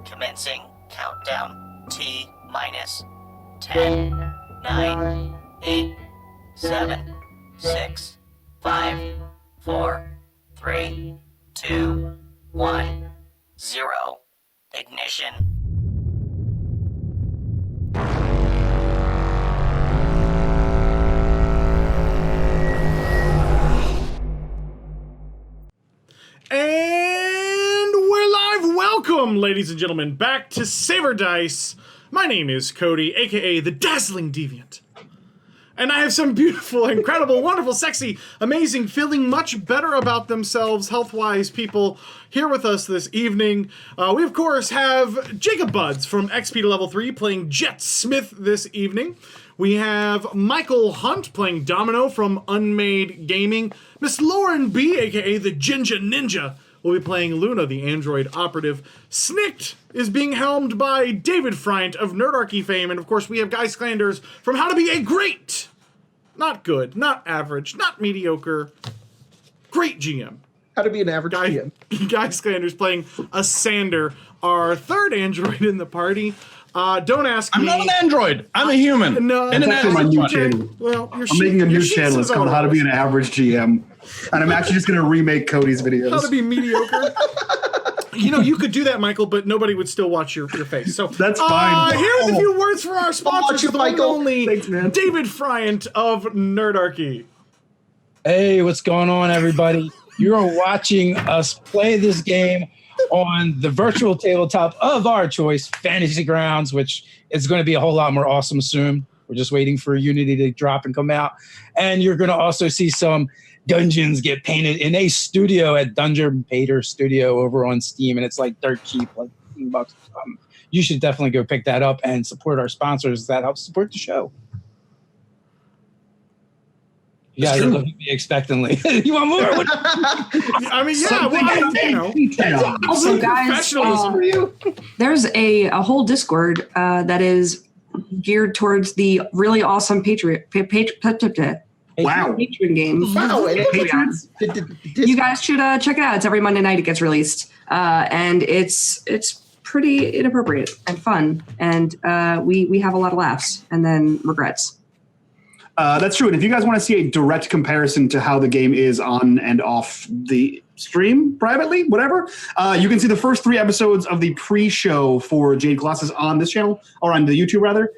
Commencing countdown T minus 10, 9, 8, 7, 6, 5, 4, 3, 2, 1, 0. Ignition. And we're live. Welcome, ladies and gentlemen, back to Saber Dice. My name is Cody, aka the Dazzling Deviant. And I have some beautiful, incredible, wonderful, sexy, amazing, feeling much better about themselves, health-wise people here with us this evening. We, of course, have Jacob BUDZ from XP to Level 3 playing Jet Smith this evening. We have Michael Hunt playing Domino from Unmade Gaming. Miss Lauren B, aka the Ginger Ninja, will be playing Luna, the android operative. Snicked is being helmed by David Friant of Nerdarchy fame. And of course, we have Guy SCLANDERS from How to Be a Great, not good, not average, not mediocre, great GM. How to be an average GM. Guy SCLANDERS playing a Sander, our third android in the party. Don't ask me. I'm not an android. I'm a human. No, That's actually my new channel. Well, I'm making a new channel. It's called How to Be an Average GM. And I'm actually just going to remake Cody's videos. How to be mediocre. You know, you could do that, Michael, but nobody would still watch your face. So that's fine. Here's a few words for our sponsors, you, the one and Michael. only Thanks, man. David Friant of Nerdarchy. Hey, what's going on, everybody? You're watching us play this game on the virtual tabletop of our choice, Fantasy Grounds, which is going to be a whole lot more awesome soon. We're just waiting for Unity to drop and come out. And you're going to also see some dungeons get painted in a studio at Dungeon Painter Studio over on Steam, and it's like dirt cheap, like $15. You should definitely go pick that up and support our sponsors. That helps support the show. You guys are looking at me expectantly. You want more? I mean, yeah, well, you know. Also, guys, there's a whole Discord that is geared towards the really awesome patron games. Wow. You guys should check it out. It's every Monday night it gets released. And it's pretty inappropriate and fun. And we have a lot of laughs and then regrets. That's true. And if you guys want to see a direct comparison to how the game is on and off the stream, privately, whatever, you can see the first 3 episodes of the pre-show for Jade Colossus on this channel, or on the YouTube, rather.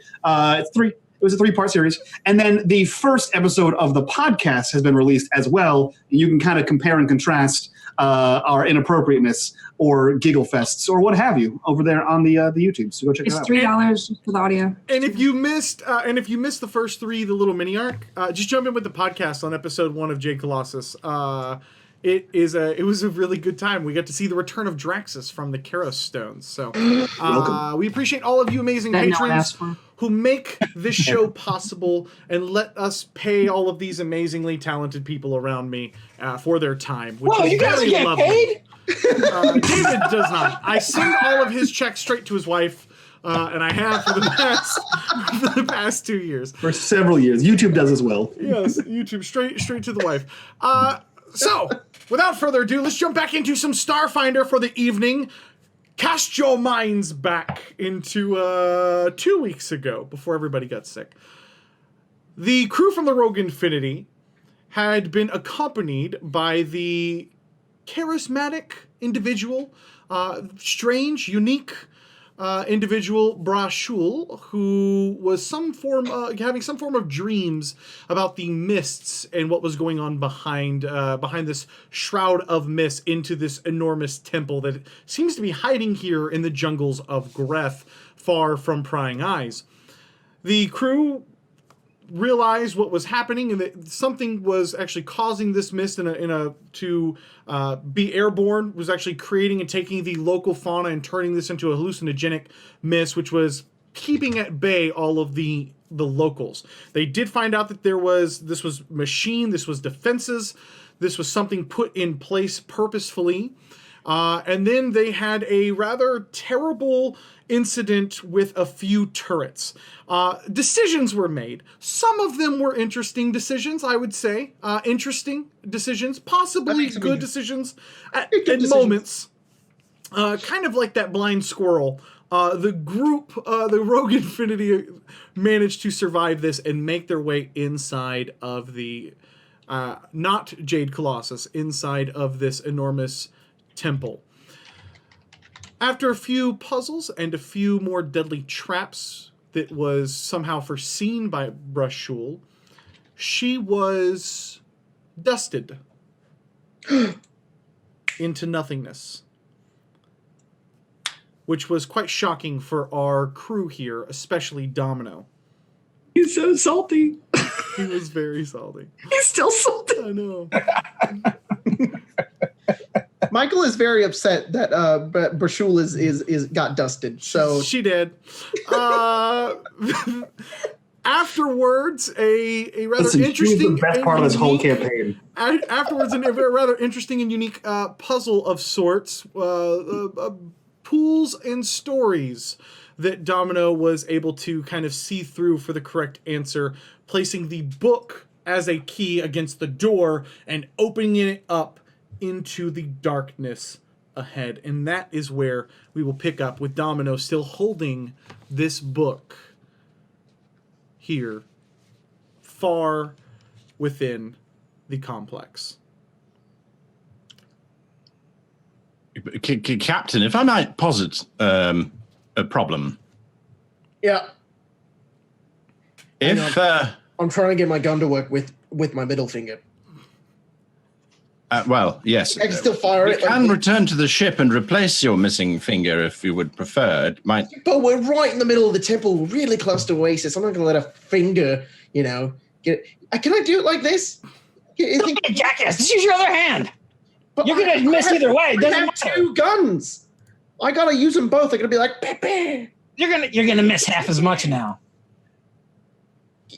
It was a 3-part series. And then the first episode of the podcast has been released as well. You can kind of compare and contrast our inappropriateness or giggle fests or what have you over there on the YouTube. So go check it out. It's $3 for the audio. And if you missed the first 3, the little mini arc, just jump in with the podcast on episode 1 of Jade Colossus. It was a really good time. We got to see the return of Draxus from the Keros Stones. So we appreciate all of you amazing patrons who make this show possible and let us pay all of these amazingly talented people around me for their time. Which is you guys very get lovely. paid? David does not. I send all of his checks straight to his wife, and I have for the past 2 years. For several years. YouTube does as well. Yes, YouTube straight to the wife. So, without further ado, let's jump back into some Starfinder for the evening. Cast your minds back into 2 weeks ago, before everybody got sick. The crew from the Rogue Infinity had been accompanied by the charismatic individual, strange, unique individual, Brashul, who was having some form of dreams about the mists and what was going on behind this shroud of mist into this enormous temple that seems to be hiding here in the jungles of Greth, far from prying eyes. The crew realized what was happening and that something was actually causing this mist to be airborne, was actually creating and taking the local fauna and turning this into a hallucinogenic mist, which was keeping at bay all of the locals. They did find out that this was machine, this was defenses, this was something put in place purposefully. And then they had a rather terrible incident with a few turrets. Decisions were made. Some of them were interesting decisions, I would say. Interesting decisions, possibly good decisions at moments. kind of like that blind squirrel, the group, the Rogue Infinity, managed to survive this and make their way inside of the, not Jade Colossus, inside of this enormous temple. After a few puzzles and a few more deadly traps that was somehow foreseen by Brushul, she was dusted into nothingness, which was quite shocking for our crew here, especially Domino. He's so salty. He was very salty. He's still salty. I know. Michael is very upset that Brushul is got dusted. So She did. Afterwards, a rather Listen, interesting. she's the best part of this whole unique- campaign. Afterwards, a rather interesting and unique puzzle of sorts, pools and stories that Domino was able to kind of see through for the correct answer, placing the book as a key against the door and opening it up into the darkness ahead. And that is where we will pick up with Domino still holding this book here, far within the complex. Captain, if I might posit a problem. yeah, If I'm trying to get my gun to work with my middle finger. well, yes, I can still fire we it. can return to the ship and replace your missing finger if you would prefer. It might. But we're right in the middle of the temple, really close to Oasis. I'm not going to let a finger, get. Can I do it like this? You think- Hey, jackass, just use your other hand. but You're gonna miss either way. It I doesn't have matter. 2 guns. I gotta use them both. I'm gonna be like, Pepe. You're gonna miss half as much now.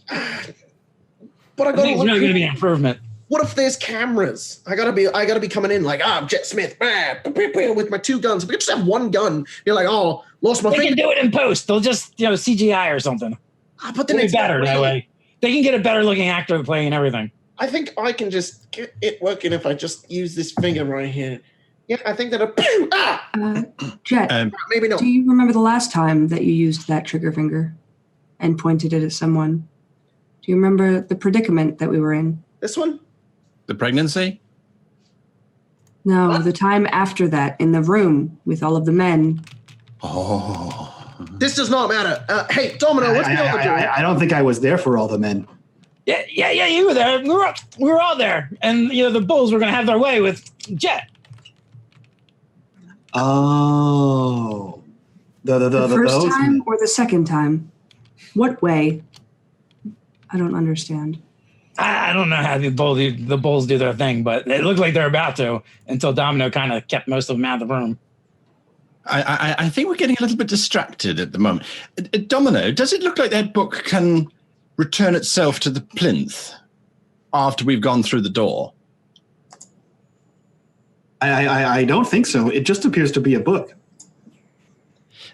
But I I gotta. think it's really gonna be an improvement. What if there's cameras? I gotta be coming in like, I'm Jet Smith, with my 2 guns. If we could just have 1 gun, you're like, oh, lost my They finger. can do it in post. They'll just CGI or something. But then It'll be it's not better that real. way. They can get a better looking actor playing everything. I think I can just get it working if I just use this finger right here. Yeah, I think that. Jet, Maybe not. do you remember the last time that you used that trigger finger and pointed it at someone? Do you remember the predicament that we were in? This one? The pregnancy? No, the time after that in the room with all of the men. Oh. This does not matter. Hey, Domino, what's the other doing? I don't think I was there for all the men. Yeah, you were there. We were all there, and the bulls were gonna have their way with Jet. Oh, The first those time or the second time? What way? I don't understand. I don't know how the bulls do their thing, but it looked like they're about to until Domino kind of kept most of them out of the room. I think we're getting a little bit distracted at the moment. Domino, does it look like that book can return itself to the plinth after we've gone through the door? I don't think so. It just appears to be a book.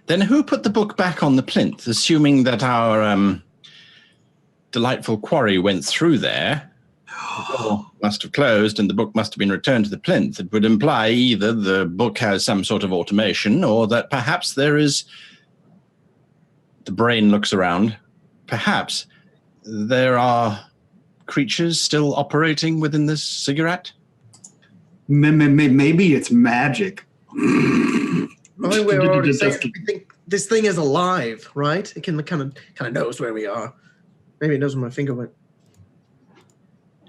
Then who put the book back on the plinth, assuming that our delightful quarry went through there? The door must have closed and the book must have been returned to the plinth. It would imply either the book has some sort of automation or that perhaps there is... The brain looks around. Perhaps there are creatures still operating within this cigarette? Maybe it's magic. I mean, we're already saying Just- we think this thing is alive, right? It can kind of knows where we are. Maybe it knows where my finger went.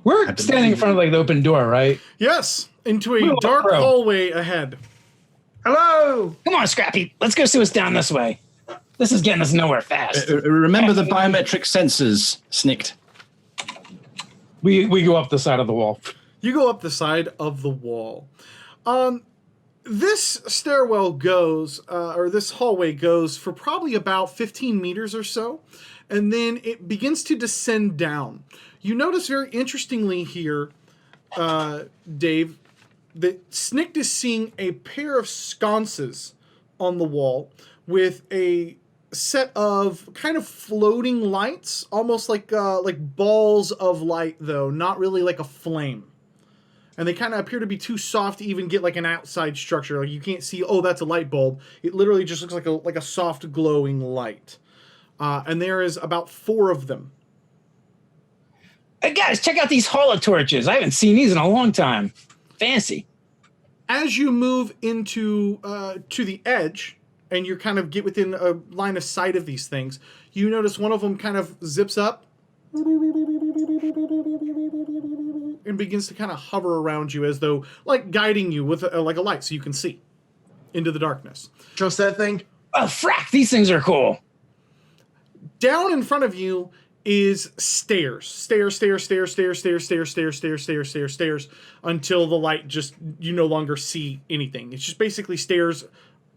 We're standing in front of the open door, right? Yes, into We're a all dark pro. hallway ahead. Hello. Come on, Scrappy. Let's go see what's down this way. This is getting us nowhere fast. Remember the biometric sensors, Snicked. We go up the side of the wall. You go up the side of the wall. This stairwell goes, or this hallway goes for probably about 15 meters or so, and then it begins to descend down. You notice very interestingly here, Dave, that Snicked is seeing a pair of sconces on the wall with a set of kind of floating lights, almost like balls of light, though, not really like a flame. and they kind of appear to be too soft to even get like an outside structure. Like you can't see, oh, that's a light bulb. It literally just looks like a soft glowing light. And there is about 4 of them. Hey guys, check out these holotorches. I haven't seen these in a long time. Fancy. As you move into to the edge, and you kind of get within a line of sight of these things, you notice one of them kind of zips up and begins to kind of hover around you as though like guiding you with like a light so you can see into the darkness. Trust that thing? Oh, frack, these things are cool. Down in front of you is stairs until the light just, you no longer see anything. It's just basically stairs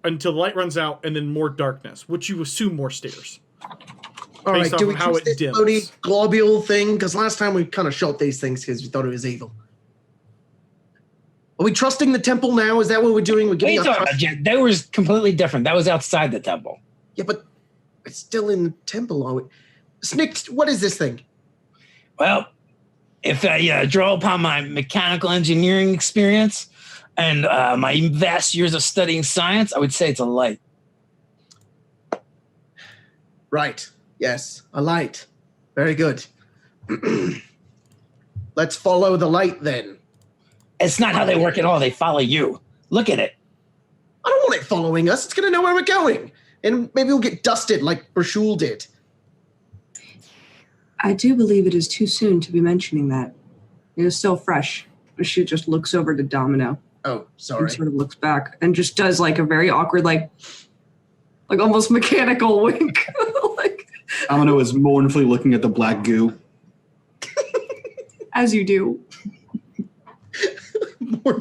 until the light runs out and then more darkness, which you assume more stairs. All right, off do we of how trust it this dims. CODY globule thing? Because last time we kind of shot these things because we thought it was evil. Are we trusting the temple now? Is that what we're doing? We're What are giving you our talking trust? about, Jen? That was completely different. That was outside the temple. Yeah, but it's still in the temple, are we? Snick, what is this thing? Well, if I draw upon my mechanical engineering experience and my vast years of studying science, I would say it's a light. Right. Yes, a light. Very good. Let's follow the light then. It's not how they work at all. They follow you. Look at it. I don't want it following us. It's going to know where we're going. And maybe we'll get dusted like Brashul did. I do believe it is too soon to be mentioning that. It is still fresh. She just looks over to Domino Oh, and sorry. sort of looks back and just does like a very awkward, like almost mechanical wink. Like, Domino is mournfully looking at the black goo. as you do.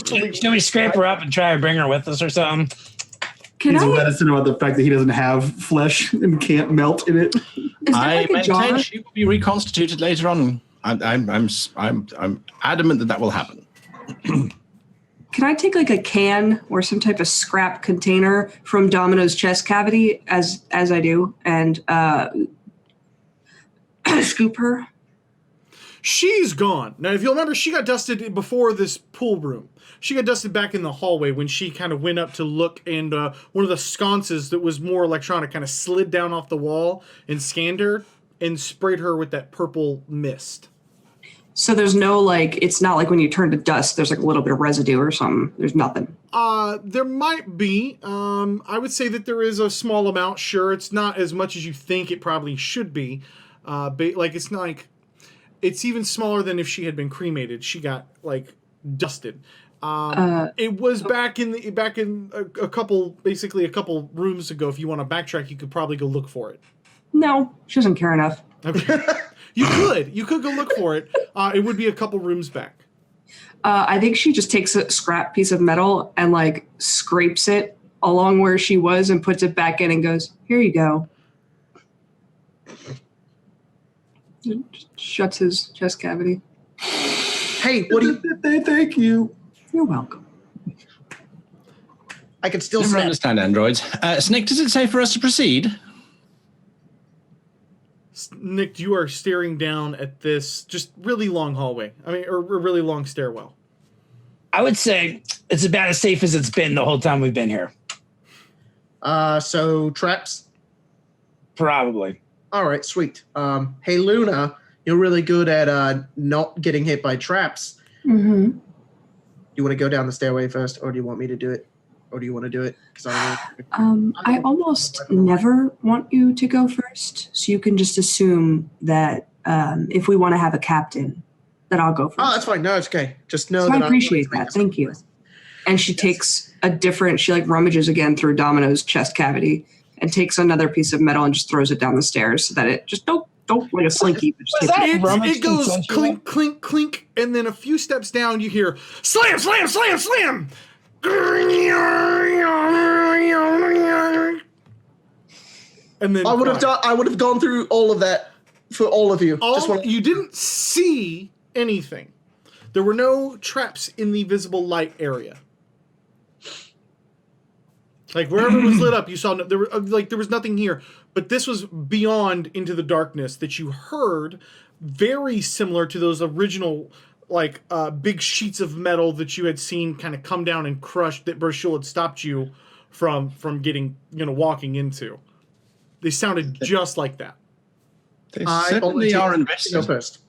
Should we scrape her up and try to bring her with us or something? Can He's I? reticent about the fact that he doesn't have flesh and can't melt in it. Is there I like a maintain jar? she will be reconstituted later on. I'm adamant that will happen. Can I take like a can or some type of scrap container from Domino's chest cavity as I do and scoop her? She's gone. Now, if you'll remember, she got dusted before this pool room. She got dusted back in the hallway when she kind of went up to look, and one of the sconces that was more electronic kind of slid down off the wall and scanned her and sprayed her with that purple mist. So there's no like, it's not like when you turn to dust, there's like a little bit of residue or something. There's nothing. There might be. I would say that there is a small amount. Sure, it's not as much as you think it probably should be. Like it's not like it's even smaller than if she had been cremated. She got like dusted. It was back in a couple rooms ago. If you want to backtrack, you could probably go look for it. No, she doesn't care enough. Okay. You could go look for it. It would be a couple rooms back. I think she just takes a scrap piece of metal and like scrapes it along where she was and puts it back in and goes, "Here you go." Just shuts his chest cavity. Hey, what do you... Thank you. You're welcome. I can still Never sense. understand androids. Snick, does it say for us to proceed? Nick, you are staring down at this just really long hallway. I mean, or a really long stairwell. I would say it's about as safe as it's been the whole time we've been here. So traps? Probably. All right, sweet. Hey, Luna, you're really good at not getting hit by traps. Mm-hmm. Do you want to go down the stairway first, or do you want me to do it? Or do you want to do it? 'Cause I don't know. I almost never want you to go first, so you can just assume that if we want to have a captain, that I'll go first. Oh, that's fine. No, it's okay. Just know So that I appreciate that. Thank you. And she takes she like rummages again through Domino's chest cavity and takes another piece of metal and just throws it down the stairs so that it just don't like a slinky. But just Was takes that it. rummage It goes consensual? clink, clink, clink, and then a few steps down you hear slam, slam, slam, slam. And then I would have gone through all of that for all of you. You didn't see anything. There were no traps in the visible light area. Like wherever it was lit up, you saw there was nothing here. But this was beyond into the darkness that you heard, very similar to those original like big sheets of metal that you had seen kind of come down and crush that Burshul had stopped you from getting, walking into. They sounded just like that. They I certainly are Go invested. first.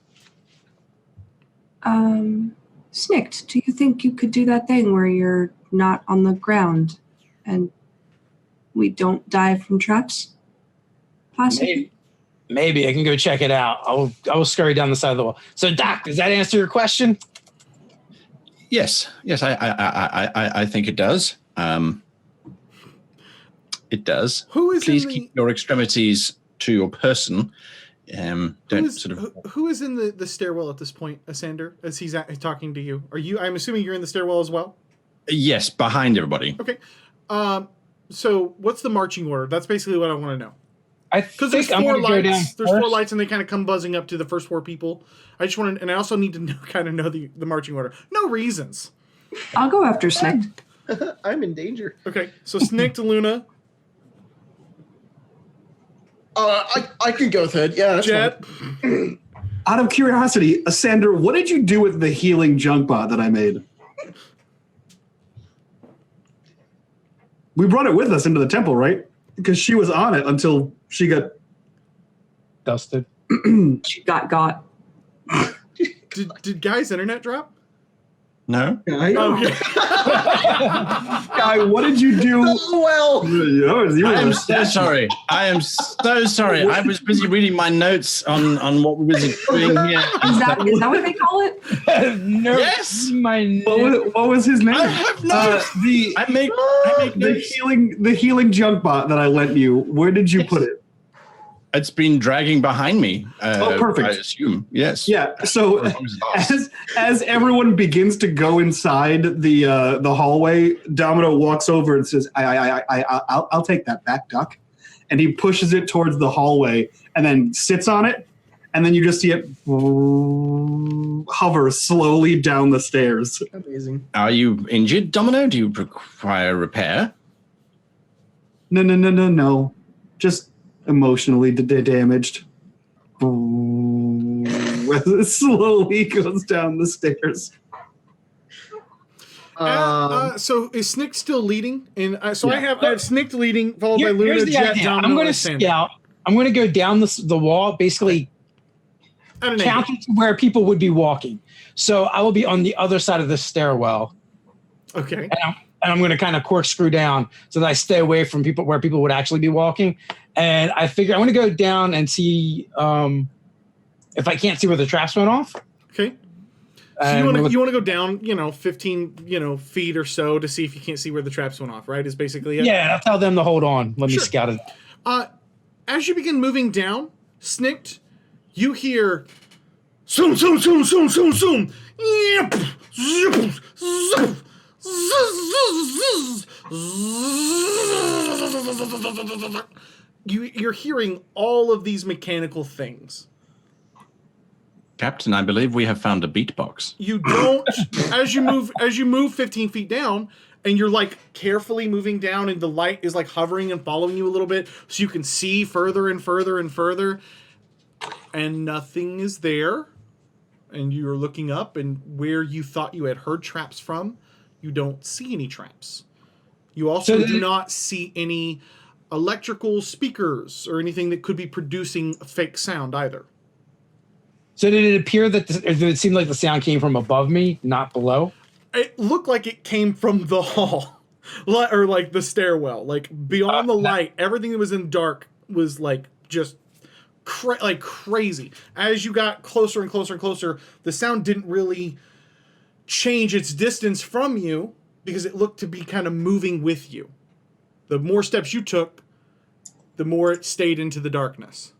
Snicked, do you think you could do that thing where you're not on the ground and we don't die from traps? Possibly. Maybe I can go check it out. I will scurry down the side of the wall. So, Doc, does that answer your question? Yes, I think it does. It does. Who is Please in the, keep your extremities to your person. who is in the stairwell at this point, Asander, as he's talking to you? Are you? I'm assuming you're in the stairwell as well. Yes, behind everybody. Okay. So what's the marching order? That's basically what I want to know. Because There's I'm four going to go down lights. There's four first. lights, and they kind of come buzzing up to the first four people. I just want to, and I also need to know the marching order. No reasons. I'll go after Snicked. I'm in danger. Okay, so Snick to Luna, I can go third. Yeah, that's Jet. fine. Out of curiosity, Asander, what did you do with the healing junk bot that I made? We brought it with us into the temple, right? Because she was on it until she got Dusted. She got. Did Guy's internet drop? No? Guy, Oh, yeah. Guy, what did you do? Oh, well. I am so sorry. I am so sorry. I was busy reading my notes on what we were doing here. Is that what they call it? No, Yes. What was his name? I have notes. I make notes. the healing junk bot that I lent you. Where did you put it? It's been dragging behind me. Perfect. I assume. Yes. Yeah. So as everyone begins to go inside the hallway, Domino walks over and says, "I'll take that back, Duck," and he pushes it towards the hallway and then sits on it, and then you just see it hover slowly down the stairs. Amazing. Are you injured, Domino? Do you require repair? No. Just emotionally damaged. As it slowly goes down the stairs. So is Snick still leading? And I Yeah. have Snick leading, followed by Luna, Here's the Jet, idea. Domino, I'm going and to Asander. scout. I'm going to go down the wall, basically At an counter angle. to where people would be walking. So I will be on the other side of the stairwell, Okay. and I'm going to kind of corkscrew down so that I stay away from people where people would actually be walking. And I figure I'm going to go down and see if I can't see where the traps went off. Okay. So And you want to go down, 15, feet or so to see if you can't see where the traps went off, right? Is basically it. Yeah, and I'll tell them to hold on. Let me Sure. scout it. As you begin moving down, Snicked, you hear zoom, zoom, zoom, zoom, zoom, zoom. Yep. Zoom, zoom. You're hearing all of these mechanical things. Captain, I believe we have found a beatbox. You don't as you move 15 feet down, and you're like carefully moving down, and the light is like hovering and following you a little bit, so you can see further and further and further, and nothing is there. And you're looking up, and where you thought you had heard traps from, you don't see any traps. You also do not see any electrical speakers or anything that could be producing a fake sound either. So did it appear that did it seem like the sound came from above me, not below? It looked like it came from the hall, or like the stairwell, like beyond the light. Everything that was in dark was like just like crazy. As you got closer and closer and closer, the sound didn't really change its distance from you because it looked to be kind of moving with you. The more steps you took, the more it stayed into the darkness.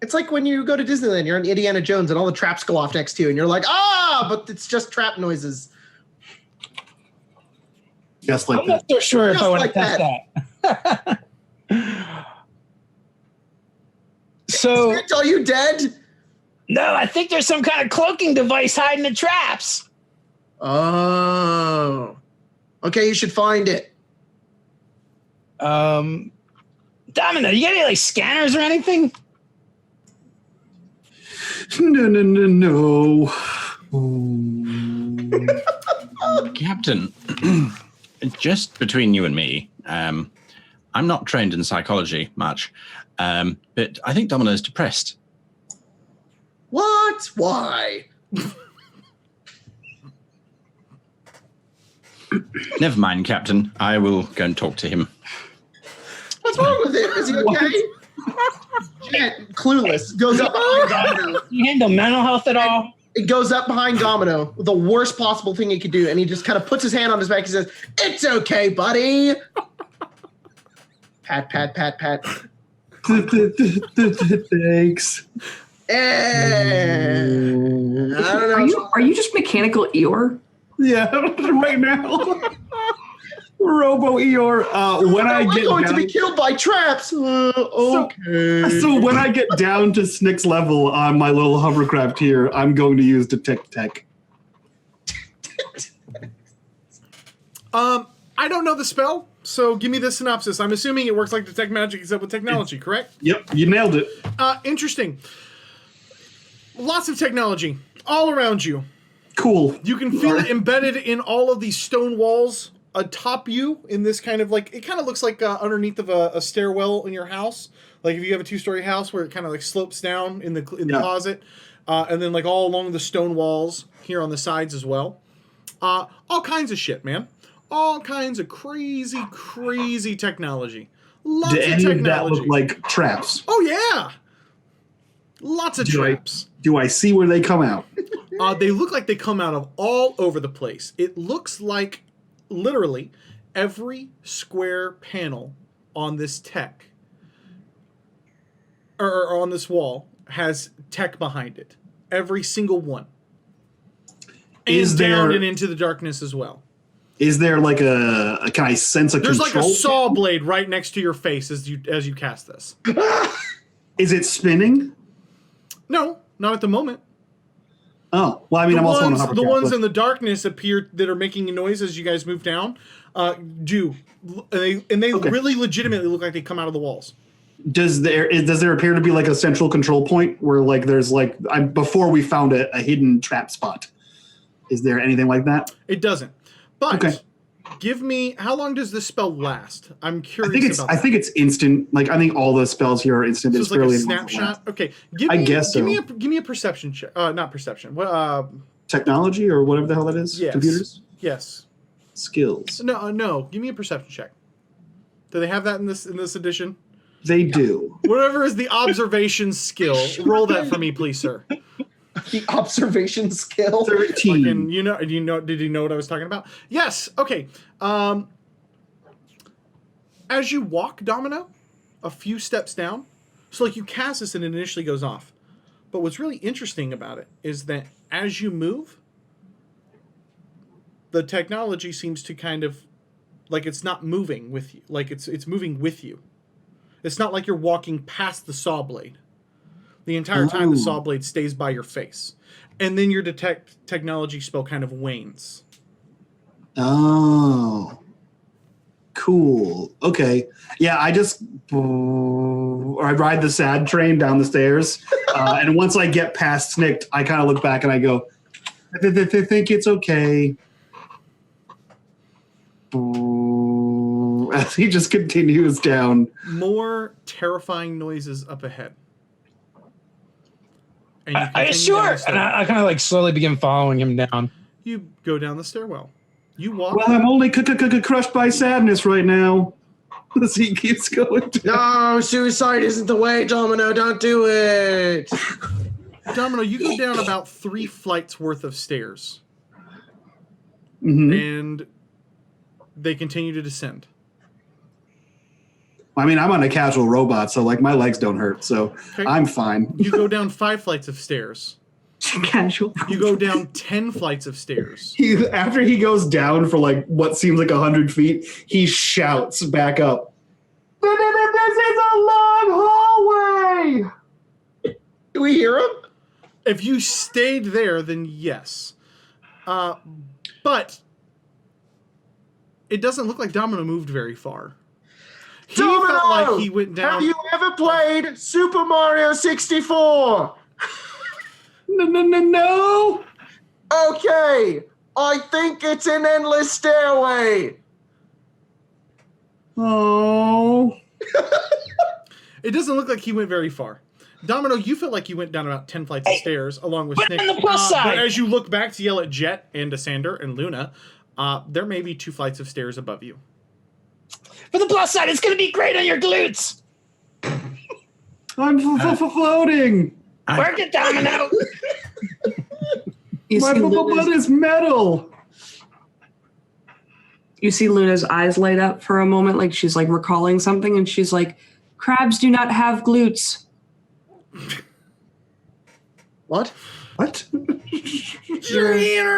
It's like when you go to Disneyland, you're on Indiana Jones and all the traps go off next to you and you're like, but it's just trap noises. Just like I'm not so sure if Just I want like to test that. So Are you dead? no, I think there's some kind of cloaking device hiding the traps. Oh. Okay, you should find it. Domino, you got any like scanners or anything? No. Captain, just between you and me, I'm not trained in psychology much, but I think Domino's depressed. What? Why? Never mind, Captain. I will go and talk to him. What's wrong with him? Is he okay? Jet, clueless, goes up behind Domino. Do you handle mental health at all? It goes up behind Domino, the worst possible thing he could do, and he just kind of puts his hand on his back and says, "It's okay, buddy." Pat, pat, pat, pat. Thanks. And I don't know. Are you just mechanical Eeyore? Yeah, right now. Robo Eeyore. When I get going down, to be killed by traps. Okay. So when I get down to Snick's level on my little hovercraft here, I'm going to use Detect Tech. I don't know the spell, so give me the synopsis. I'm assuming it works like Detect Magic except with technology, correct? Yep, you nailed it. Interesting. Lots of technology all around you. Cool. You can feel it embedded in all of these stone walls atop you in this kind of like, it kind of looks like underneath of a stairwell in your house. Like if you have a 2-story house where it kind of like slopes down in the closet. And then like all along the stone walls here on the sides as well. All kinds of shit, man. All kinds of crazy, crazy technology. Lots Do of any technology. of that look like traps? Oh yeah. Lots of traps. Do I see where they come out? They look like they come out of all over the place. It looks like literally every square panel on this tech or on this wall has tech behind it. Every single one. And down and into the darkness as well. Is there like can I sense a There's control? like a saw blade right next to your face as you cast this. Is it spinning? No, not at the moment. Oh, well, I mean, I'm also on a hovercraft. The ones in the darkness appear that are making a noise as you guys move down. Do and they really legitimately look like they come out of the walls. Does there appear to be like a central control point where like there's like before we found a hidden trap spot? Is there anything like that? It doesn't. But give me, how long does this spell last? I'm curious. I think it's instant. Like I think all the spells here are instant. So it's like fairly a snapshot. Okay, give me a perception check. Not perception. What? Technology or whatever the hell that is. Yes. Computers. Yes. Skills. No. Give me a perception check. Do they have that in this edition? They do. Whatever is the observation skill, roll that for me, please, sir. The observation skill. 13. Did you know what I was talking about? Yes. Okay. As you walk, Domino, a few steps down, so like you cast this and it initially goes off. But what's really interesting about it is that as you move, the technology seems to kind of like it's not moving with you. Like it's moving with you. It's not like you're walking past the saw blade. The entire time the saw blade stays by your face. And then your detect technology spell kind of wanes. Oh. Cool. Okay. Yeah, I ride the sad train down the stairs. And once I get past Snicked, I kind of look back and I go, I think it's okay. As he just continues down. More terrifying noises up ahead. And you Are you sure? And I kind of like slowly begin following him down. You go down the stairwell. You walk. Well, I'm only crushed by sadness right now. As he keeps going down. No, suicide isn't the way, Domino. Don't do it. Domino, you go down about 3 flights worth of stairs. Mm-hmm. And they continue to descend. I mean, I'm on a casual robot, so like my legs don't hurt, so I'm fine. You go down 5 flights of stairs. Casual. You go down 10 flights of stairs. After he goes down for like what seems like 100 feet, he shouts back up. This is a long hallway! Do we hear him? If you stayed there, then yes. But it doesn't look like Domino moved very far. He Domino! felt like he went down. Have you ever played Super Mario 64? No. Okay. I think it's an endless stairway. Oh. It doesn't look like he went very far. Domino, you feel like you went down about 10 flights of stairs along with Put Snick. it on the plus side. But as you look back to yell at Jet and to Sander and Luna, there may be 2 flights of stairs above you. For the plus side, it's going to be great on your glutes. I'm floating. Work it, Domino. You My see, butt Luna's, is metal. you see Luna's eyes light up for a moment, like she's like recalling something, and she's like, "Crabs do not have glutes." What? What?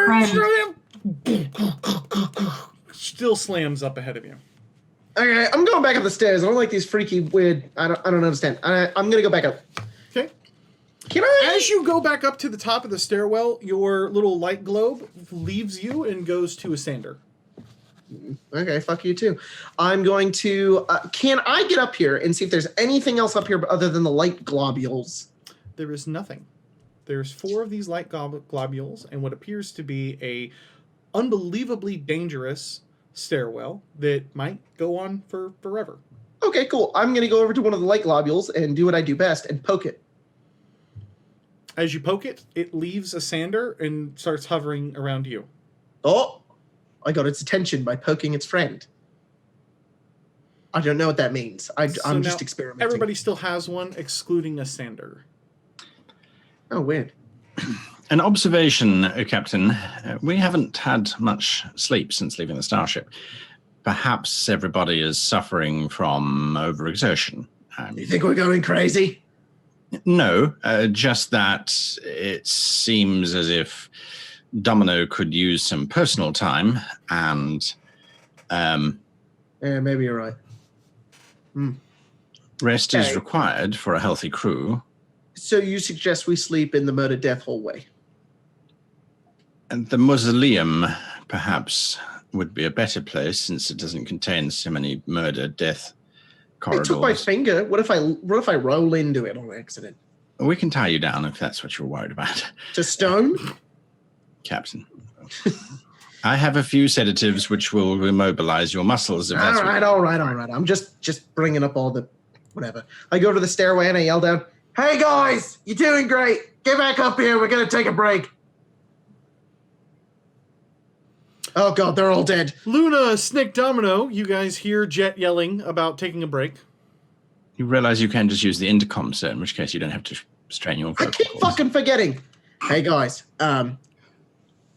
Friend. Still slams up ahead of you. Okay, I'm going back up the stairs. I don't like these freaky, weird. I don't understand. I'm gonna go back up. Okay. Can I? As you go back up to the top of the stairwell, your little light globe leaves you and goes to a Sander. Okay, fuck you too. I'm going to. Can I get up here and see if there's anything else up here other than the light globules? There is nothing. There's 4 of these light globules and what appears to be a unbelievably dangerous stairwell that might go on for forever. Okay, cool. I'm gonna go over to one of the light globules and do what I do best and poke it. As you poke it, it leaves a Sander and starts hovering around you. Oh, I got its attention by poking its friend. I don't know what that means. I'm So just now experimenting. Everybody still has one, excluding a Sander. Oh, weird. An observation, Captain. We haven't had much sleep since leaving the starship. Perhaps everybody is suffering from overexertion. You think we're going crazy? No, just that it seems as if Domino could use some personal time, and Yeah, maybe you're right. rest is Okay. required for a healthy crew. So you suggest we sleep in the murder death hallway? And the mausoleum, perhaps, would be a better place since it doesn't contain so many murder, death corridors. It took my finger. What if I roll into it on accident? We can tie you down if that's what you're worried about, To stone? Captain. I have a few sedatives which will immobilize your muscles if that's All right. I'm just bringing up all the whatever. I go to the stairway and I yell down, "Hey guys, you're doing great. Get back up here. We're gonna take a break." Oh god, they're all dead. Luna, Snick, Domino, you guys hear Jet yelling about taking a break. You realize you can just use the intercom, sir, in which case you don't have to strain your I vocal keep cords. fucking forgetting. Hey guys,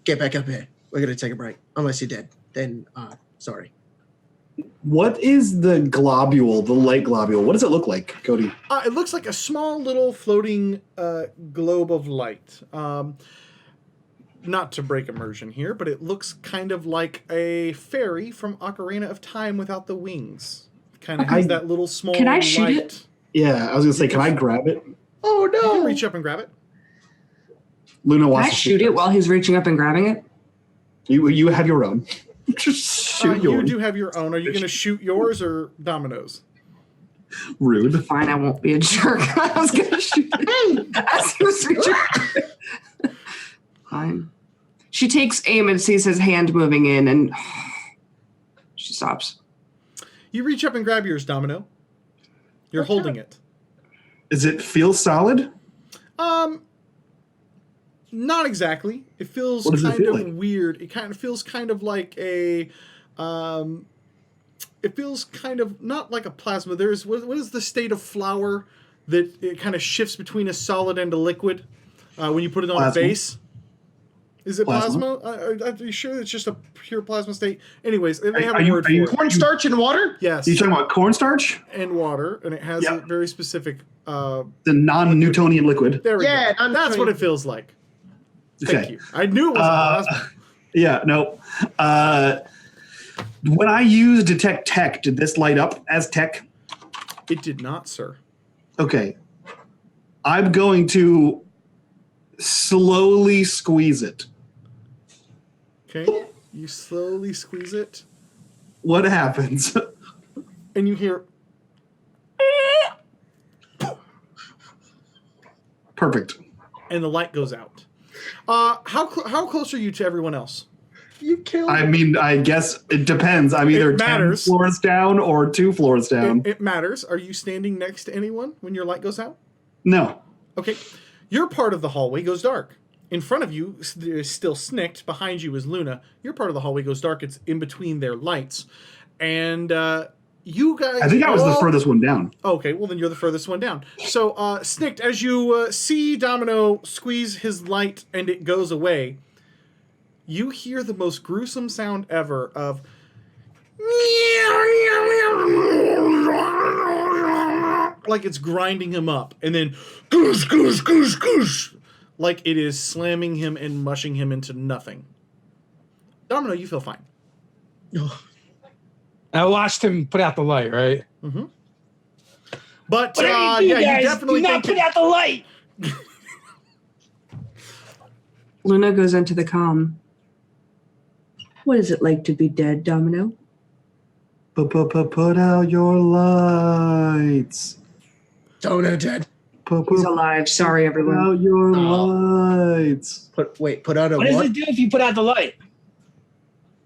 get back up here. We're gonna take a break. Unless you're dead, then sorry. What is the globule, the light globule? What does it look like, Cody? It looks like a small little floating globe of light. Not to break immersion here, but it looks kind of like a fairy from Ocarina of Time without the wings. Kind of has that little small Can I shoot light. it? Yeah, I was gonna say, can I grab it? Oh You can no! reach up and grab it. Luna Can wants I to shoot it while he's reaching up and grabbing it? You have your own. Just shoot You yours. do have your own. Are you going to shoot yours or Domino's? Rude. Fine, I won't be a jerk. I was gonna shoot it as he was reaching. Fine. She takes aim and sees his hand moving in, and she stops. You reach up and grab yours, Domino. You're holding it. Does it feel solid? Not exactly. It feels What does it kind feel of like? weird. It kind of feels kind of like a it feels kind of not like a plasma. There's what is the state of flour that it kind of shifts between a solid and a liquid when you put it on Plasma. a base? Is it Plasma? plasma? Are you sure it's just a pure plasma state? Anyways, they have Are a you- word are you for it. Cornstarch and water? Yes, Are you talking about cornstarch? and water, and it has a Yep. very specific. The non-Newtonian liquid. There we Yeah, go. That's non-Newtonian. what it feels like. Thank Okay. you. I knew it was plasma. Yeah, no. When I used detect tech, did this light up as tech? It did not, sir. Okay. I'm going to slowly squeeze it. Okay, you slowly squeeze it, What happens? and you hear. Perfect. And the light goes out. How close are you to everyone else? You killed I him. mean, I guess it depends. I'm either It 10 matters. floors down or 2 floors down. It matters. Are you standing next to anyone when your light goes out? No. Okay. Your part of the hallway goes dark. In front of you is still Snicked. Behind you is Luna. Your part of the hallway goes dark. It's in between their lights. And you guys... I think I was the furthest one down. Okay, well then you're the furthest one down. So, Snicked, as you see Domino squeeze his light and it goes away, you hear the most gruesome sound ever of... like it's grinding him up, and then goosh, goosh, goosh, goosh, like it is slamming him and mushing him into nothing. Domino, you feel fine. I watched him put out the light, right? But Whatever you do, yeah, guys, you definitely do not think put out the light. Luna goes into the comm. What is it like to be dead, Domino? Put out your lights. Domino dead. He's alive. Sorry, Put everyone. out your lights. Put out a What does it do if you put out the light?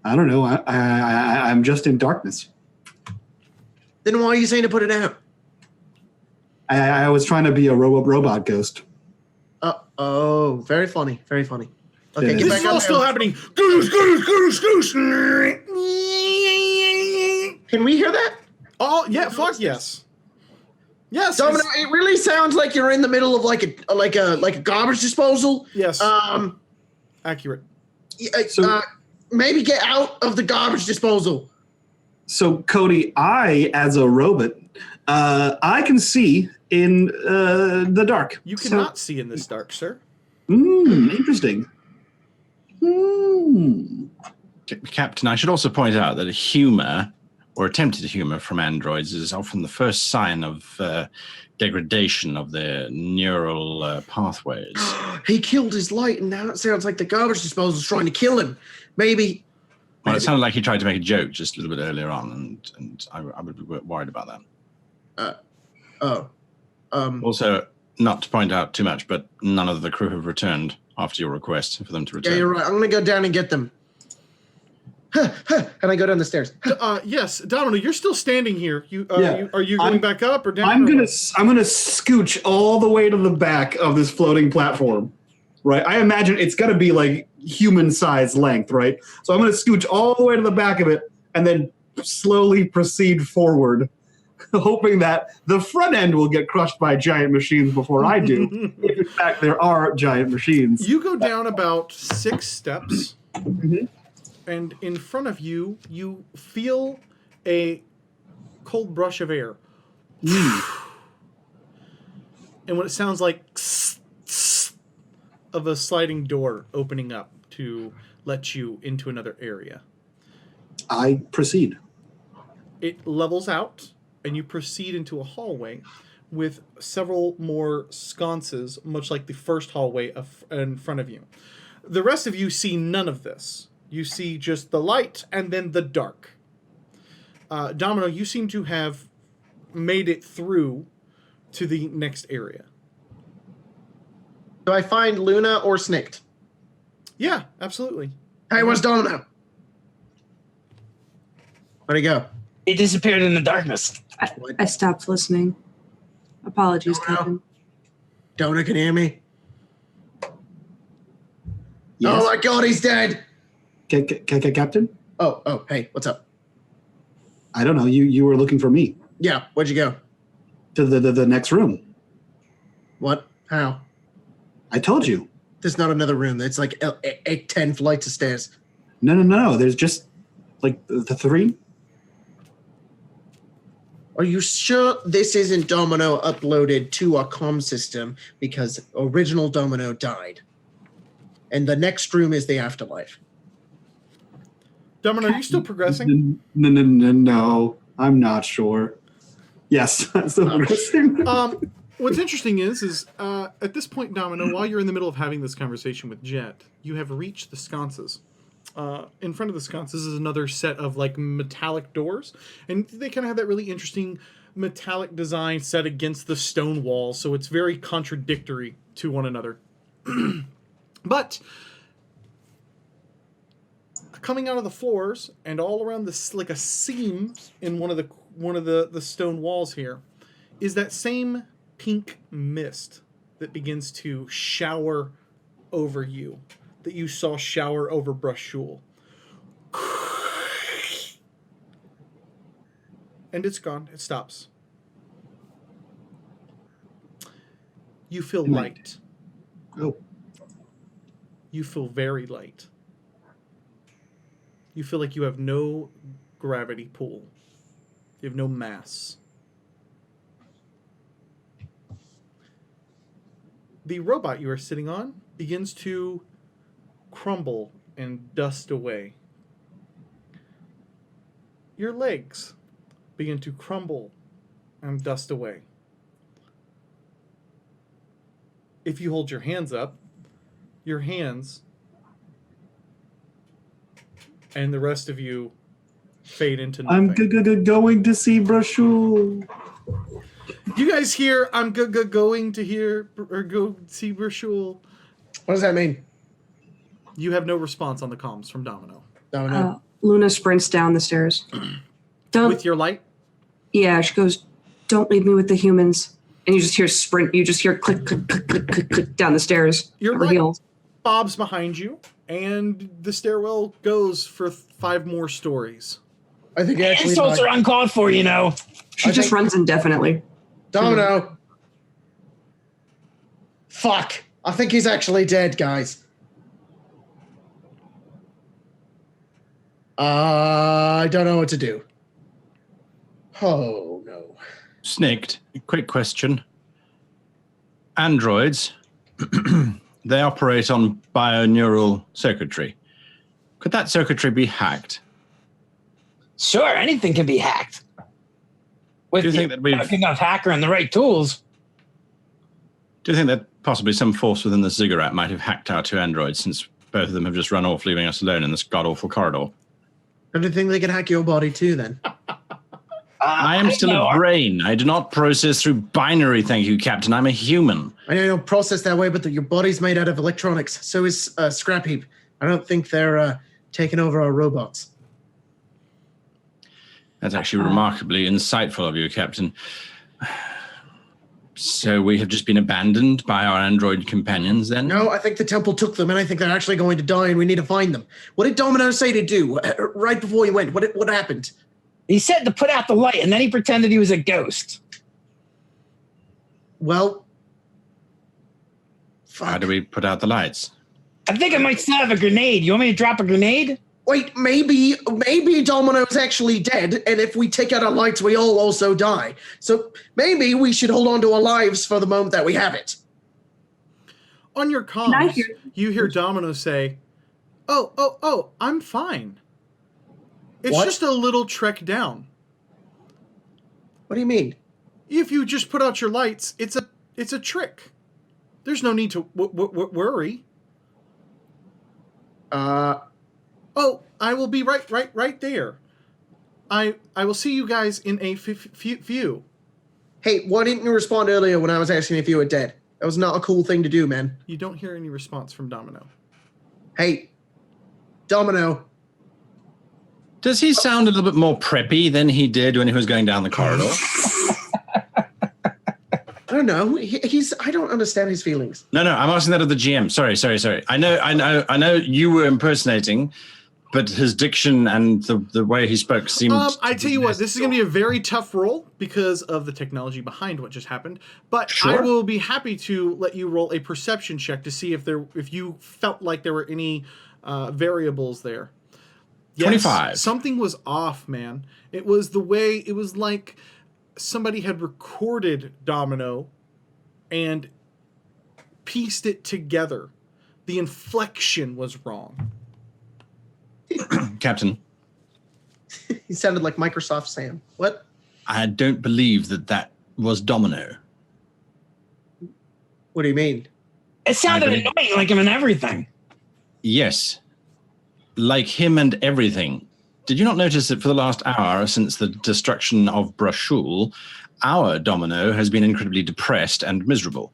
I don't know. I'm just in darkness. Then why are you saying to put it out? I was trying to be a robot ghost. Oh, very funny. Very funny. Okay, Yeah. get this back is on all there. still happening. Goosh, goosh, goosh, goosh. Can we hear that? Oh yeah, fuck yes. Yes. Domino, it's- it really sounds like you're in the middle of like a garbage disposal. Yes. Accurate. Maybe get out of the garbage disposal. So, Cody, as a robot, I can see in the dark. You cannot see in this dark, sir. Interesting. Captain, I should also point out that humor, or attempted humor from androids, is often the first sign of degradation of their neural pathways. He killed his light, and now it sounds like the garbage disposal is trying to kill him. Maybe. Well, it sounded like he tried to make a joke just a little bit earlier on, and I would be worried about that. Also, not to point out too much, but none of the crew have returned after your request for them to return. Yeah, you're right. I'm gonna go down and get them. And I go down the stairs. Yes, Domino, you're still standing here. Yeah. Are you going back up or down? I'm or gonna what? scooch all the way to the back of this floating platform. Right? I imagine it's gonna be like human size length, right? So I'm gonna scooch all the way to the back of it and then slowly proceed forward, hoping that the front end will get crushed by giant machines before I do. If in fact there are giant machines. You go down about 6 steps, and in front of you, you feel a cold brush of air. And what it sounds like of a sliding door opening up to let you into another area. I proceed. It levels out, and you proceed into a hallway with several more sconces, much like the first hallway in front of you. The rest of you see none of this. You see just the light and then the dark. Domino, you seem to have made it through to the next area. Do I find Luna or Snicked? Yeah, absolutely. Hey, where's Domino? Where'd he go? He disappeared in the darkness. I stopped listening. Apologies, Oh, no. Captain. Domino can hear me. Yes. Oh my God, he's dead. Captain? Oh, hey, what's up? I don't know. You were looking for me. Yeah, where'd you go? To the next room. What? How? I told you. There's not another room. It's like 10 flights of stairs. No. There's just like the 3. Are you sure this isn't Domino uploaded to our comm system because original Domino died? And the next room is the Afterlife. Domino, are you still progressing? No. I'm not sure. Yes, I'm still progressing. What's interesting is at this point, Domino, while you're in the middle of having this conversation with Jet, you have reached the sconces. In front of the sconces is another set of like metallic doors, and they kind of have that really interesting metallic design set against the stone wall, so it's very contradictory to one another. But coming out of the floors and all around this, like a seam in one of the stone walls here, is that same pink mist that begins to shower over you, that you saw shower over Brushul. And it's gone. It stops. You feel light. Oh. You feel very light. You feel like you have no gravity pull. You have no mass. The robot you are sitting on begins to crumble and dust away. Your legs begin to crumble and dust away. If you hold your hands up, your hands and the rest of you fade into nothing. I'm going to see Brushul. You guys hear, I'm going to hear, or go see Brushul. What does that mean? You have no response on the comms from Domino. Domino. Luna sprints down the stairs. With your light? Yeah, she goes, don't leave me with the humans. And you just hear sprint. You just hear click, click, click, click, click, click down the stairs. Your over light heels. bobs behind you, and the stairwell goes for 5 more stories. I think actually Insults are uncalled for, you know. She just runs indefinitely. Domino. Fuck. I think he's actually dead, guys. I don't know what to do. Oh, no. Snicked, quick question. Androids, they operate on bioneural circuitry. Could that circuitry be hacked? Sure, anything can be hacked. With Do you think that we've- enough hacker and the right tools? Do you think that possibly some force within the ziggurat might have hacked our 2 androids, since both of them have just run off, leaving us alone in this god-awful corridor? Don't you think they can hack your body too, then? I am still a brain. I do not process through binary, thank you, Captain. I'm a human. I know you don't process that way, but your body's made out of electronics. So is Scrap Heap. I don't think they're taking over our robots. That's actually remarkably insightful of you, Captain. So we have just been abandoned by our android companions, then? No, I think the temple took them, and I think they're actually going to die, and we need to find them. What did Domino say to do right before he went? What happened? He said to put out the light, and then he pretended he was a ghost. Well, How do we put out the lights? I think I might still have a grenade. You want me to drop a grenade? wait, maybe Domino's actually dead, and if we take out our lights, we all also die. So maybe we should hold on to our lives for the moment that we have it. On your comms, you hear Domino say, Oh, I'm fine. It's What? just a little trek down. What do you mean? If you just put out your lights, it's a trick. There's no need to worry. Oh, I will be right there. I will see you guys in a few. Hey, why didn't you respond earlier when I was asking if you were dead? That was not a cool thing to do, man. You don't hear any response from Domino. Hey, Domino. Does he sound a little bit more preppy than he did when he was going down the corridor? I don't know. I don't understand his feelings. No, I'm asking that of the GM. Sorry. I know you were impersonating, but his diction and the way he spoke seemed... I tell you what, this is going to be a very tough roll because of the technology behind what just happened. But Sure. I will be happy to let you roll a perception check to see if you felt like there were any variables there. Yes, 25. Something was off, man. It was like somebody had recorded Domino and pieced it together. The inflection was wrong. Captain, He sounded like Microsoft Sam. What? I don't believe that was Domino. What do you mean? It sounded I agree. annoying like him and everything. Yes. Like him and everything. Did you not notice that for the last hour, since the destruction of Brushul, our Domino has been incredibly depressed and miserable?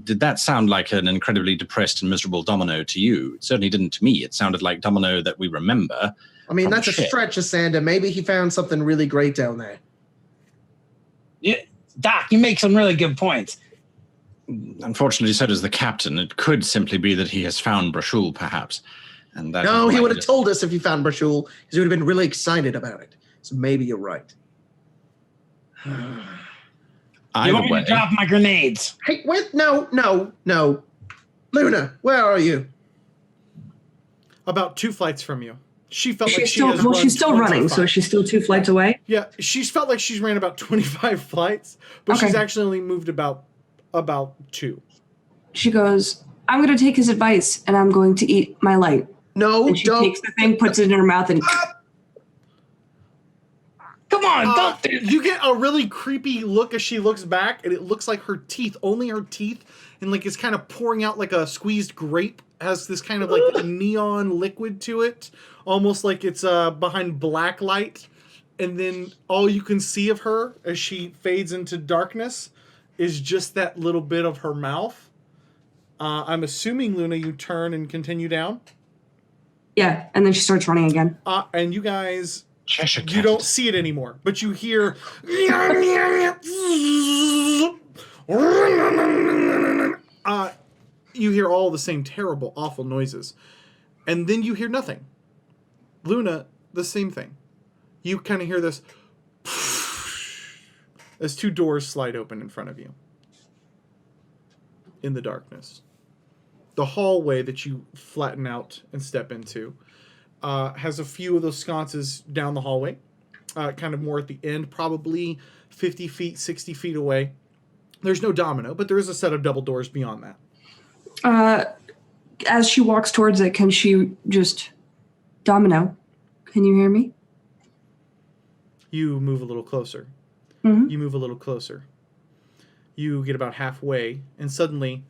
did that sound like an incredibly depressed and miserable Domino to you? It certainly didn't to me. It sounded like Domino that we remember. I mean, from that's the a ship. stretch, Asanda. Maybe he found something really great down there. Yeah, Doc, you make some really good points. Unfortunately, so does the captain. It could simply be that he has found Brashul, perhaps. And that No, is he why would have just- told us if he found Brashul, because he would have been really excited about it. So maybe you're right. You Either want me way, to drop my grenades? Hey, wait, no. Luna, where are you? About 2 flights from you. She felt like She's she still has well. run She's still running, 25. so she's still 2 flights away. Yeah, she's felt like she's ran about 25 flights, but Okay. she's actually only moved about 2. She goes, "I'm going to take his advice, and I'm going to eat my light." No, And she don't. takes the thing, puts it in her mouth, and Come on, don't do that. You get a really creepy look as she looks back, and it looks like her teeth, only her teeth, and like it's kind of pouring out like a squeezed grape, has this kind of like neon liquid to it, almost like it's behind black light. And then all you can see of her as she fades into darkness is just that little bit of her mouth. I'm assuming, Luna, you turn and continue down. yeah, and then she starts running again. And you guys, Cheshire you Cat. don't see it anymore, but you hear you hear all the same terrible, awful noises. And then you hear nothing. Luna, the same thing. You kind of hear this as 2 doors slide open in front of you in the darkness. The hallway that you flatten out and step into has a few of those sconces down the hallway, kind of more at the end, probably 50 feet, 60 feet away. There's no domino, but there is a set of double doors beyond that. As she walks towards it, can she just Domino? Can you hear me? You move a little closer. Mhm. You move a little closer. You get about halfway, and suddenly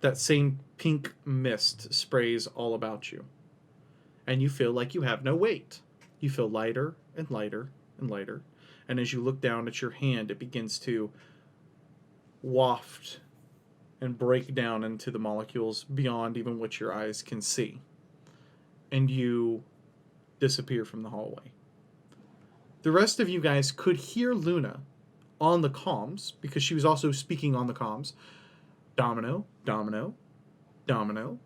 that same pink mist sprays all about you. And you feel like you have no weight. You feel lighter and lighter and lighter. And as you look down at your hand, it begins to waft and break down into the molecules beyond even what your eyes can see. And you disappear from the hallway. The rest of you guys could hear Luna on the comms, because she was also speaking on the comms. Domino, domino, domino.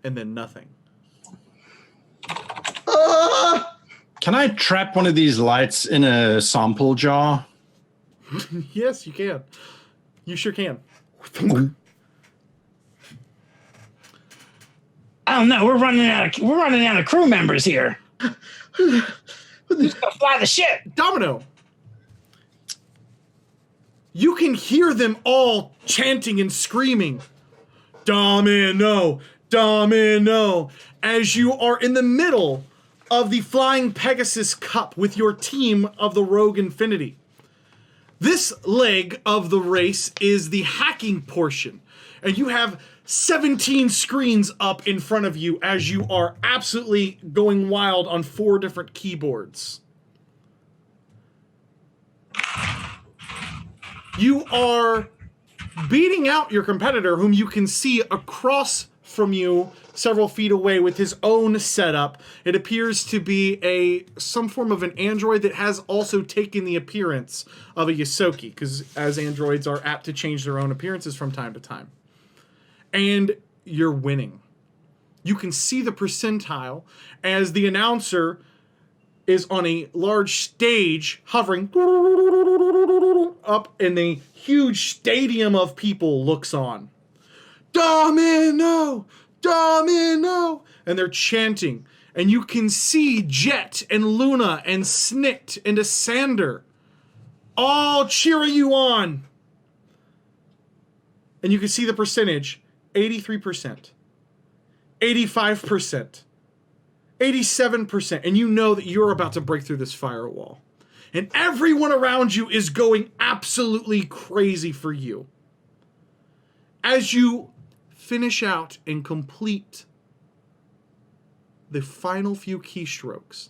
And then nothing. Can I trap one of these lights in a sample jar? Yes, you can. You sure can. I don't know. We're running out of crew members here. Who's gonna fly the ship? Domino. You can hear them all chanting and screaming. Domino, domino. As you are in the middle of the Flying Pegasus Cup with your team of the Rogue Infinity. This leg of the race is the hacking portion, and you have 17 screens up in front of you as you are absolutely going wild on 4 different keyboards. You are beating out your competitor, whom you can see across from you several feet away with his own setup. It appears to be some form of an android that has also taken the appearance of a Yosoki, because as androids are apt to change their own appearances from time to time. And you're winning. You can see the percentile as the announcer is on a large stage hovering up, and a huge stadium of people looks on. Domino! Domino! And they're chanting. And you can see Jet and Luna and Snikt and Asander all cheering you on. And you can see the percentage. 83%. 85%. 87%. And you know that you're about to break through this firewall. And everyone around you is going absolutely crazy for you. As you finish out and complete the final few keystrokes,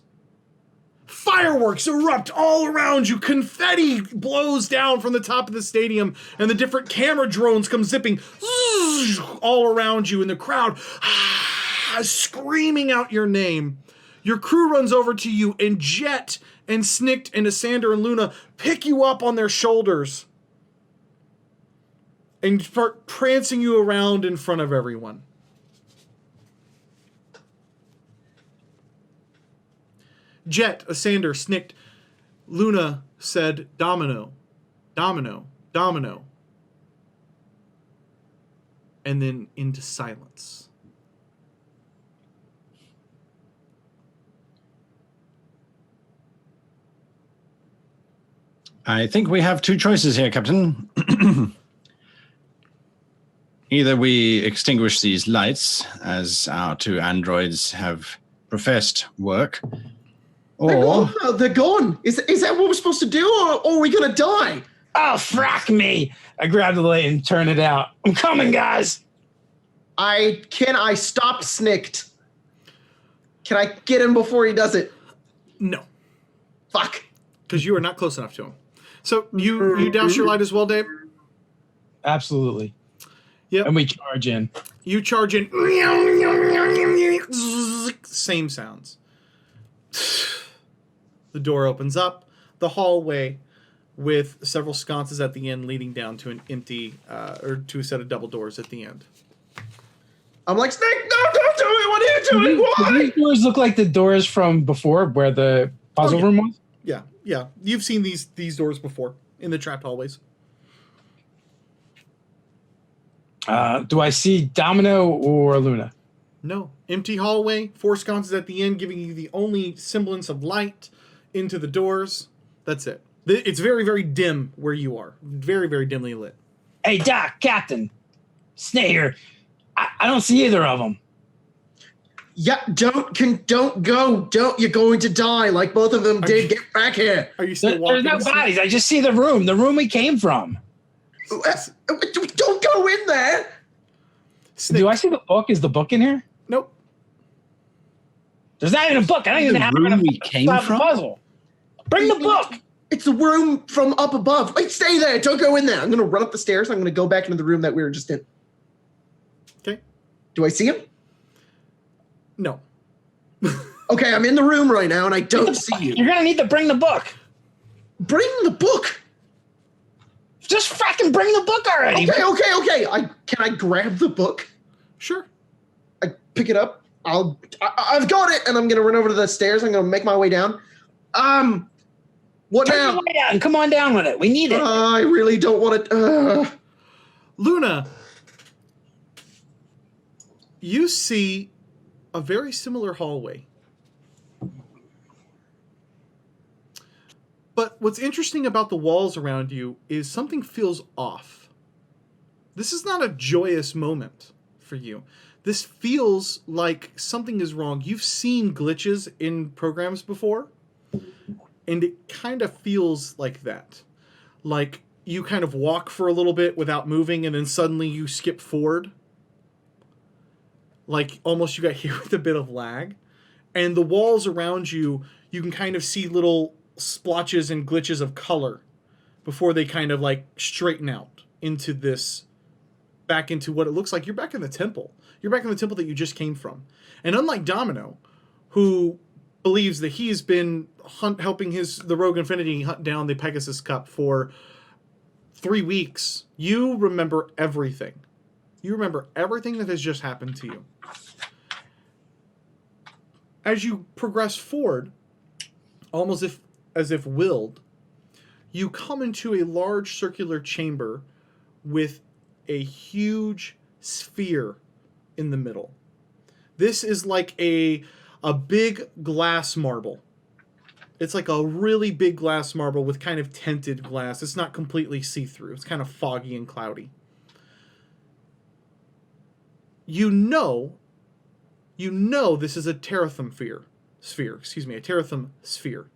Fireworks erupt all around you. Confetti blows down from the top of the stadium, and the different camera drones come zipping all around you, and the crowd screaming out your name. Your crew runs over to you, and Jet and Snicked and Asander and Luna pick you up on their shoulders and start prancing you around in front of everyone. Jet, Asander, Snicked, Luna said domino, domino, domino. And then into silence. I think we have two choices here, Captain. Either we extinguish these lights, as our two androids have professed work, or... They're gone. Is that what we're supposed to do, or are we going to die? Oh, frack me! I grab the light and turn it out. I'm coming, guys! I stop Snicked? Can I get him before he does it? No. Fuck. Because you are not close enough to him. So you douse your light as well, Dave? Absolutely. Yep. And we charge in. You charge in. Same sounds. The door opens up. The hallway with several sconces at the end leading down to an empty, or to a set of double doors at the end. I'm like, Snake, no, don't do it. What are you doing? Why? Do these doors look like the doors from before where the puzzle room was? Yeah. You've seen these doors before in the trapped hallways. Do I see Domino or Luna? No. Empty hallway, 4 sconces at the end, giving you the only semblance of light into the doors. That's it. It's very, very dim where you are. Very, very dimly lit. Hey, Doc, Captain. Snake here. I don't see either of them. Yeah, don't go. You're going to die like both of them did. Get back here. Are you still walking? There's no bodies. I just see the room we came from. Don't go in there. Snake. Do I see the book? Is the book in here? Nope. There's not even a book. I don't even have room a we came from? puzzle. Bring the book. It's the room from up above. Wait, stay there. Don't go in there. I'm going to run up the stairs. I'm going to go back into the room that we were just in. Okay. Do I see him? No. Okay, I'm in the room right now, and I don't see you. You're going to need to bring the book. Bring the book. Just fucking bring the book already. Okay. Can I grab the book? Sure. I pick it up. I've got it, and I'm going to run over to the stairs. I'm going to make my way down. What Turn now? the light out and come on down with it. We need it. I really don't want it. Luna, you see a very similar hallway. But what's interesting about the walls around you is something feels off. This is not a joyous moment for you. This feels like something is wrong. You've seen glitches in programs before, and it kind of feels like that. Like you kind of walk for a little bit without moving, and then suddenly you skip forward. Like almost you got hit with a bit of lag. And the walls around you, you can kind of see little splotches and glitches of color before they kind of like straighten out into this, back into what it looks like. You're back in the temple. You're back in the temple that you just came from. And unlike Domino, who believes that he's been helping the Rogue Infinity hunt down the Pegasus Cup for 3 weeks, you remember everything. You remember everything that has just happened to you. As you progress forward, almost as if willed, you come into a large circular chamber with a huge sphere in the middle. This is like a big glass marble. It's like a really big glass marble with kind of tinted glass. It's not completely see-through. It's kind of foggy and cloudy. You know this is a terathum a terathum sphere.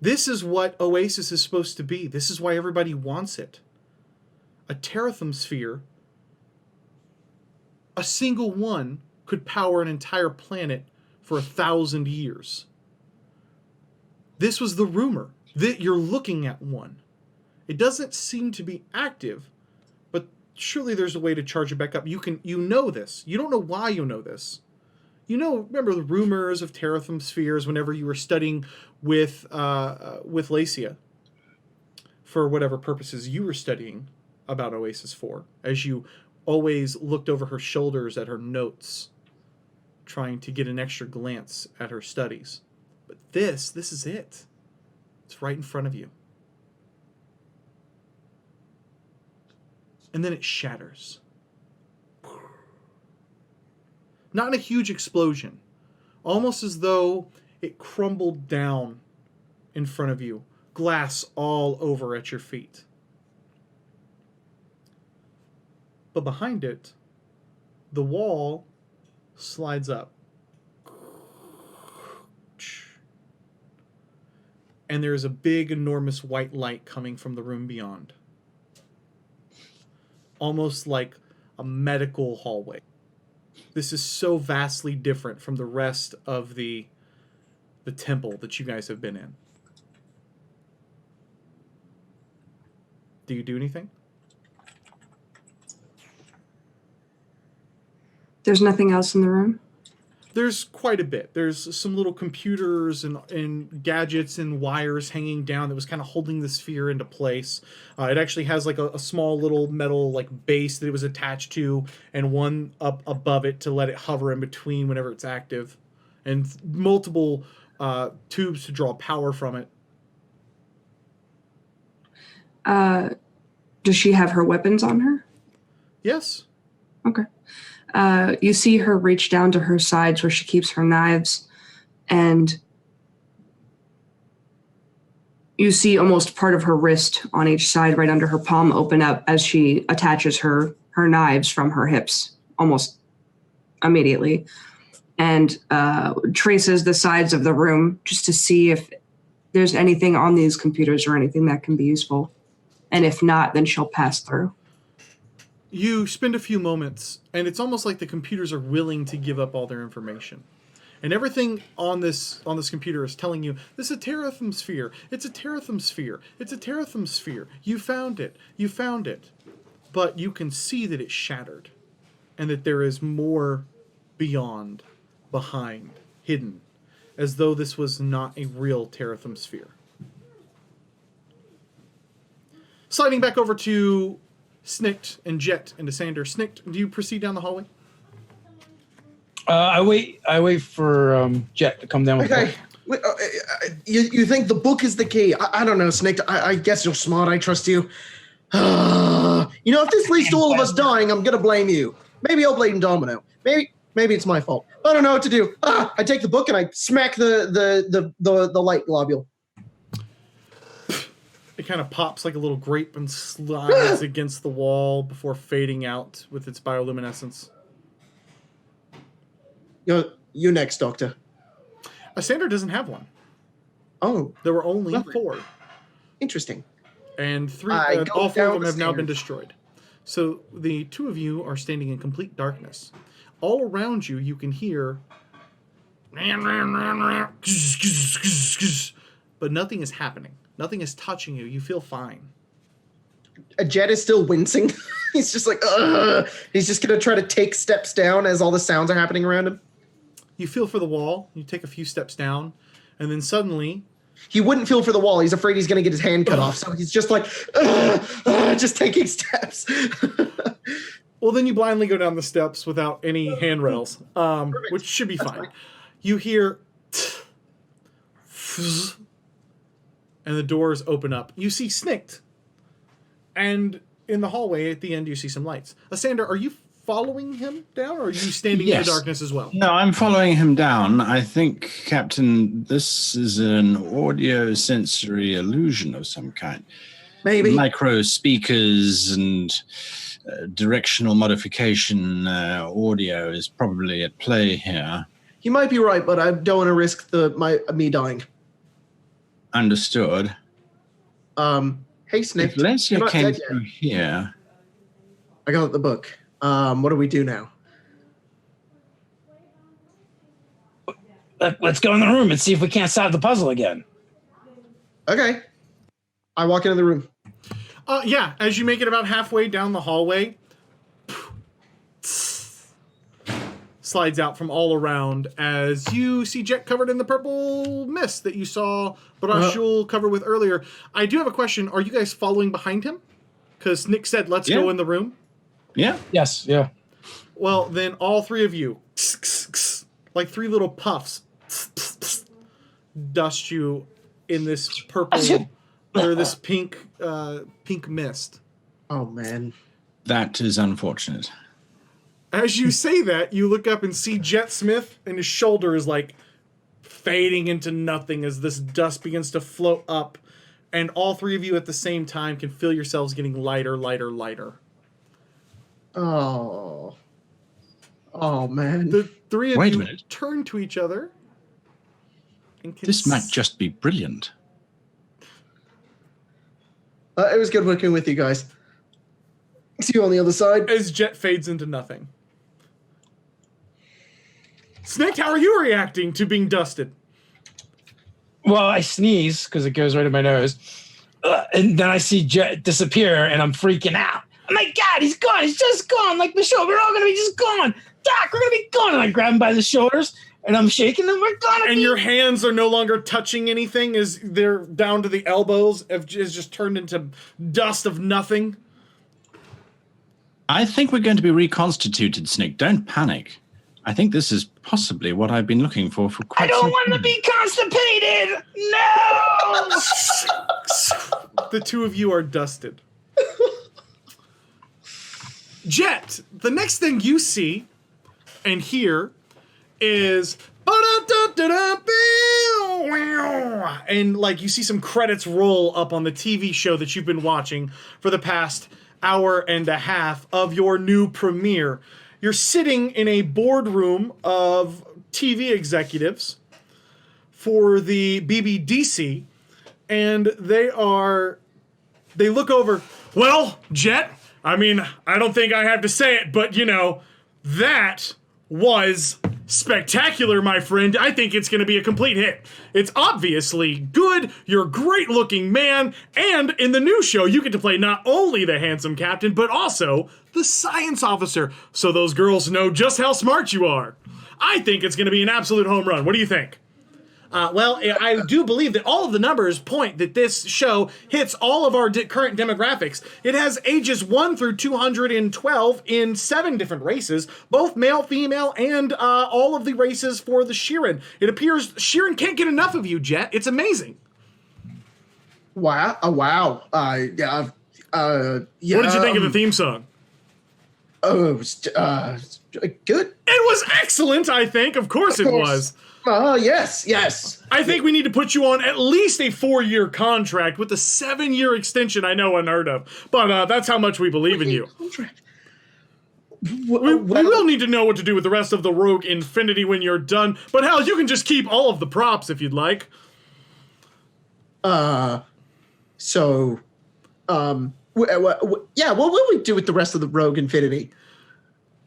This is what Oasis is supposed to be. This is why everybody wants it. A terathum sphere, a single one could power an entire planet for 1,000 years. This was the rumor that you're looking at one. It doesn't seem to be active, but surely there's a way to charge it back up. You know this. You don't know why you know this. You know, remember the rumors of terathum spheres whenever you were studying with Lacia for whatever purposes you were studying about Oasis 4, as you always looked over her shoulders at her notes, trying to get an extra glance at her studies. But this is it. It's right in front of you. And then it shatters. Not in a huge explosion. Almost as though it crumbled down in front of you. Glass all over at your feet. But behind it, the wall slides up. And there's a big, enormous white light coming from the room beyond. Almost like a medical hallway. This is so vastly different from the rest of the temple that you guys have been in. Do you do anything? There's nothing else in the room? There's quite a bit. There's some little computers and gadgets and wires hanging down that was kind of holding the sphere into place. It actually has like a small little metal like base that it was attached to, and one up above it to let it hover in between whenever it's active, and multiple tubes to draw power from it. Does she have her weapons on her? Yes. Okay. You see her reach down to her sides where she keeps her knives, and you see almost part of her wrist on each side right under her palm open up as she attaches her knives from her hips almost immediately, and traces the sides of the room just to see if there's anything on these computers or anything that can be useful. And if not, then she'll pass through. You spend a few moments, and it's almost like the computers are willing to give up all their information. And everything on this computer is telling you, this is a terathum sphere. It's a terathum sphere. It's a terathum sphere. You found it. You found it. But you can see that it's shattered, and that there is more beyond, behind, hidden, as though this was not a real terathum sphere. Sliding back over to Snikt and Jet and Sander. Snikt, do you proceed down the hallway? I wait for Jet to come down with Okay. You think the book is the key? I don't know, Snikt. I guess you're smart. I trust you. If this leads to all of us dying, I'm gonna blame you. Maybe I'll blame Domino. Maybe it's my fault. I don't know what to do. I take the book and I smack the light globule. It kind of pops like a little grape and slides against the wall before fading out with its bioluminescence. You next, Doctor. Sander doesn't have one. Oh. There were only 4. Interesting. And all 4 of them have now been destroyed. So the 2 of you are standing in complete darkness. All around you, you can hear... But nothing is happening. Nothing is touching you. You feel fine. Jet is still wincing. He's just like, ugh. He's just going to try to take steps down as all the sounds are happening around him. You feel for the wall. You take a few steps down. And then suddenly... He wouldn't feel for the wall. He's afraid he's going to get his hand cut off. So he's just like, just taking steps. Well, then you blindly go down the steps without any handrails, which should be fine. You hear... And the doors open up. You see Snikt. And in the hallway at the end, you see some lights. Sander, are you following him down, or are you standing in the darkness as well? No, I'm following him down. I think, Captain, this is an audio-sensory illusion of some kind. Maybe. Micro speakers and directional modification audio is probably at play here. He might be right, but I don't want to risk me dying. Understood. Hey, Snikt. If Lacia came through here... I got the book. What do we do now? Let's go in the room and see if we can't solve the puzzle again. Okay. I walk into the room. Yeah, as you make it about halfway down the hallway, slides out from all around as you see Jet covered in the purple mist that you saw Barashul cover with earlier. I do have a question. Are you guys following behind him? Because Nick said, let's go in the room. Yeah. Yes, yeah. Well, then all three of you, like three little puffs, dust you in this purple or this pink mist. Oh, man. That is unfortunate. As you say that, you look up and see Jet Smith, and his shoulder is like fading into nothing as this dust begins to float up, and all three of you at the same time can feel yourselves getting lighter, lighter, lighter. Oh. Oh, man. The three of Wait a you minute. turn to each other. And This might just be brilliant. It was good working with you guys. See you on the other side. As Jet fades into nothing. Snake, how are you reacting to being dusted? Well, I sneeze because it goes right in my nose. And then I see Jet disappear and I'm freaking out. Oh my God, he's gone. He's just gone. Like Michelle, we're all going to be just gone. Doc, we're going to be gone. And I grab him by the shoulders and I'm shaking them. We're going to be. And your hands are no longer touching anything as they're down to the elbows. It's just turned into dust of nothing. I think we're going to be reconstituted, Snick. Don't panic. I think this is possibly what I've been looking for quite some time. I don't want to be constipated. No. The two of you are dusted. Jet, the next thing you see and hear is and like you see some credits roll up on the TV show that you've been watching for the past hour and a half of your new premiere. You're sitting in a boardroom of TV executives for the BBDC, and they look over. Well, Jet, I mean, I don't think I have to say it, but you know, that was spectacular, my friend. I think it's going to be a complete hit. It's obviously good. You're a great looking man. And in the new show, you get to play not only the handsome captain, but also the science officer. So those girls know just how smart you are. I think it's going to be an absolute home run. What do you think? Well, I do believe that all of the numbers point that this show hits all of our current demographics. It has ages 1 through 212 in 7 different races, both male, female, and all of the races for the Sheeran. It appears Sheeran can't get enough of you, Jet. It's amazing. Wow. Wow. Yeah. What did you think of the theme song? Oh, it was good. It was excellent, I think. Of course it was. Yes. I think we need to put you on at least a 4-year contract with a 7-year extension. I know, unheard of, but that's how much we believe in you. Contract. We will need to know what to do with the rest of the Rogue Infinity when you're done. But hell, you can just keep all of the props if you'd like. What will we do with the rest of the Rogue Infinity?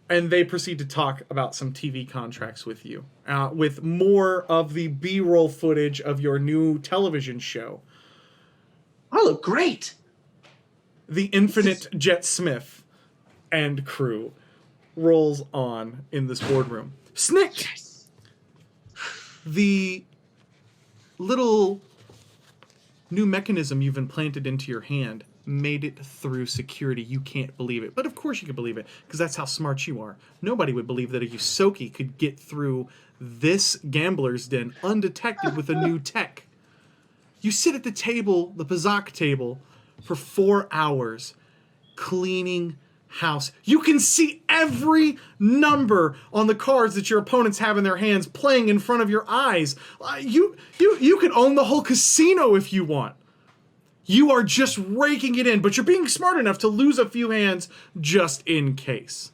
And they proceed to talk about some TV contracts with you, with more of the B-roll footage of your new television show. I look great. The Infinite Jet Smith and crew rolls on in this boardroom. Snick! Yes. The little new mechanism you've implanted into your hand made it through security. You can't believe it. But of course you can believe it, because that's how smart you are. Nobody would believe that a Yusoki could get through this gambler's den undetected with a new tech. You sit at the table, the BUDZ table, for 4 hours, cleaning house. You can see every number on the cards that your opponents have in their hands playing in front of your eyes. You could own the whole casino if you want. You are just raking it in, but you're being smart enough to lose a few hands just in case.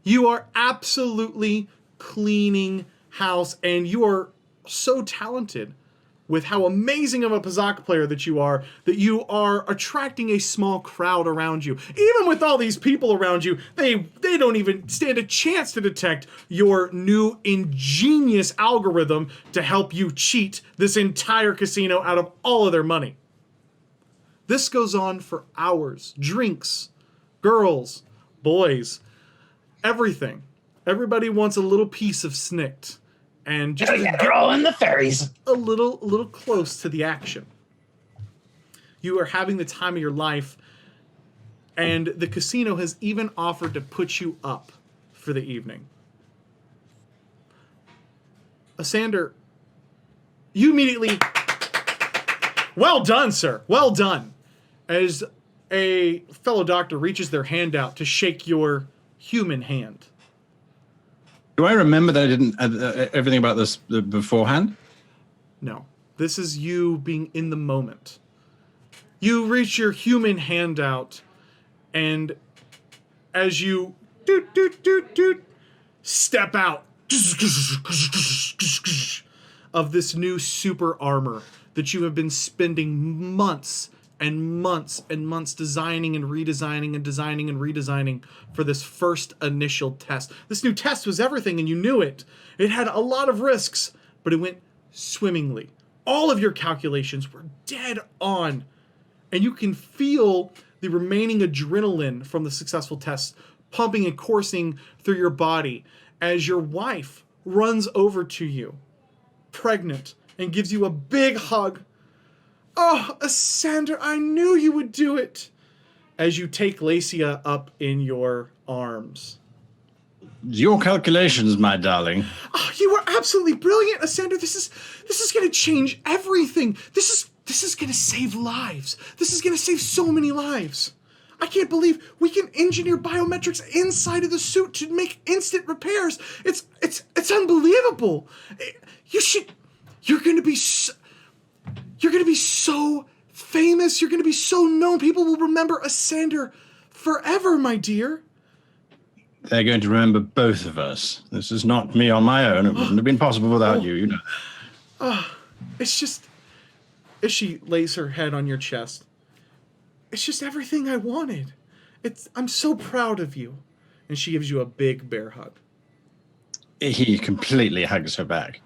You are absolutely cleaning house, and you are so talented with how amazing of a Pazak player that you are attracting a small crowd around you. Even with all these people around you, they don't even stand a chance to detect your new ingenious algorithm to help you cheat this entire casino out of all of their money. This goes on for hours. Drinks, girls, boys, everything. Everybody wants a little piece of Snikt. And just to get rolling the fairies. a little close to the action. You are having the time of your life, and the casino has even offered to put you up for the evening. Asander, you immediately... Well done, sir. Well done. As a fellow doctor reaches their hand out to shake your human hand. Do I remember that I didn't everything about this beforehand? No. This is you being in the moment. You reach your human hand out, and as you step out of this new super armor that you have been spending months and months and months designing and redesigning and designing and redesigning for this first initial test. This new test was everything, and you knew it. It had a lot of risks, but it went swimmingly. All of your calculations were dead on, and you can feel the remaining adrenaline from the successful test pumping and coursing through your body as your wife runs over to you, pregnant, and gives you a big hug. Oh, Asander, I knew you would do it. As you take Lacia up in your arms. Your calculations, my darling. Oh, you are absolutely brilliant, Asander. This is going to change everything. This is going to save lives. This is going to save so many lives. I can't believe we can engineer biometrics inside of the suit to make instant repairs. It's unbelievable. You're going to be so famous. You're going to be so known. People will remember Asander forever, my dear. They're going to remember both of us. This is not me on my own. It wouldn't have been possible without you, you know. It's just, as she lays her head on your chest, it's just everything I wanted. I'm so proud of you. And she gives you a big bear hug. He completely hugs her back.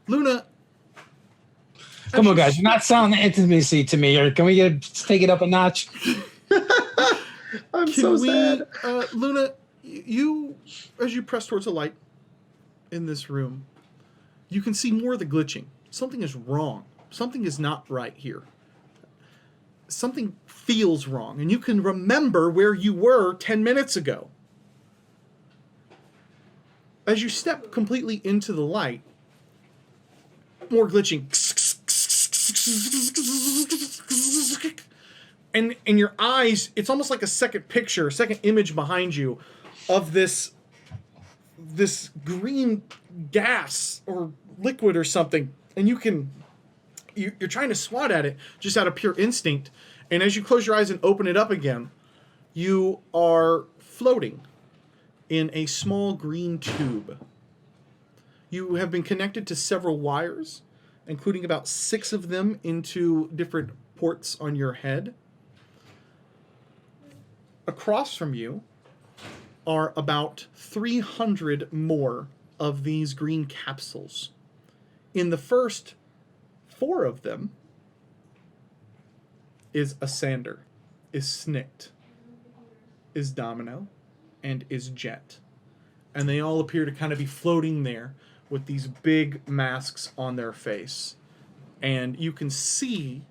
Luna. Come on, guys. You're not selling the intimacy to me. Or can we take it up a notch? I'm so sad. Luna, you, as you press towards the light in this room, you can see more of the glitching. Something is wrong. Something is not right here. Something feels wrong, and you can remember where you were 10 minutes ago. As you step completely into the light, more glitching. And in your eyes, it's almost like a second picture, a second image behind you of this green gas or liquid or something. And you're trying to swat at it just out of pure instinct. And as you close your eyes and open it up again, you are floating in a small green tube. You have been connected to several wires, including about 6 of them into different ports on your head. Across from you are about 300 more of these green capsules. In the first 4 of them is Asander, is Snikt, is Domino, and is Jet. And they all appear to kind of be floating there with these big masks on their face. And you can see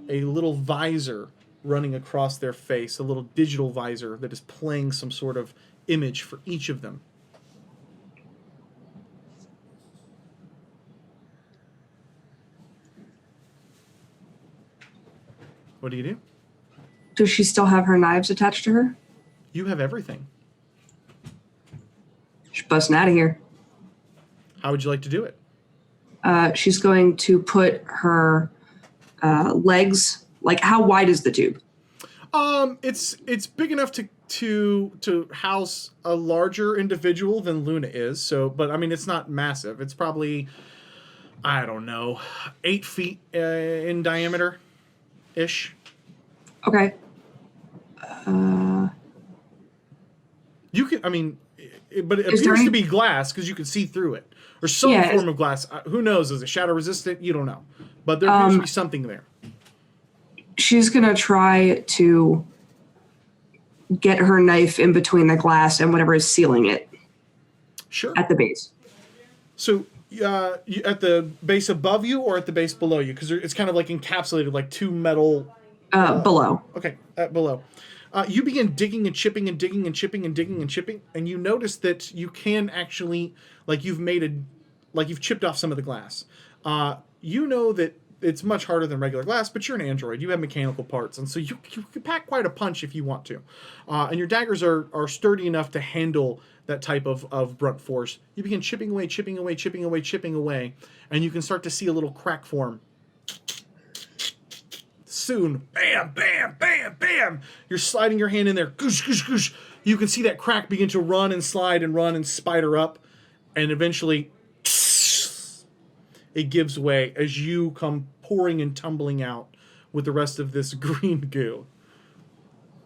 a little visor running across their face, a little digital visor that is playing some sort of image for each of them. What do you do? Does she still have her knives attached to her? You have everything. She's busting out of here. How would you like to do it? She's going to put her legs. Like, how wide is the tube? It's big enough to house a larger individual than Luna is. So, but I mean, it's not massive. It's probably I don't know, 8 feet in diameter, ish. Okay. You can, I mean, but it Is there appears any- to be glass because you can see through it, or some Yeah, form of glass. Who knows? Is it shadow resistant? You don't know, but there appears to be something there. She's gonna try to get her knife in between the glass and whatever is sealing it Sure. at the base. So, you at the base above you or at the base below you? Because it's kind of like encapsulated, like two metal. Below. Okay, below. You begin digging and chipping and digging and chipping and digging and chipping, and you notice that you can actually, like you've chipped off some of the glass. You know that it's much harder than regular glass, but you're an android. You have mechanical parts, and so you can pack quite a punch if you want to. And your daggers are sturdy enough to handle that type of brunt force. You begin chipping away, chipping away, chipping away, chipping away, and you can start to see a little crack form. Soon, bam, bam, bam, bam. You're sliding your hand in there. Goosh, goosh, goosh. You can see that crack begin to run and slide and run and spider up, and eventually it gives way as you come pouring and tumbling out with the rest of this green goo.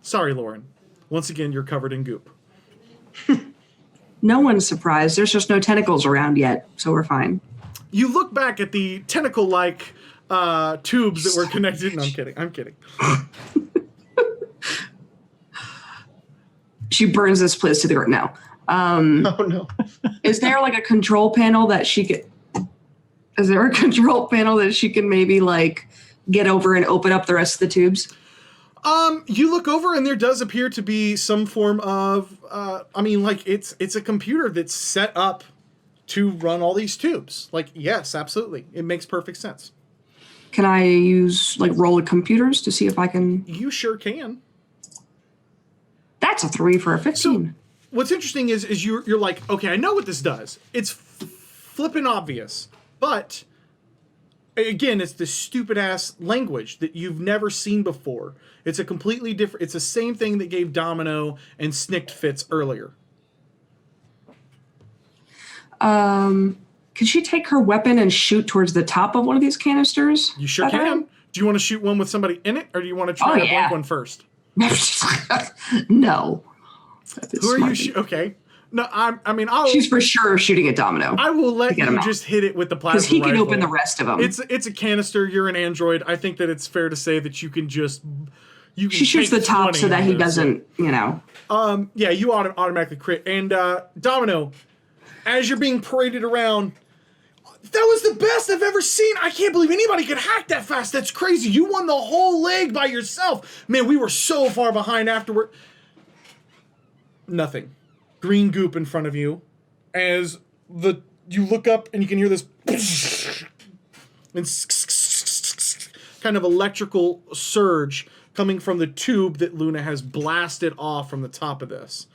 Sorry, Lauren. Once again, you're covered in goop. No one's surprised. There's just no tentacles around yet, so we're fine. You look back at the tentacle-like tubes that were connected. No, I'm kidding. I'm kidding. She burns this place to the ground now. Oh no. Is there like a control panel that she could? Is there a control panel that she can maybe like get over and open up the rest of the tubes? You look over and there does appear to be some form of, it's a computer that's set up to run all these tubes. Like, yes, absolutely. It makes perfect sense. Can I use like roll of computers to see if I can? You sure can. That's a 3 for a 15. What's interesting is you're like, okay, I know what this does. It's flippin' obvious. But, again, it's this stupid-ass language that you've never seen before. It's a completely different... It's the same thing that gave Domino and Snicked fits earlier. Could she take her weapon and shoot towards the top of one of these canisters? You sure can. Do you want to shoot one with somebody in it, or do you want to try to blink one first? No. Who are you? Okay. No, I'll. She's for sure shooting at Domino. I will let you just hit it with the plasma because he can rifle. open the rest of them. It's a canister. You're an android. I think that it's fair to say that you can just. She shoots the top so that he doesn't, Yeah, you automatically crit. And Domino, as you're being paraded around, that was the best I've ever seen. I can't believe anybody could hack that fast. That's crazy. You won the whole leg by yourself. Man, we were so far behind afterward. Nothing. Green goop in front of you. As you look up and you can hear this and kind of electrical surge coming from the tube that Luna has blasted off from the top of this.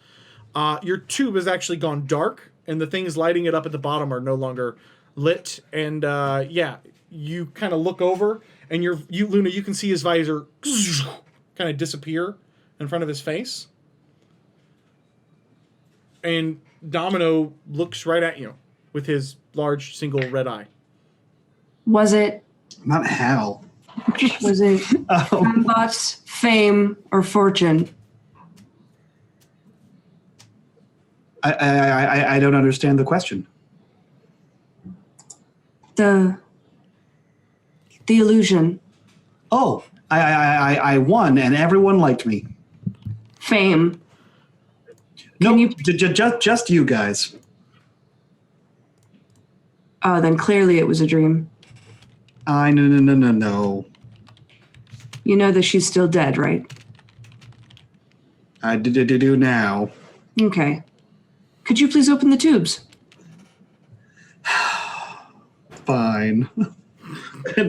Your tube has actually gone dark, and the things lighting it up at the bottom are no longer lit. And you kind of look over, and Luna, you can see his visor kind of disappear in front of his face. And Domino looks right at you with his large single red eye. Was it? Not Hal. Was it bots, fame, or fortune? I don't understand the question. The illusion. Oh, I won and everyone liked me. Fame. No, just you guys. Oh, then clearly it was a dream. No. You know that she's still dead, right? I do now. Okay. Could you please open the tubes? Fine.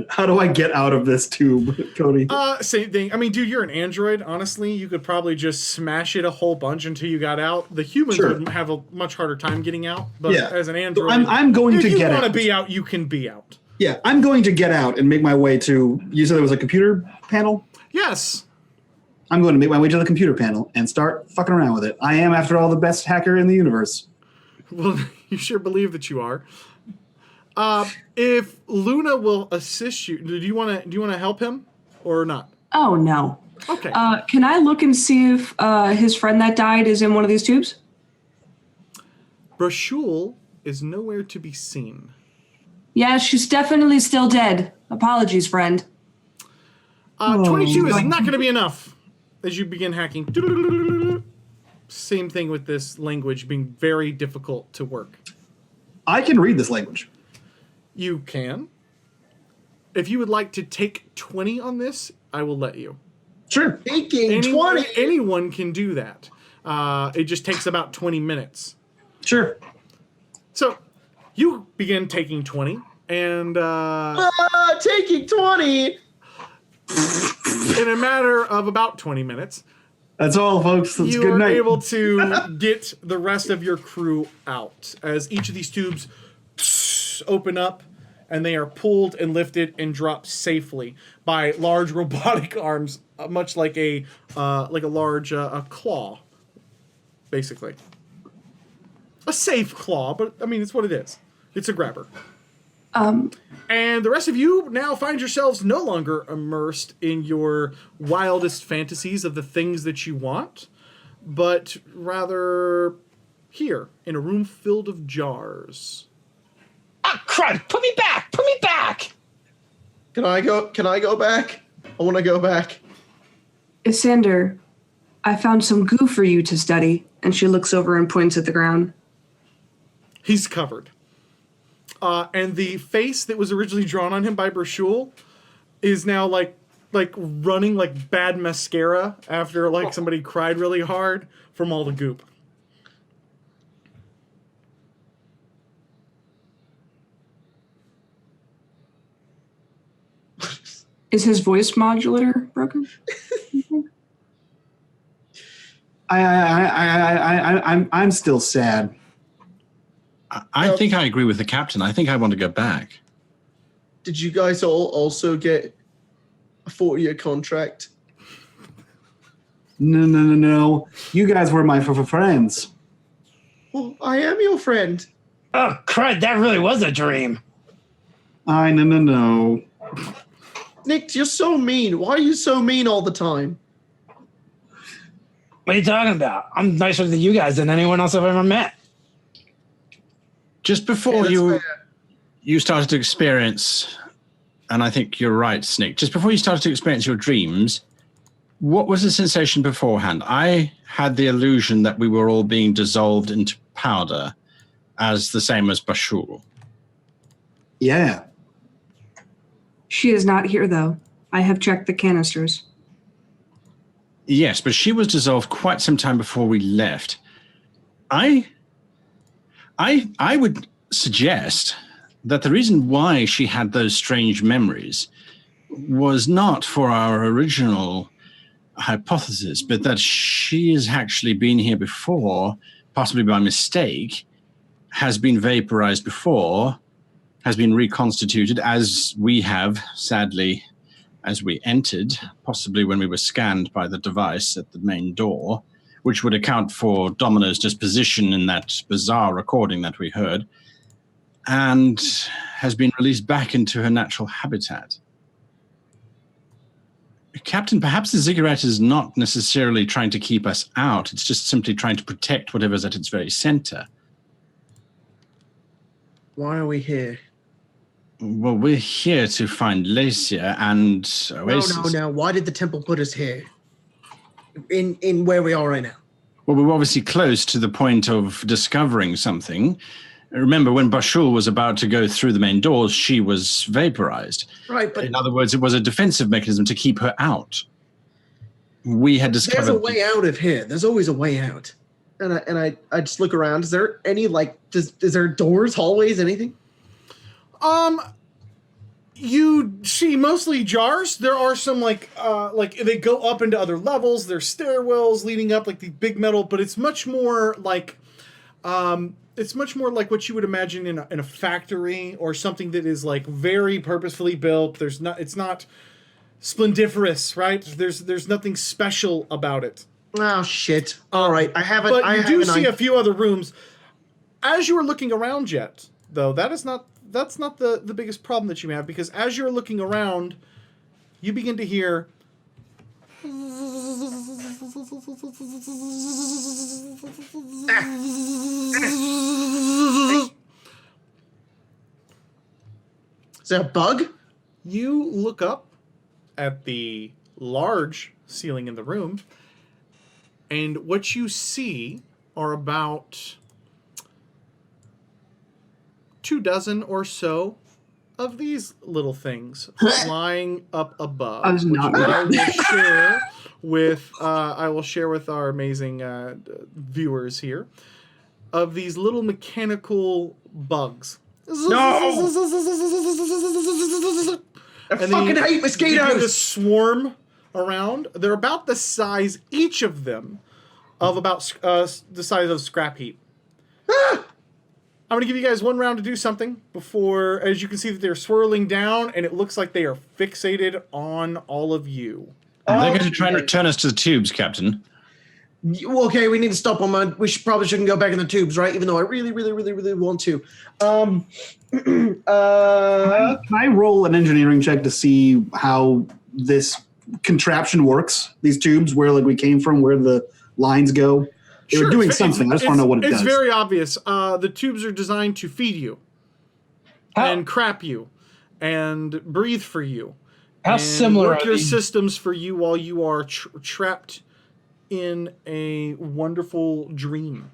How do I get out of this tube, Cody? Same thing. I mean, dude, you're an android. Honestly, you could probably just smash it a whole bunch until you got out. The humans would have a much harder time getting out. But as an android, I'm going to get out. If you want to be out, you can be out. Yeah, I'm going to get out and make my way to... You said there was a computer panel? Yes. I'm going to make my way to the computer panel and start fucking around with it. I am, after all, the best hacker in the universe. Well, you sure believe that you are. If Luna will assist you, do you want to help him or not? Oh, no. Okay. Can I look and see if his friend that died is in one of these tubes? Brashul is nowhere to be seen. Yeah, she's definitely still dead. Apologies, friend. 22 is not going to be enough as you begin hacking. Same thing with this language being very difficult to work. I can read this language. You can. If you would like to take 20 on this, I will let you. Sure. Taking 20. Anyone can do that. It just takes about 20 minutes. Sure. So you begin taking 20, and Taking 20. in a matter of about 20 minutes, That's all, folks. That's you good are night. able to get the rest of your crew out as each of these tubes open up and they are pulled and lifted and dropped safely by large robotic arms, much like a large a claw, basically. A safe claw, but I mean, it's what it is. It's a grabber. And the rest of you now find yourselves no longer immersed in your wildest fantasies of the things that you want, but rather here in a room filled of jars. Ah, crud! Put me back! Put me back! Can I go back? I want to go back. Isander, I found some goo for you to study. And she looks over and points at the ground. He's covered. And the face that was originally drawn on him by Brashul is now like running like bad mascara after like somebody cried really hard from all the goop. Is his voice modulator broken? I'm still sad. I think I agree with the captain. I think I want to go back. Did you guys all also get a 4-year contract? No. You guys were my friends. Well, I am your friend. Oh, crud! That really was a dream. No. Nick, you're so mean. Why are you so mean all the time? What are you talking about? I'm nicer to you guys than anyone else I've ever met. Just before that's you fair. you started to experience, and I think you're right, Snick, just before you started to experience your dreams, what was the sensation beforehand? I had the illusion that we were all being dissolved into powder, as the same as Bashul. Yeah. She is not here, though. I have checked the canisters. Yes, but she was dissolved quite some time before we left. I would suggest that the reason why she had those strange memories was not for our original hypothesis, but that she has actually been here before, possibly by mistake, has been vaporized before, has been reconstituted as we have, sadly, as we entered, possibly when we were scanned by the device at the main door, which would account for Domino's disposition in that bizarre recording that we heard, and has been released back into her natural habitat. Captain, perhaps the ziggurat is not necessarily trying to keep us out. It's just simply trying to protect whatever's at its very center. Why are we here? Well, we're here to find Lacia and Oasis. No. Why did the temple put us here? In where we are right now? Well, we're obviously close to the point of discovering something. Remember, when Bashul was about to go through the main doors, she was vaporized. Right, but In other words, it was a defensive mechanism to keep her out. We had discovered... there's a way out of here. There's always a way out. And I just look around. Is there any, is there doors, hallways, anything? You see mostly jars. There are some like they go up into other levels. There's stairwells leading up, like the big metal, but it's much more like what you would imagine in a factory or something that is like very purposefully built. It's not splendiferous, right? There's nothing special about it. Oh shit! All right, I haven't. But I you do haven't- see a few other rooms. As you were looking around, Jet, though, that's not the biggest problem that you have, because as you're looking around, you begin to hear Is that a bug? You look up at the large ceiling in the room, and what you see are about 24 or so of these little things flying up above. I was not which I will share with our amazing viewers here, of these little mechanical bugs. No! I fucking hate Begin to mosquitoes! swarm around. They're about the size, each of them, of about the size of scrap heap. Ah! I'm going to give you guys one round to do something before, as you can see that they're swirling down, and it looks like they are fixated on all of you. They're going to try and return us to the tubes, Captain. Okay, we need to stop them. We probably shouldn't go back in the tubes, right? Even though I really, really, really, really want to. Can I roll an engineering check to see how this contraption works? These tubes, where like we came from, where the lines go. They were doing something. I just want to know what it does. It's very obvious. The tubes are designed to feed you, and crap you, and breathe for you. How and similar work are your these? systems for you while you are trapped in a wonderful dream.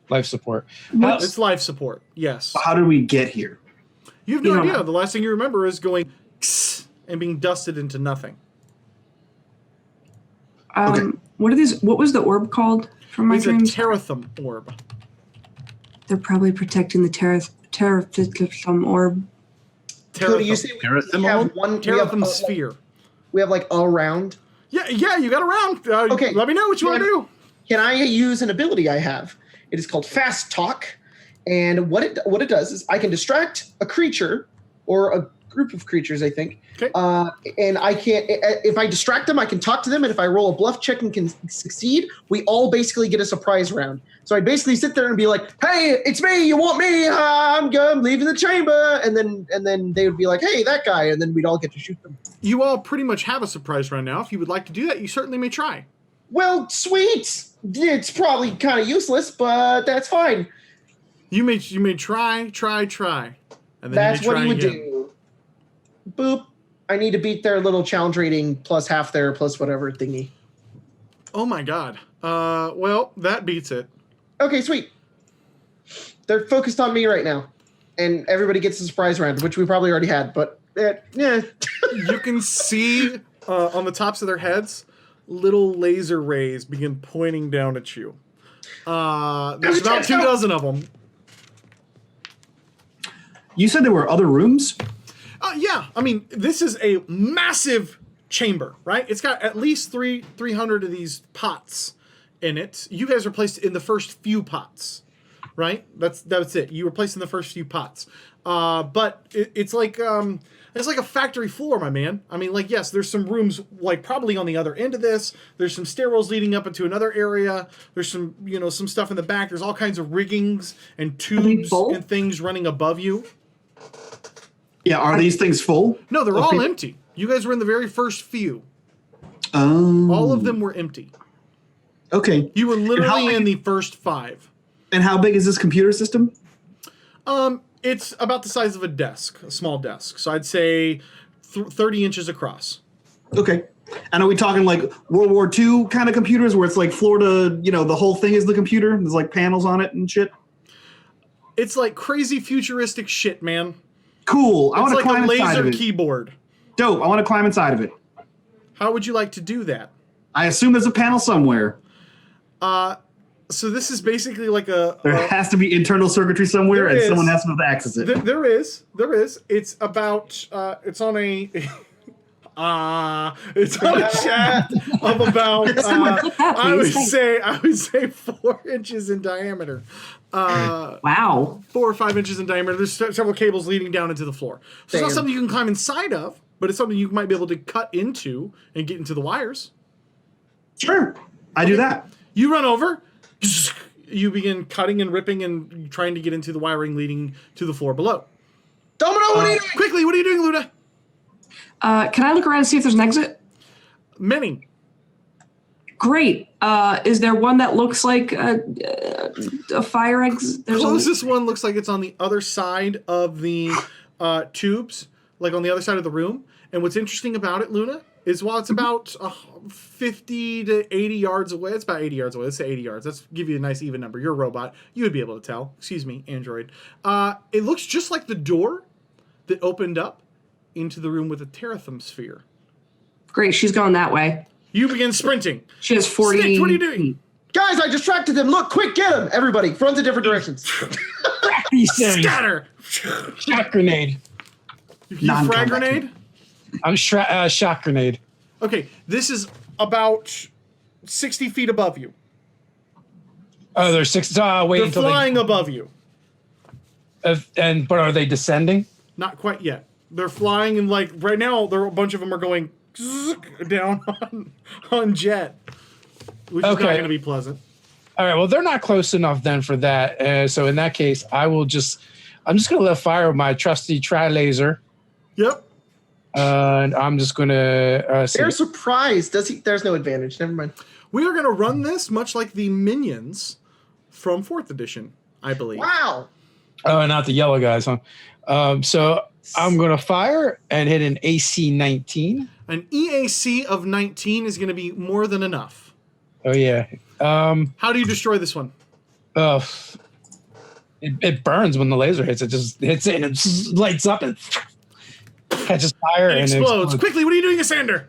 Life support. It's life support, yes. How did we get here? You have no idea. The last thing you remember is going and being dusted into nothing. What are these? What was the orb called from my It's a dreams? Terathum orb. They're probably protecting the Terathum orb. Cody, you say we have one Terathum sphere. We have like all round. Yeah, you got a round. Okay. Let me know what you want to do. Can I use an ability I have? It is called Fast Talk, and what it does is I can distract a creature or a group of creatures, I think. Okay. And I can't. If I distract them, I can talk to them, and if I roll a bluff check and can succeed, we all basically get a surprise round. So I basically sit there and be like, "Hey, it's me. You want me? I'm leaving the chamber," and then they would be like, "Hey, that guy," and then we'd all get to shoot them. You all pretty much have a surprise round now. If you would like to do that, you certainly may try. Well, sweet. It's probably kind of useless, but that's fine. You may try, and then That's you may what try he would again. do. Boop. I need to beat their little challenge rating plus half their plus whatever thingy. Oh my god. Well, that beats it. Okay, sweet. They're focused on me right now, and everybody gets a surprise round, which we probably already had. But yeah. You can see on the tops of their heads, little laser rays begin pointing down at you. There's about 24 of them. You said there were other rooms? Yeah, I mean, this is a massive chamber, right? It's got at least 300 of these pots in it. You guys are placed in the first few pots, right? That's it. You were placed in the first few pots. But it's like a factory floor, my man. I mean, like, yes, there's some rooms, like, probably on the other end of this. There's some stairwells leading up into another area. There's some stuff in the back. There's all kinds of riggings and tubes and things running above you. Yeah, are these things full? No, they're all empty. You guys were in the very first few. Oh. All of them were empty. Okay. You were literally in the first 5. And how big is this computer system? It's about the size of a desk, a small desk. So I'd say 30 inches across. Okay. And are we talking like World War II kind of computers where it's like floor to, the whole thing is the computer? There's like panels on it and shit? It's like crazy futuristic shit, man. Cool. I want to climb inside of it. It's like inside a of laser it. keyboard. Dope. I want to climb inside of it. How would you like to do that? I assume there's a panel somewhere. So this is basically like a... There has to be internal circuitry somewhere, and someone has to be able to access it. There is. It's about... it's on a... it's on a shaft of about... I would say 4 inches in diameter. Wow. 4 or 5 inches in diameter. There's several cables leading down into the floor. So it's not something you can climb inside of, but it's something you might be able to cut into and get into the wires. Sure. I do that. You run over, You begin cutting and ripping and trying to get into the wiring leading to the floor below. Domino, what are you doing? Quickly, what are you doing, Luna? Can I look around and see if there's an exit? Many. Great. Is there one that looks like a fire exit? Closest one looks like it's on the other side of the tubes, like on the other side of the room. And what's interesting about it, Luna, is while it's about 50 to 80 yards away, it's about 80 yards away. Let's say 80 yards. Let's give you a nice even number. You're a robot. You would be able to tell. Excuse me, android. It looks just like the door that opened up into the room with the Terathum sphere. Great. She's going that way. You begin sprinting. She has 40. Snicked, what are you doing? Guys, I distracted them. Look, quick, get him. Everybody, run to different directions. These things. Scatter! Shock grenade. You frag grenade? I'm shock grenade. Okay, this is about 60 feet above you. Oh, they're six. Wait They're until flying above you. But are they descending? Not quite yet. They're flying, and like right now, a bunch of them are going down on jet, which is not going to be pleasant. All right. Well, they're not close enough then for that. So in that case, I'm just going to let fire with my trusty tri-laser. Yep. And I'm just going to. They're surprised. There's no advantage. Never mind. We are going to run this much like the Minions from 4th edition, I believe. Wow. Oh, not the yellow guys, huh? So I'm going to fire and hit an AC 19. An EAC of 19 is going to be more than enough. Oh, yeah. How do you destroy this one? It burns when the laser hits. It just hits it and it just lights up and catches fire. It explodes. Quickly, what are you doing, Sander?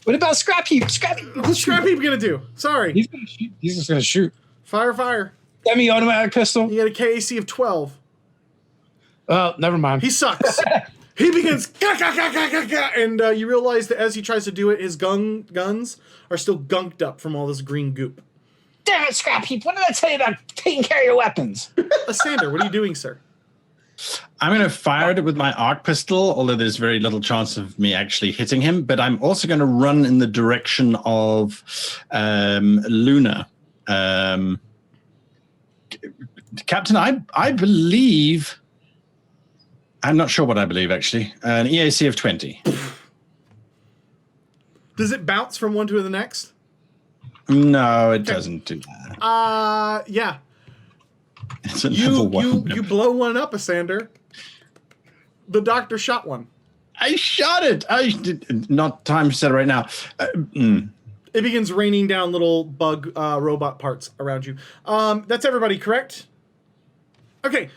What about Scrap Heap? Scrap Heap. What's Scrap Heap going to do? Sorry. He's going to shoot. He's just going to shoot. Fire. Semi-automatic pistol. You got a KAC of 12. Oh, never mind. He sucks. He begins, and you realize that as he tries to do it, his guns are still gunked up from all this green goop. Damn it, Scrap Heap. What did I tell you about taking care of your weapons? Sander, what are you doing, sir? I'm going to fire it with my arc pistol, although there's very little chance of me actually hitting him. But I'm also going to run in the direction of Luna. Captain, I believe... I'm not sure what I believe, actually. An EAC of 20. Does it bounce from one to the next? No, it doesn't do that. Yeah. It's a level 1. You blow one up, Sander. The doctor shot one. I shot it. I did not time to set it right now. It begins raining down little bug robot parts around you. That's everybody, correct? Okay.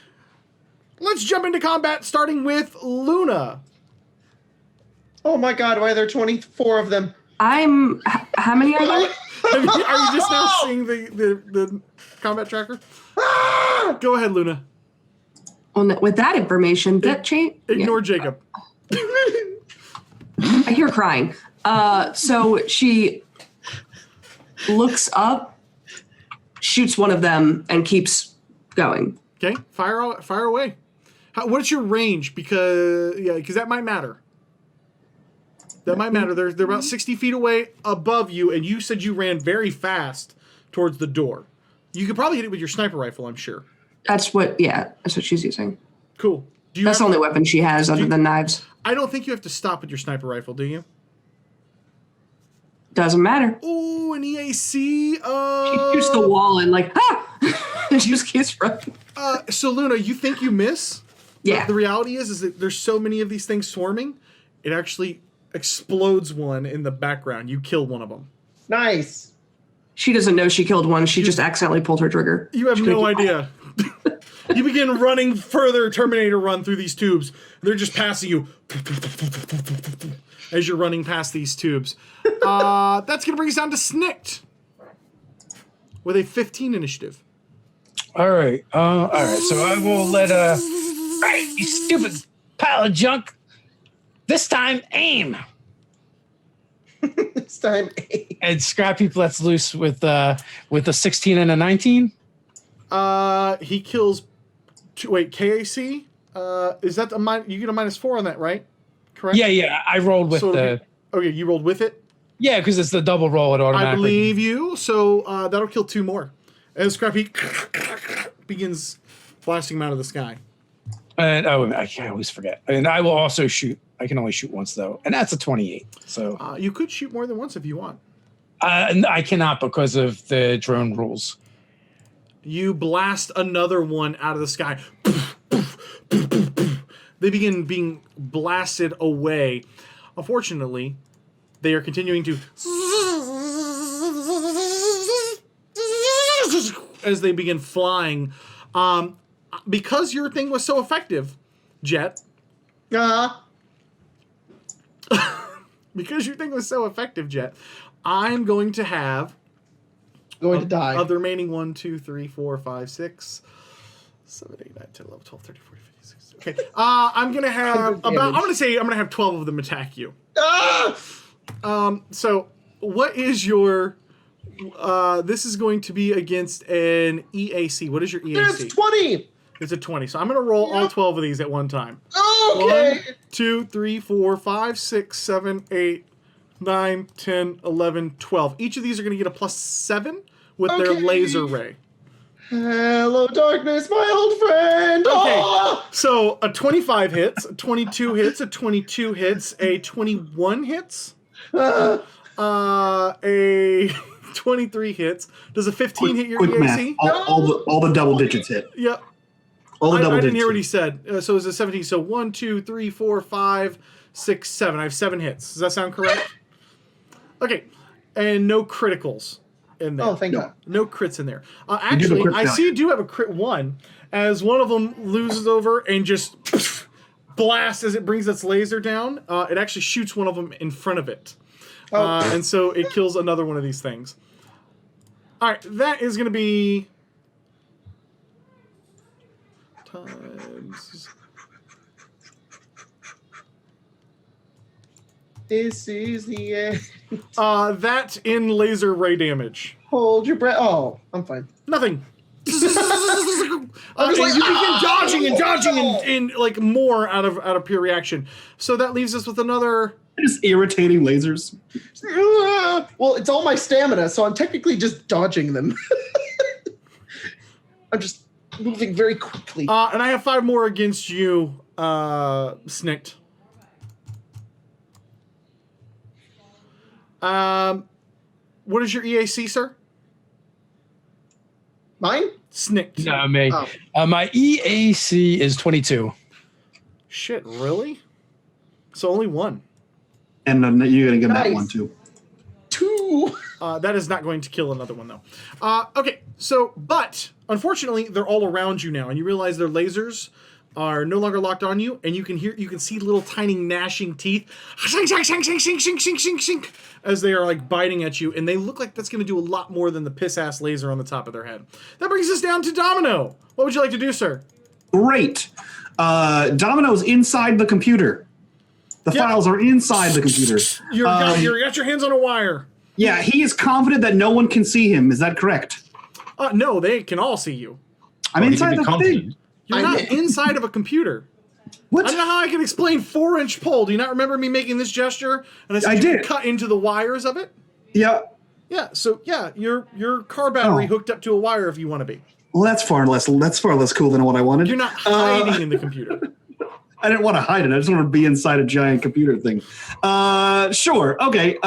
Let's jump into combat, starting with Luna. Oh my God! Why are there 24 of them? How many are there? Are you just now seeing the combat tracker? Go ahead, Luna. Well, with that information, that change. Ignore Jacob. I hear crying. So she looks up, shoots one of them, and keeps going. Okay, fire away. What's your range? Because that might matter. That might matter. They're about 60 feet away above you, and you said you ran very fast towards the door. You could probably hit it with your sniper rifle, I'm sure. That's what she's using. Cool. That's the only weapon she has other than knives. I don't think you have to stop with your sniper rifle, do you? Doesn't matter. Oh, an EAC. She shoots the wall and and she just keeps running. So Luna, you think you miss? Yeah. The reality is that there's so many of these things swarming, it actually explodes one in the background. You kill one of them. Nice. She doesn't know she killed one. She just accidentally pulled her trigger. You have no idea. You begin running further, Terminator run through these tubes. They're just passing you as you're running past these tubes. That's going to bring us down to Snicked with a 15 initiative. All right. So I will let Right, you stupid pile of junk. This time, aim. This time, aim. And Scrap Heap lets loose with a 16 and a 19. He kills. KAC. Is that you get a -4 on that, right? Correct. Yeah. I rolled with Okay, you rolled with it. Yeah, because it's the double roll. It automatically. I believe you. So that'll kill 2 more. as Scrappy begins blasting him out of the sky. And I always forget. And I will also shoot. I can only shoot once though, and that's a 28. So You could shoot more than once if you want. I cannot because of the drone rules. You blast another one out of the sky. They begin being blasted away. Unfortunately, they are continuing to as they begin flying. Because your thing was so effective, Jet. Because your thing was so effective, Jet, I'm going to have to die. of the remaining 1, 2, 3, 4, 5, 6, 7, 8, 9, 10, 11, 12, 13, 14, 15, 16. Okay. I'm gonna have I'm gonna have 12 of them attack you. So what is your this is going to be against an EAC. What is your EAC? It's 20. It's a 20. So I'm gonna roll all 12 of these at one time. Okay. 1, 2, 3, 4, 5, 6, 7, 8, 9, 10, 11, 12. Each of these are going to get a +7 with their laser ray. Hello, darkness, my old friend. Okay, so a 25 hits, a 22 hits, a 22 hits, a 21 hits, a 23 hits. Does a 15 hit your Quick EAC? math. All the double digits hit. Yep. All the double I didn't digits hear what hit. he said. So it's a 17. So 1, 2, 3, 4, 5, 6, 7. I have 7 hits. Does that sound correct? Okay. And no criticals in there. Oh, thank God. No crits in there. do the Actually, crit I count. see you do have a crit 1 as one of them loses over and just blasts as it brings its laser down. It actually shoots one of them in front of it. And so it kills another one of these things. All right. That is going to be times... This is the end. That in laser ray damage. Hold your breath. Oh, I'm fine. Nothing. was And like, you begin dodging and like more out of pure reaction. So that leaves us with another. Just irritating lasers. Well, it's all my stamina, so I'm technically just dodging them. I'm just moving very quickly. And I have 5 more against you, Snicked. What is your EAC, sir? Mine? Snicked. No, me. Oh. My EAC is 22. Shit, really? So only 1. And then you're going to get that Nice. one too. 2. That is not going to kill another one, though. Okay, so, but, unfortunately, they're all around you now, and you realize their lasers are no longer locked on you, and you can see little tiny gnashing teeth as they are like biting at you, and they look like that's going to do a lot more than the piss-ass laser on the top of their head. That brings us down to Domino. What would you like to do, sir? Great. Domino's inside the computer. The Yep. files are inside the computer. You got your hands on a wire. Yeah, he is confident that no one can see him. Is that correct? No, they can all see you. I'm Well, he inside can be the confident. thing. You're not inside of a computer. What? I don't know how I can explain 4-inch pole. Do you not remember me making this gesture? And I said I you did. could cut into the wires of it? Yeah. Yeah, so yeah, your car battery Oh. hooked up to a wire if you want to be. Well, that's far less cool than what I wanted. You're not hiding in the computer. I didn't want to hide it. I just want to be inside a giant computer thing. Sure. Okay.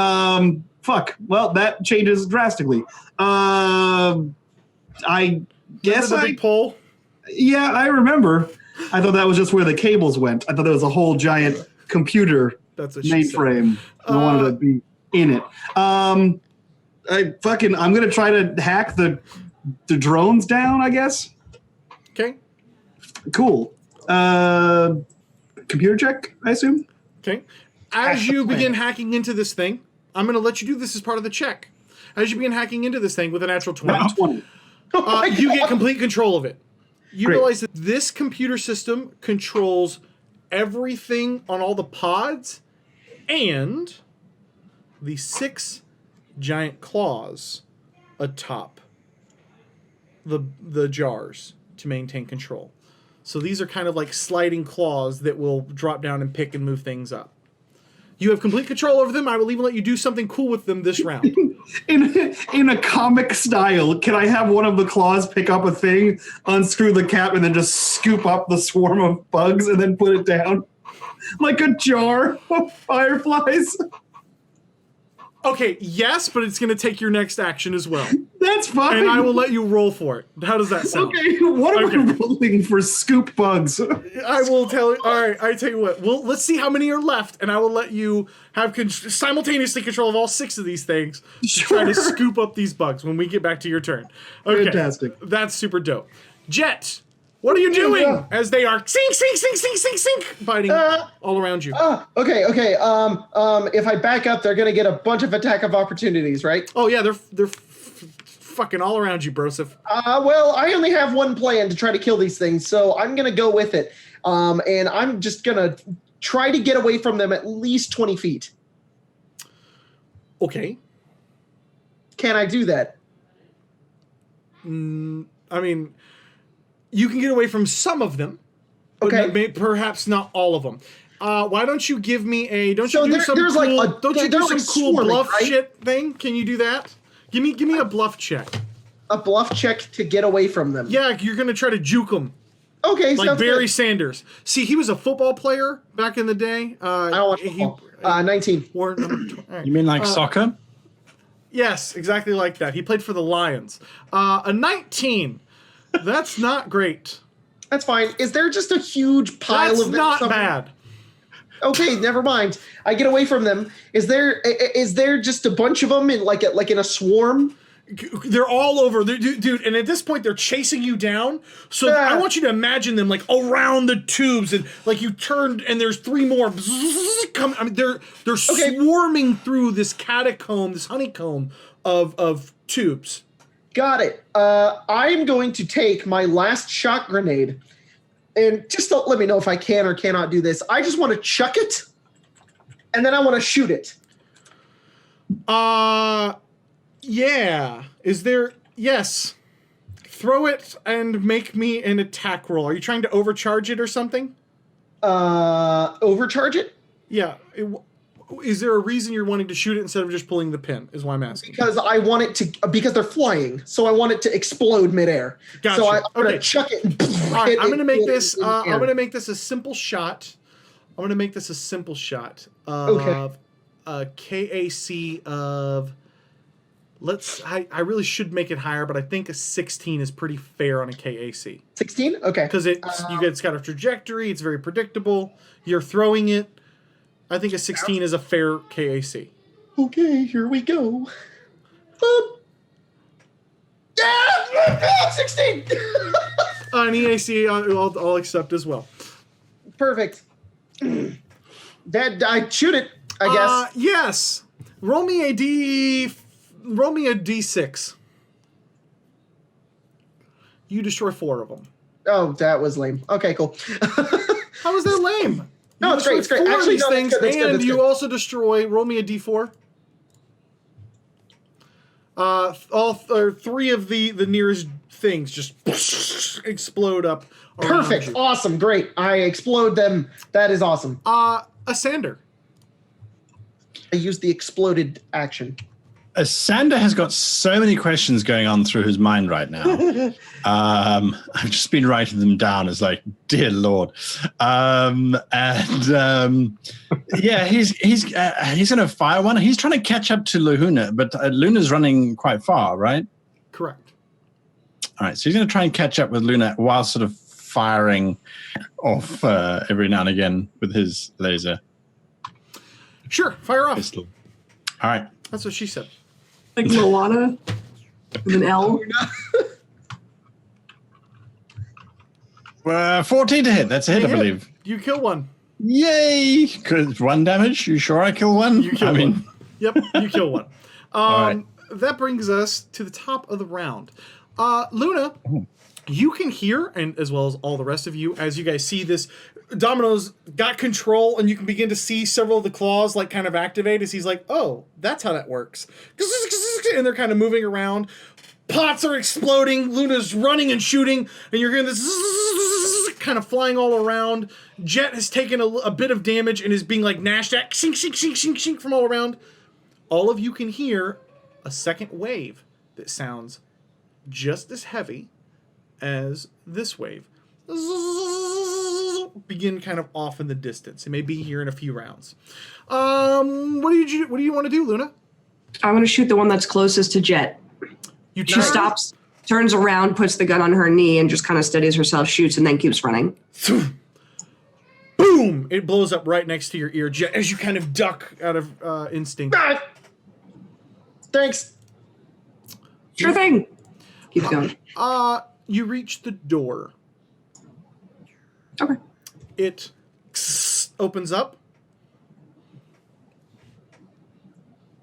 Fuck. Well, that changes drastically. I guess Remember the big pole? Yeah, I remember. I thought that was just where the cables went. I thought there was a whole giant computer That's what she said. mainframe. I wanted to be in it. I'm gonna try to hack the drones down, I guess. Okay. Cool. Computer check, I assume. Okay. As you begin hacking into this thing, I'm going to let you do this as part of the check. As you begin hacking into this thing with a natural 20, 20. you get complete control of it. You Great. realize that this computer system controls everything on all the pods and the 6 giant claws atop the jars to maintain control. So these are kind of like sliding claws that will drop down and pick and move things up. You have complete control over them. I will even let you do something cool with them this round. In a comic style, can I have one of the claws pick up a thing, unscrew the cap, and then just scoop up the swarm of bugs and then put it down? Like a jar of fireflies? Okay, yes, but it's going to take your next action as well. That's fine. And I will let you roll for it. How does that sound? Okay, what am I rolling for scoop bugs? I will tell you. All right, I tell you what. Well, let's see how many are left, and I will let you have simultaneously control of all 6 of these things to try to scoop up these bugs when we get back to your turn. Okay, Fantastic. That's super dope. Jet, what are you doing as they are sink, biting all around you? Okay. If I back up, they're gonna get a bunch of attack of opportunities, right? Oh yeah, they're fucking all around you, Broseph. Well, I only have one plan to try to kill these things, so I'm gonna go with it. And I'm just gonna try to get away from them at least 20 feet. Okay. Can I do that? I mean, you can get away from some of them, but perhaps not all of them. Why don't you give me a? Don't you do some cool bluff shit thing? Can you do that? Give me a bluff check. A bluff check to get away from them. Yeah, you're gonna try to juke them. Okay, like Barry good. Sanders. See, he was a football player back in the day. I don't watch football. 19. Right. You mean like soccer? Yes, exactly like that. He played for the Lions. A 19. That's not great. That's fine. Is there just a huge pile of them? That's not bad. Okay, never mind. I get away from them. Is there just a bunch of them in like in a swarm? They're all over, dude. And at this point, they're chasing you down. So I want you to imagine them like around the tubes, and like you turned, and there's 3 more. I mean, they're swarming through this catacomb, this honeycomb of tubes. Got it. I'm going to take my last shock grenade, and just don't let me know if I can or cannot do this. I just want to chuck it, and then I want to shoot it. Yeah. Is there? Yes. Throw it and make me an attack roll. Are you trying to overcharge it or something? Overcharge it? Yeah. Is there a reason you're wanting to shoot it instead of just pulling the pin? Is why I'm asking. Because I want it to. Because they're flying, so I want it to explode midair. Gotcha. So I'm gonna chuck it. And all right. I'm gonna make this. I'm gonna make this a simple shot. I'm gonna make this a simple shot of KAC of. I really should make it higher, but I think a 16 is pretty fair on a KAC. 16? Okay. Because it's got a trajectory, it's very predictable. You're throwing it. I think a 16 is a fair KAC. Okay, here we go. 16! An EAC I'll accept as well. Perfect. I shoot it, I guess. Yes. Roll me a D6. You destroy 4 of them. Oh, that was lame. Okay, cool. How was that lame? No, it's great. It's great. Actually, Actually, things, and you also destroy. Roll me a D4. All 3 of the nearest things just explode up. Perfect. Awesome. Great. I explode them. That is awesome. A Sander. I used the exploded action. Sander has got so many questions going on through his mind right now. I've just been writing them down as like, dear Lord. Yeah, he's going to fire one. He's trying to catch up to Luna, but Luna's running quite far, right? Correct. All right, so he's going to try and catch up with Luna while sort of firing off every now and again with his laser. Sure, fire off. Pistol. All right. That's what she said. Like Moana with an L. 14 to hit. That's a hit, I believe. You kill one. Yay! 1 damage. You sure I kill one? You kill one. Yep, you kill one. Right. That brings us to the top of the round. Luna, you can hear, and as well as all the rest of you, as you guys see this, Domino's got control, and you can begin to see several of the claws like kind of activate as he's like, oh, that's how that works. And they're kind of moving around. Pots are exploding. Luna's running and shooting, and you're hearing this kind of flying all around. Jet has taken a bit of damage and is being like gnashed at, shink, shink, shink, shink, shink from all around. All of you can hear a second wave that sounds just as heavy as this wave begin kind of off in the distance. It may be here in a few rounds. What do you want to do, Luna? I'm going to shoot the one that's closest to Jet. She stops, turns around, puts the gun on her knee, and just kind of steadies herself, shoots, and then keeps running. Boom! It blows up right next to your ear, Jet, as you kind of duck out of instinct. Thanks. Sure thing. Keep going. You reach the door. Okay. It opens up.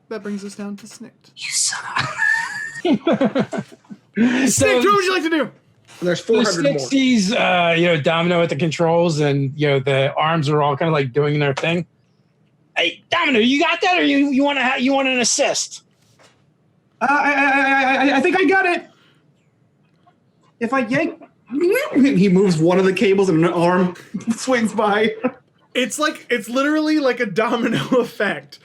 That brings us down to Snikt. You son of Snikt, what would you like to do? There's 400 more. sees Domino at the controls, and the arms are all kind of like doing their thing. Hey, Domino, you got that, or you want an assist? I think I got it. If I yank, he moves one of the cables and an arm swings by. It's literally like a domino effect.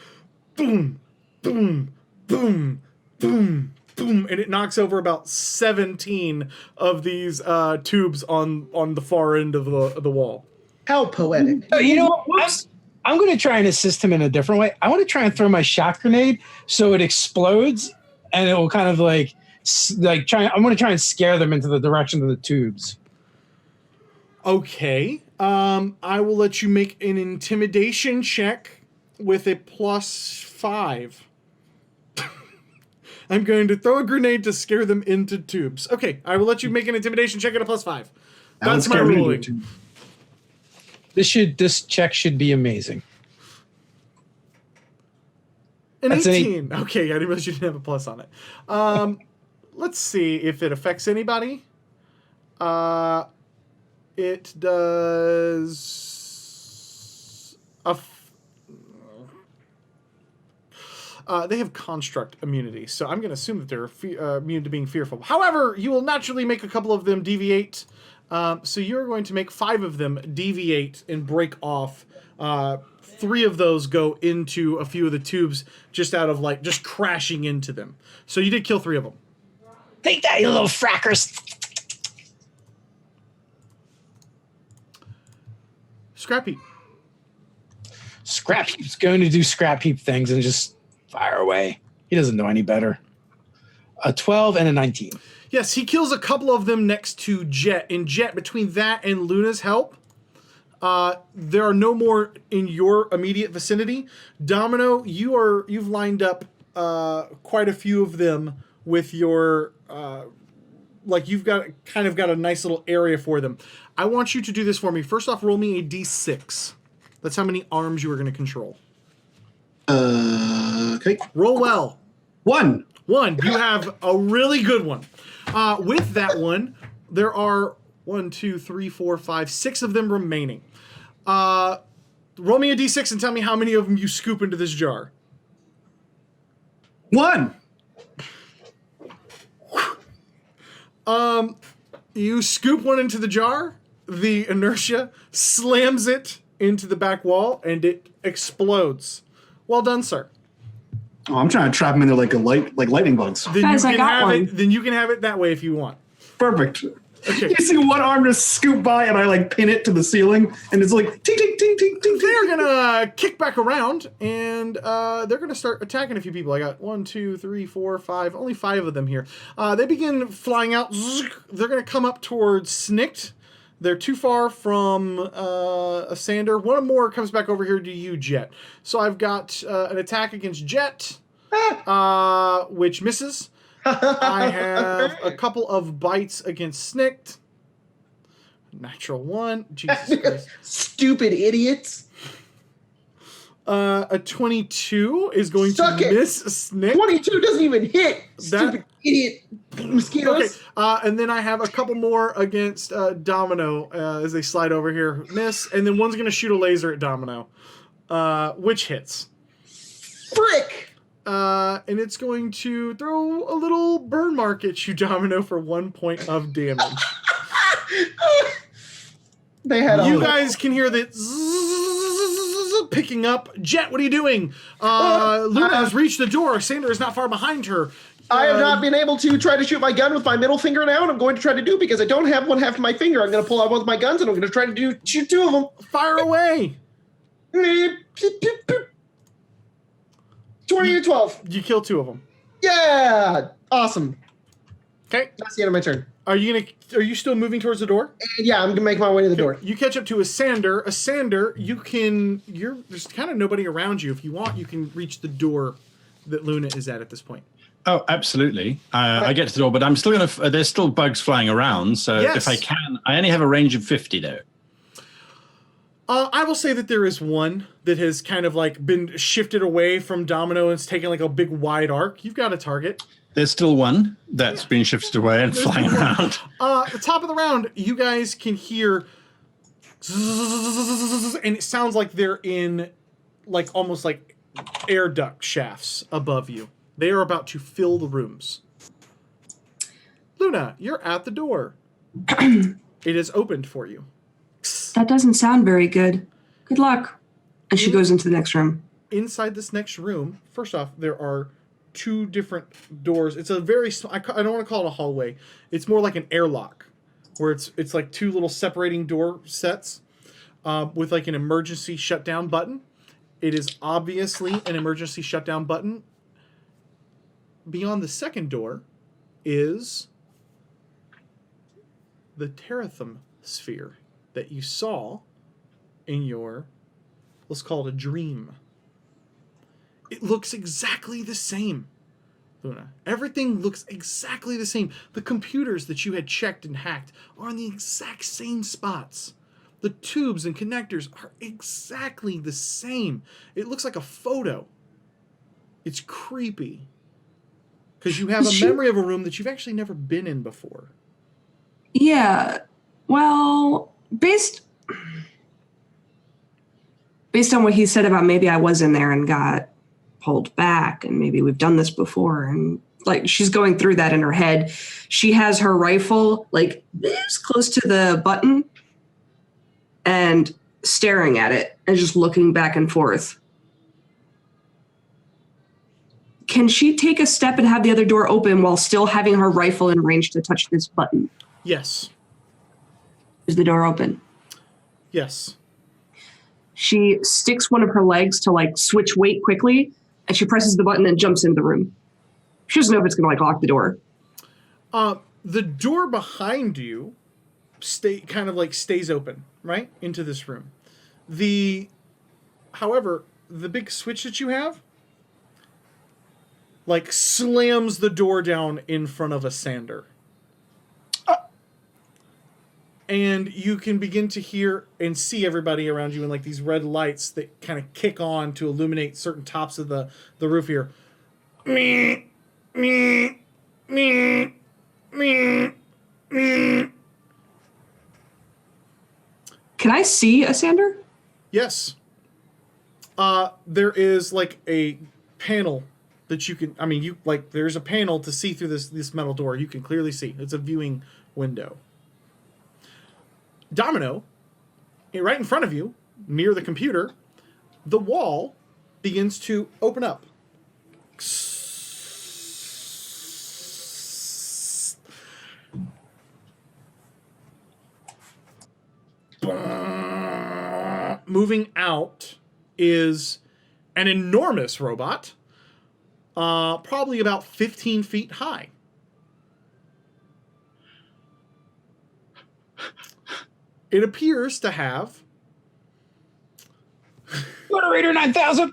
Boom, boom, boom, boom, boom, and it knocks over about 17 of these tubes on the far end of the wall. How poetic. You know what? I'm going to try and assist him in a different way. I want to try and throw my shock grenade so it explodes, and it will kind of I'm going to try and scare them into the direction of the tubes. Okay. I will let you make an intimidation check with a +5. I'm going to throw a grenade to scare them into tubes. Okay, I will let you make an intimidation check at a +5. That's my ruling. This check should be amazing. An That's 18. Okay, I didn't realize you didn't have a plus on it. Let's see if it affects anybody. It does. They have construct immunity, so I'm going to assume that they're immune to being fearful. However, you will naturally make a couple of them deviate. So you're going to make 5 of them deviate and break off. 3 of those go into a few of the tubes just out of just crashing into them. So you did kill 3 of them. Take that, you little frackers. Scrap Heap. Scrap Heap's going to do Scrap Heap things and just fire away. He doesn't know any better. A 12 and a 19. Yes, he kills a couple of them next to Jet. And Jet, between that and Luna's help, there are no more in your immediate vicinity. Domino, you've lined up quite a few of them with your you've got a nice little area for them. I want you to do this for me. First off, roll me a d6. That's how many arms you are going to control. Okay. Roll well. 1. You have a really good one. With that one, there are 1, 2, 3, 4, 5, 6 of them remaining. Roll me a d6 and tell me how many of them you scoop into this jar. 1. You scoop one into the jar. The inertia slams it into the back wall, and it explodes. Well done, sir. Oh, I'm trying to trap him in there like lightning bugs. Then Guys, I got one. Then you can have it that way if you want. Perfect. Okay. You see one arm just scoop by, and I pin it to the ceiling, and it's like ting ting ting ting ting. They're gonna kick back around, and they're gonna start attacking a few people. I got 1, 2, 3, 4, 5. Only 5 of them here. They begin flying out. They're gonna come up towards Snikt. They're too far from a Sander. One more comes back over here to you, Jet. So I've got an attack against Jet, which misses. I have a couple of bites against Snikt. Natural 1. Jesus Christ. Stupid idiots. A 22 is going Suck to it. miss Snikt. 22 doesn't even hit. Stupid idiot mosquitoes. Okay, and then I have a couple more against Domino as they slide over here. Miss, and then one's going to shoot a laser at Domino, which hits. Frick. And it's going to throw a little burn mark at you, Domino, for 1 point of damage. They had You guys can hear the zzz picking up. Jet, what are you doing? Luna has reached the door. Sander is not far behind her. I have not been able to try to shoot my gun with my middle finger now, and I'm going to try to do because I don't have one half of my finger. I'm going to pull out one of my guns, and I'm going to try to shoot 2 of them. Fire away. 20 to 12. You kill 2 of them. Yeah, awesome. Okay. That's the end of my turn. Are you still moving towards the door? And yeah, I'm gonna make my way to the door. You catch up to a Sander. A Sander, there's kind of nobody around you. If you want, you can reach the door that Luna is at this point. Oh, absolutely. I get to the door, but I'm still there's still bugs flying around. So Yes. if I can, I only have a range of 50 though. I will say that there is one that has kind of like been shifted away from Domino and it's taken like a big wide arc. You've got a target. There's still one that's been shifted away and flying around. The top of the round, you guys can hear zzzz, and it sounds like they're in like almost like air duct shafts above you. They are about to fill the rooms. Luna, you're at the door. It is opened for you. That doesn't sound very good. Good luck. And she goes into the next room. Inside this next room, first off, there are 2 different doors. It's a very small, I don't want to call it a hallway. It's more like an airlock where it's like 2 little separating door sets with like an emergency shutdown button. It is obviously an emergency shutdown button. Beyond the second door is the Terathum sphere that you saw in your, let's call it a dream. It looks exactly the same, Luna. Everything looks exactly the same. The computers that you had checked and hacked are in the exact same spots. The tubes and connectors are exactly the same. It looks like a photo. It's creepy. Because you have a memory of a room that you've actually never been in before. Yeah. Well, based on what he said about maybe I was in there and got pulled back and maybe we've done this before, and like she's going through that in her head. She has her rifle like this close to the button and staring at it and just looking back and forth. Can she take a step and have the other door open while still having her rifle in range to touch this button? Yes. Is the door open? Yes. She sticks one of her legs to like switch weight quickly, and she presses the button and jumps into the room. She doesn't know if it's going to like lock the door. The door behind you stays open, right? Into this room. However, the big switch that you have like slams the door down in front of a Sander. And you can begin to hear and see everybody around you in like these red lights that kind of kick on to illuminate certain tops of the roof here. Me, me, me, me, me. Can I see a Sander? Yes. There is like a panel that you can, there's a panel to see through this metal door. You can clearly see. It's a viewing window. Domino, right in front of you, near the computer, the wall begins to open up. Moving out is an enormous robot, probably about 15 feet high. It appears to have... Moderator 9000!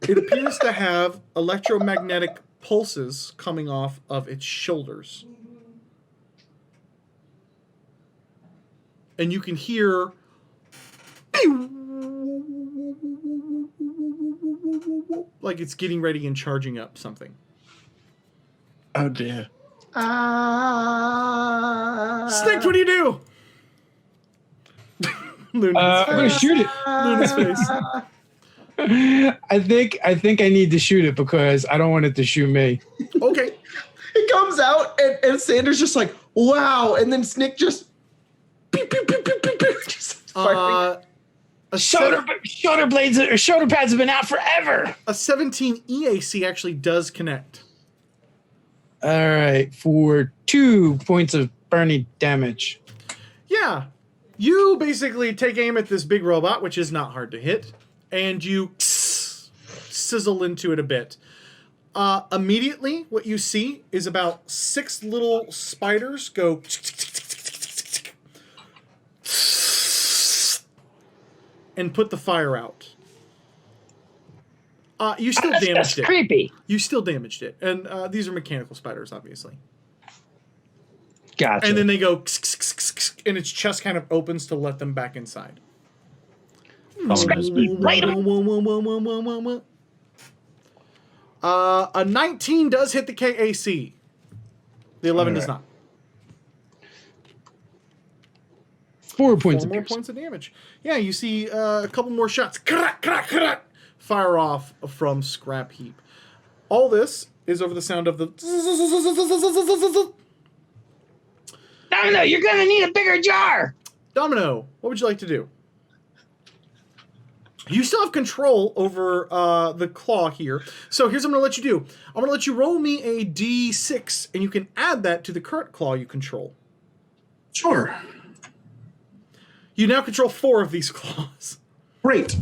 It appears to have electromagnetic pulses coming off of its shoulders. And you can hear... like it's getting ready and charging up something. Oh, dear. Snicked, what do you do? I'm gonna shoot it. Luna's face. I think I need to shoot it because I don't want it to shoot me. Okay. It comes out and Sanders just like, wow. And then Snick just, pew, pew, pew, pew, pew, pew, just firing. Shoulder blades or shoulder pads have been out forever. A 17 EAC actually does connect. All right, for 2 points of burning damage. Yeah. You basically take aim at this big robot, which is not hard to hit, and you sizzle into it a bit. Immediately, what you see is about 6 little spiders go and put the fire out. You still damaged That's it. creepy. You still damaged it. And these are mechanical spiders, obviously. Gotcha. And then they go, and its chest kind of opens to let them back inside. A 19 does hit the KAC. The 11 does not. 4 points of more damage. points of damage. Yeah, you see a couple more shots fire off from Scrap Heap. All this is over the sound of the... No, you're gonna need a bigger jar. Domino, what would you like to do? You still have control over the claw here. So here's what I'm going to let you do. I'm going to let you roll me a D6, and you can add that to the current claw you control. Sure. You now control 4 of these claws. Great.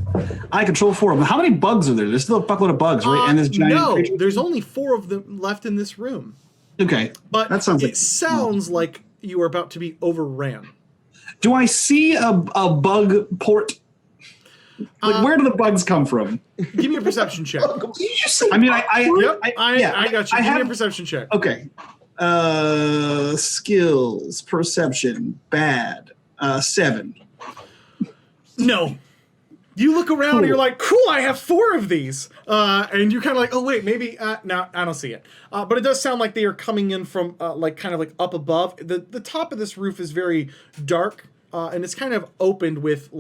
I control 4 of them. How many bugs are there? There's still a buckload of bugs, right? And this giant creature? There's only 4 of them left in this room. Okay. But that sounds it sounds like you are about to be overran. Do I see a bug port? Like, where do the bugs come from? Give me a perception check. I mean, I got you. Give me a perception check. Okay. Skills, perception, bad. 7. No. You look around and you're like, cool, I have 4 of these. And you're kind of like, oh, wait, maybe, no, I don't see it. But it does sound like they are coming in from, kind of up above. The top of this roof is very dark, and it's kind of opened with,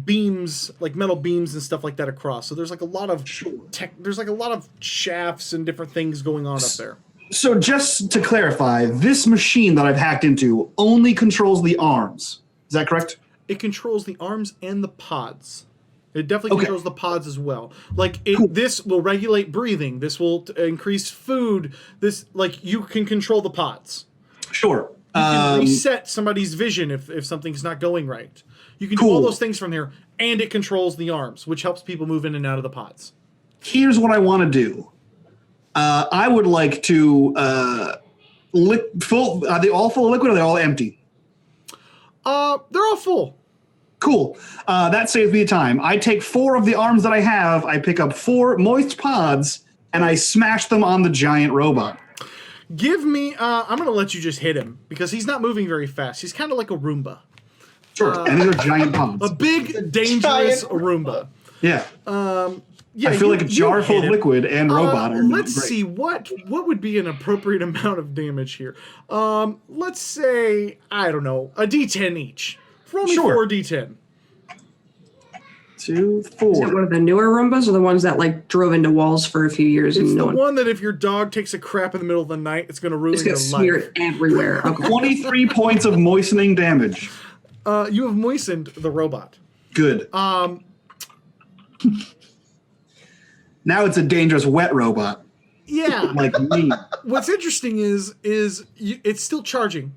beams, like metal beams and stuff like that across. So there's, a lot of there's, a lot of shafts and different things going on up there. So just to clarify, this machine that I've hacked into only controls the arms. Is that correct? It controls the arms and the pods. It definitely controls the pods as well. This will regulate breathing. This will increase food. You can control the pods. Sure. You can reset somebody's vision if something's not going right. You can do all those things from here, and it controls the arms, which helps people move in and out of the pods. Here's what I want to do. I would like to are they all full of liquid or are they all empty? They're all full. Cool. That saves me time. I take 4 of the arms that I have, I pick up 4 moist pods, and I smash them on the giant robot. Give me, I'm going to let you just hit him, because he's not moving very fast. He's kind of like a Roomba. Sure, and these are giant pods. A big, dangerous Roomba. Yeah. Yeah, I feel like a jar full of liquid and robot. Let's see, what would be an appropriate amount of damage here? Let's say, I don't know, a D10 each. Roll me 4 D10. 2, 4. Is it one of the newer Roombas or the ones that drove into walls for a few years? It's the one that if your dog takes a crap in the middle of the night, it's going to ruin your life. It's going to smear everywhere. Okay. 23 points of moistening damage. You have moistened the robot. Good. Now it's a dangerous wet robot. Yeah. Like me. What's interesting is it's still charging.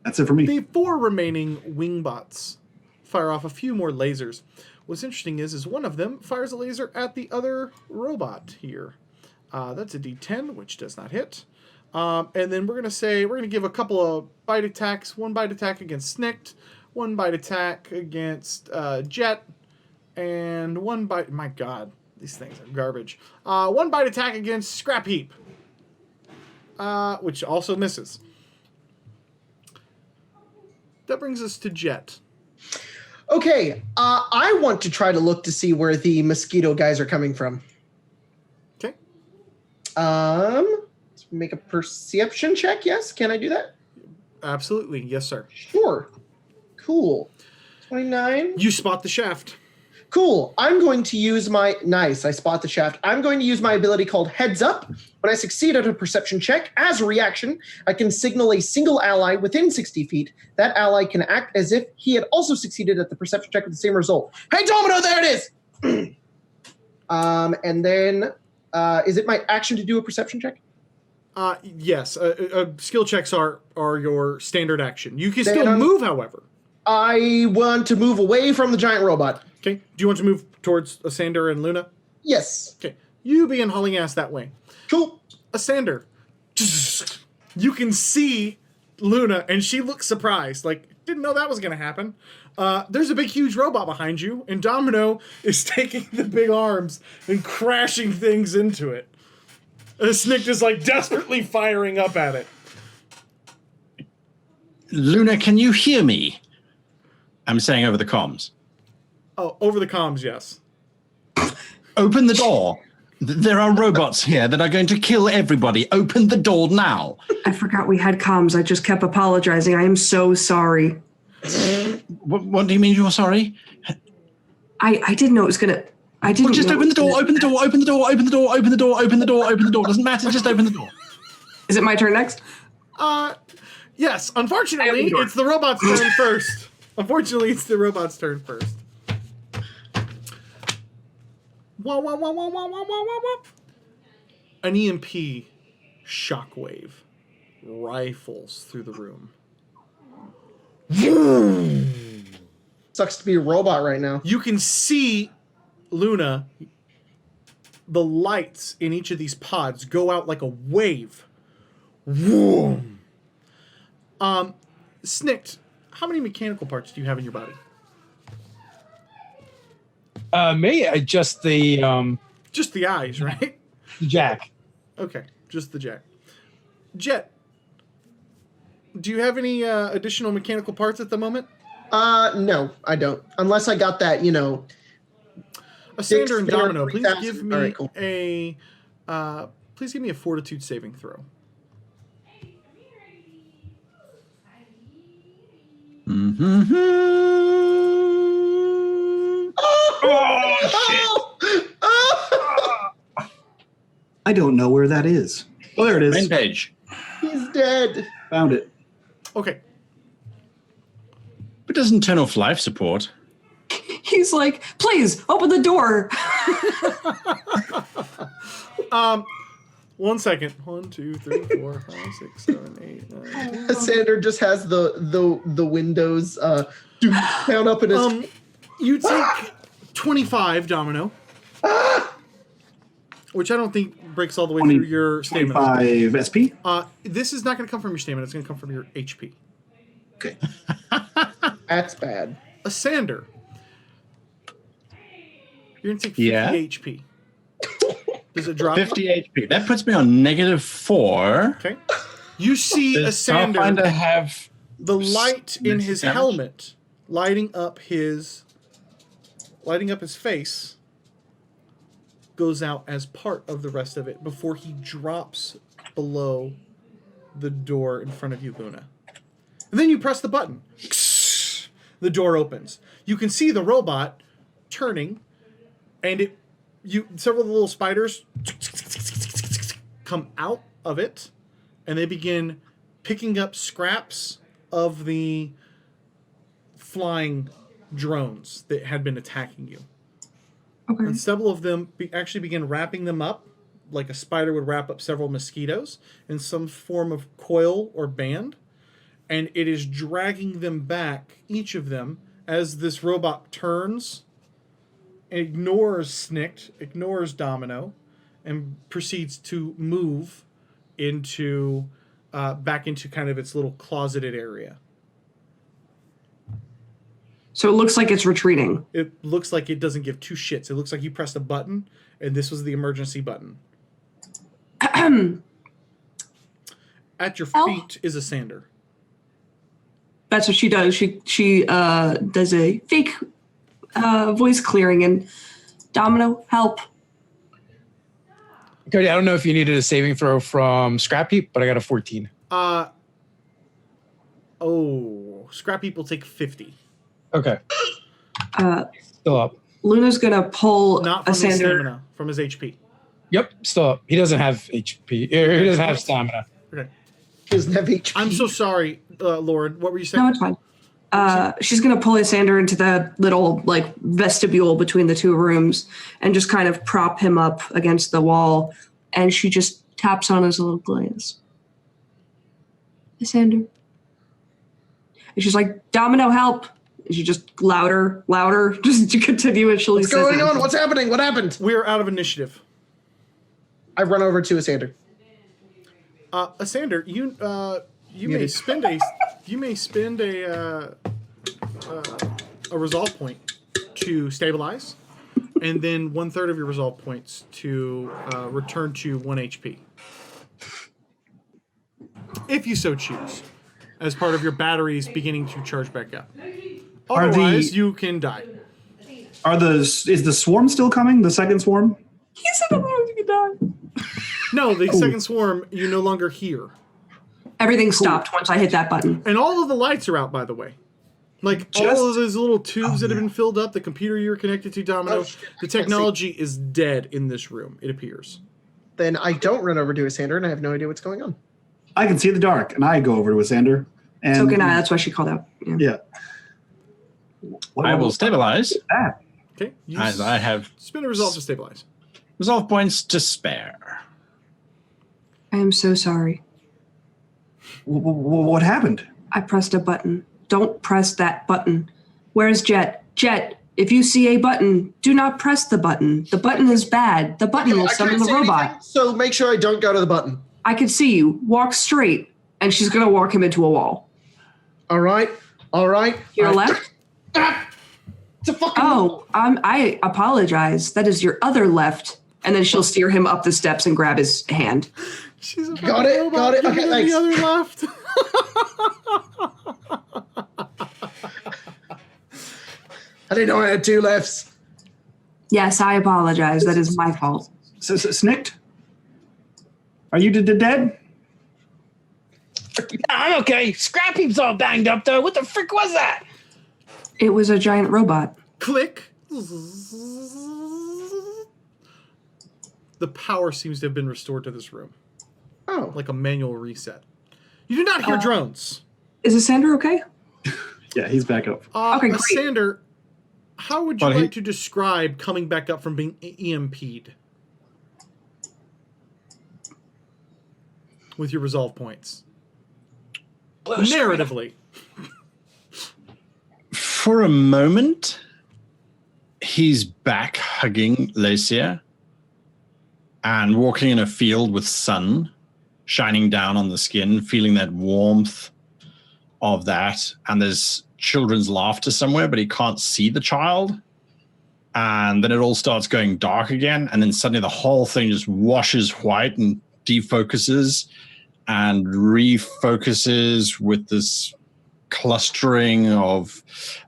That's it for me. The 4 remaining wingbots fire off a few more lasers. What's interesting is one of them fires a laser at the other robot here. That's a D10, which does not hit. And then we're going to give a couple of bite attacks. 1 bite attack against Snikt, 1 bite attack against Jet, and 1 bite... My God, these things are garbage. 1 bite attack against Scrap Heap, which also misses. That brings us to Jet. Okay, I want to try to look to see where the mosquito guys are coming from. Okay. Let's make a perception check. Yes, can I do that? Absolutely, yes, sir. Sure. Cool. 29. You spot the shaft. Cool. I'm going to use my nice. I spot the shaft. I'm going to use my ability called Heads Up. When I succeed at a perception check, as a reaction, I can signal a single ally within 60 feet. That ally can act as if he had also succeeded at the perception check with the same result. Hey, Domino, there it is. And then, is it my action to do a perception check? Yes. Skill checks are your standard action. You can Then still move, however. I want to move away from the giant robot. Okay. Do you want to move towards Asander and Luna? Yes. Okay. You begin hauling ass that way. Cool. Asander, you can see Luna, and she looks surprised. Like, didn't know that was going to happen. There's a big, huge robot behind you, and Domino is taking the big arms and crashing things into it. Snicked is, like, desperately firing up at it. Luna, can you hear me? I'm saying over the comms. Oh, over the comms, yes. Open the door. There are robots here that are going to kill everybody. Open the door now. I forgot we had comms. I just kept apologizing. I am so sorry. What do you mean you're sorry? I didn't know it was gonna. I didn't. Well, just know open the door. Open the door. Open the door. Open the door. Open the door. Open the door. Open the door. Doesn't matter. Just open the door. Is it my turn next? Yes. Unfortunately, it's the robot's turn first. Unfortunately, it's the robot's turn first. Wah, wah, wah, wah, wah, wah, wah, wah, wah. An EMP shockwave rifles through the room. Sucks to be a robot right now. You can see, Luna, the lights in each of these pods go out like a wave. Vroom. Snicked, how many mechanical parts do you have in your body? Just the Just the eyes, right? jack. Okay, just the jack. Jet, do you have any additional mechanical parts at the moment? No, I don't. Unless I got that, Asander and Domino, please 3,000. give me All right, cool. please give me a fortitude saving throw. I don't know where that is. Oh, there it Main is. page. He's dead. Found it. Okay. But doesn't turn off life support. He's like, please open the door. 1 second. 1, 2, 3, 4, 5, 6, 7, 8, 9, 10. Sander just has the windows down up in his. You take 25, Domino. Which I don't think breaks all the way through your stamina. 25 SP. This is not going to come from your stamina. It's going to come from your HP. Okay. That's bad. Asander. You're going to take 50 Yeah. HP. Does it drop? 50 HP. That puts me on -4. Okay. You see Does Asander, Starfinder have the light in his damage? helmet lighting up his face goes out as part of the rest of it before he drops below the door in front of you, Luna. And then you press the button. The door opens. You can see the robot turning, and several of the little spiders come out of it, and they begin picking up scraps of the flying drones that had been attacking you. Okay. And several of them actually begin wrapping them up like a spider would wrap up several mosquitoes in some form of coil or band. And it is dragging them back, each of them, as this robot turns, ignores Snicked, ignores Domino, and proceeds to move into back into kind of its little closeted area. So it looks like it's retreating. It looks like it doesn't give two shits. It looks like you pressed a button, and this was the emergency button. At your feet is Asander. That's what she does. She does a fake voice clearing and Domino, help. Cody, I don't know if you needed a saving throw from Scrap Heap, but I got a 14. Scrap Heap will take 50. Okay. Still up. Luna's gonna pull Not a from his Sander. stamina, from his HP. Yep, still up. He doesn't have HP. He doesn't have stamina. Okay. Doesn't have HP. I'm so sorry, Lord. What were you saying? No, it's fine. She's gonna pull Sander into the little like vestibule between the two rooms and just kind of prop him up against the wall, and she just taps on his little glass. Sander. And she's like, Domino, help! And she just louder, just to continuously. What's going on? What's happening? What happened? We're out of initiative. I run over to Asander. Asander, you may spend a resolve point to stabilize, and then 1/3 of your resolve points to return to 1 HP, if you so choose, as part of your batteries beginning to charge back up. Otherwise, you can die. Is the swarm still coming? The second swarm? He said otherwise you could die. No, the second swarm you no longer hear. Everything stopped once I hit that button. And all of the lights are out, by the way. Like, all of those little tubes that have been filled up, the computer you're connected to, Domino, the technology is dead in this room, it appears. Then I don't run over to Asander, and I have no idea what's going on. I can see the dark, and I go over to Asander. And So can I. That's why she called out. Yeah. I will stabilize, Okay? You as I have spin a resolve to stabilize. resolve points to spare. I am so sorry. What happened? I pressed a button. Don't press that button. Where's Jet? Jet, if you see a button, do not press the button. The button is bad. The button will I summon can't the see robot. anything, so make sure I don't go to the button. I can see you. Walk straight. And she's going to walk him into a wall. All right. Your left? It's a fucking. Oh, I apologize. That is your other left. And then she'll steer him up the steps and grab his hand. She's a Got it, robot. got it. Give Okay, her thanks. The other left. I didn't know I had two lefts. Yes, I apologize. That is my fault. Snicked? Are you dead? I'm okay. Scrappy's all banged up though. What the frick was that? It was a giant robot. Click. The power seems to have been restored to this room, Oh. like a manual reset. You do not hear drones. Is Asander okay? Yeah, he's back up. Okay, great. Sander, how would you Well, like to describe coming back up from being EMP'd? With your resolve points. Narratively. For a moment, he's back hugging Lacia and walking in a field with sun shining down on the skin, feeling that warmth of that. And there's children's laughter somewhere, but he can't see the child. And then it all starts going dark again. And then suddenly the whole thing just washes white and defocuses and refocuses with this clustering of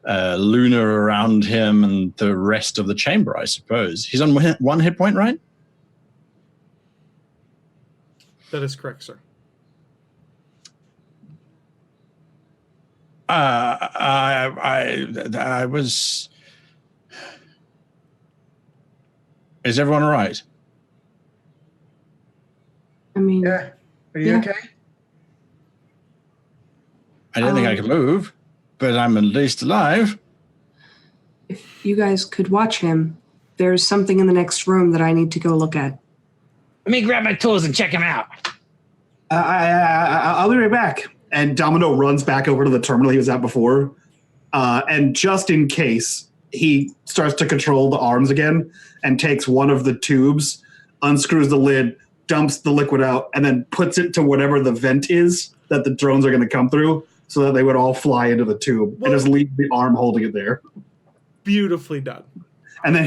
Luna around him and the rest of the chamber, I suppose. He's on 1 hit point, right? That is correct, sir. I was... Is everyone all right? I mean, Yeah. Are you Yeah. okay? I don't think I can move, but I'm at least alive. if you guys could watch him, there's something in the next room that I need to go look at. Let me grab my tools and check him out. I'll be right back. And Domino runs back over to the terminal he was at before. And just in case, he starts to control the arms again and takes one of the tubes, unscrews the lid, dumps the liquid out, and then puts it to whatever the vent is that the drones are going to come through so that they would all fly into the tube and just leave the arm holding it there. Beautifully done. And then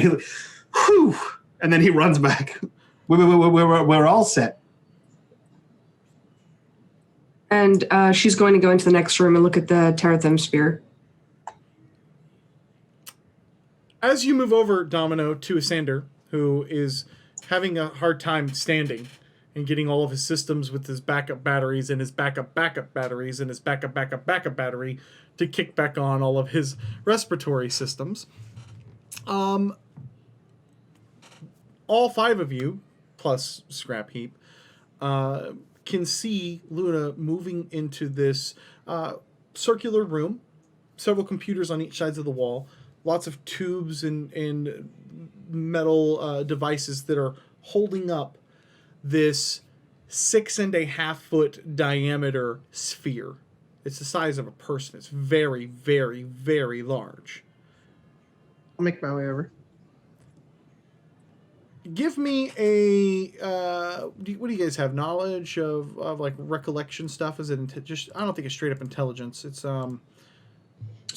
he runs back. We're all set. And she's going to go into the next room and look at the Terathym Spear. As you move over, Domino, to Asander, who is having a hard time standing and getting all of his systems with his backup batteries and his backup batteries and his backup battery to kick back on all of his respiratory systems. All 5 of you, plus Scrap Heap, can see Luna moving into this circular room, several computers on each sides of the wall, lots of tubes and metal devices that are holding up this 6.5 foot diameter sphere. It's the size of a person. It's very, very, very large. I'll make my way over. Give me a what do you guys have, knowledge of like recollection stuff? Is it just, I don't think it's straight up intelligence. It's something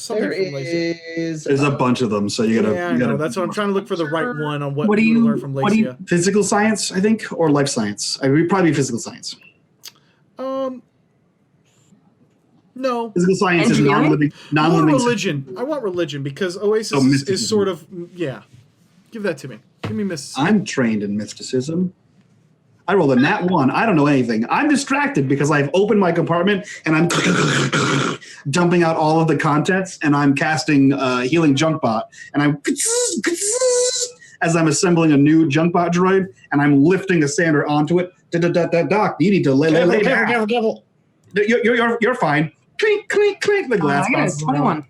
There from Lacey. is There's a bunch of them, so you gotta. Yeah, I you know. gotta That's what I'm trying to look for, the right one on what, What do you you- learn from what do you- Lacia. physical science, I think, or life science. I would probably be physical science. No. Physical science is Engineering? non-living. I want Non-living. religion. I want religion because Oasis Oh, is mysticism. sort of, yeah. Give that to me. Give me mysticism. I'm trained in mysticism. I rolled a nat 1. I don't know anything. I'm distracted because I've opened my compartment and I'm dumping out all of the contents, and I'm casting Healing Junkbot, and I'm as I'm assembling a new Junkbot droid, and I'm lifting a sander onto it. Doc, you need to lay down. You're fine. Clink, clink, clink. The glass I got a bounces around.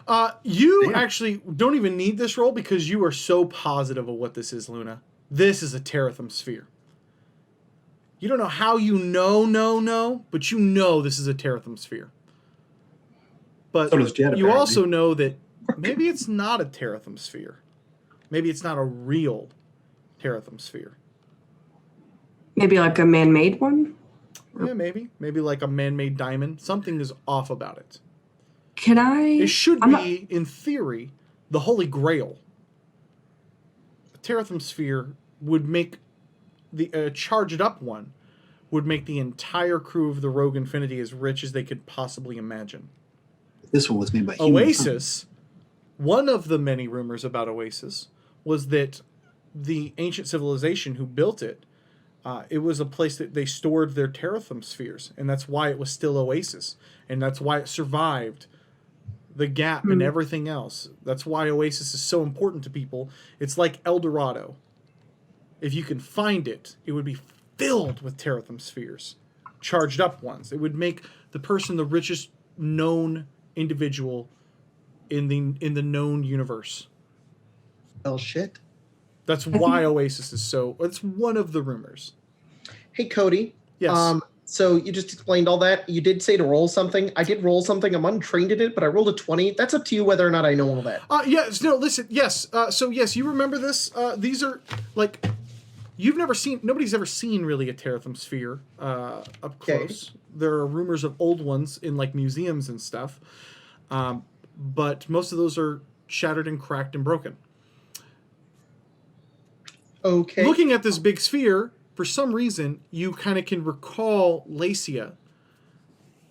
21. You Damn. actually don't even need this roll because you are so positive of what this is, Luna. This is a Terathum sphere. You don't know how you know, but you know this is a Terathum sphere. But So does Jed, you apparently. also know that maybe it's not a Terathum sphere. Maybe it's not a real Terathum sphere. Maybe like a man-made one? Yeah, maybe. Maybe like a man-made diamond. Something is off about it. Can I? It should I'm be, in theory, the Holy Grail. A Terathum sphere would make the charged up one would make the entire crew of the Rogue Infinity as rich as they could possibly imagine. This one was made by humans. Oasis, one of the many rumors about Oasis was that the ancient civilization who built it, it was a place that they stored their Terathum spheres, and that's why it was still Oasis, and that's why it survived the gap and everything else. That's why Oasis is so important to people. It's like El Dorado. If you can find it, it would be filled with Terathum spheres, charged up ones. It would make the person the richest known individual in the known universe. Well, shit. That's why Oasis is so. It's one of the rumors. Hey, Cody. Yes. So you just explained all that. You did say to roll something. I did roll something. I'm untrained at it, but I rolled a 20. That's up to you whether or not I know all that. Yes. No. Listen. Yes. So yes, you remember this. These are like. You've never seen. Nobody's ever seen really a Terathum sphere up close. There are rumors of old ones in like museums and stuff, but most of those are shattered and cracked and broken. Okay. Looking at this big sphere, for some reason, you kind of can recall Lacia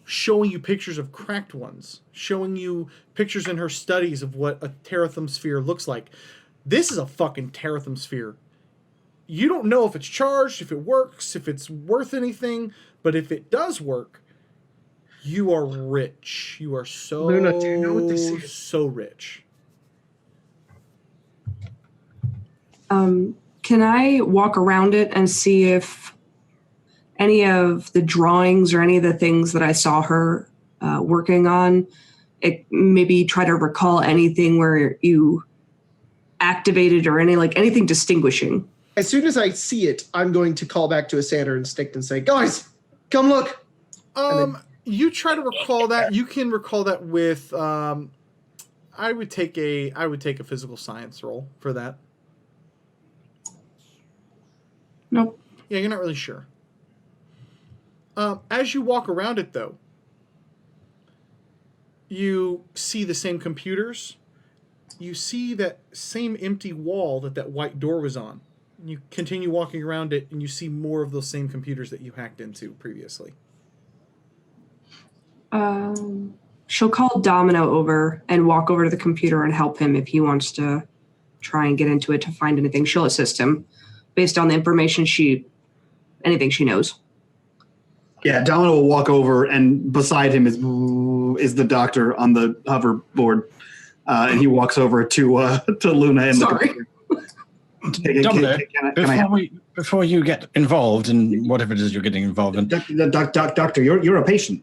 showing you pictures of cracked ones, showing you pictures in her studies of what a Terathum sphere looks like. This is a fucking Terathum sphere. You don't know if it's charged, if it works, if it's worth anything, but if it does work, you are rich. You are so, Luna, do you know what this is? so rich. Can I walk around it and see if any of the drawings or any of the things that I saw her working on, it maybe try to recall anything where you activated or anything distinguishing? As soon as I see it, I'm going to call back to Asander and Stick and say, guys, come look. You try to recall that. You can recall that with. I would take a physical science roll for that. Nope. Yeah, you're not really sure. As you walk around it, though, you see the same computers. You see that same empty wall that white door was on. You continue walking around it, and you see more of those same computers that you hacked into previously. She'll call Domino over and walk over to the computer and help him if he wants to try and get into it to find anything. She'll assist him based on the information anything she knows. Yeah, Domino will walk over, and beside him is the doctor on the hoverboard. And he walks over to Luna and Sorry. Domino, before you get involved in whatever it is you're getting involved in. Doctor, you're a patient.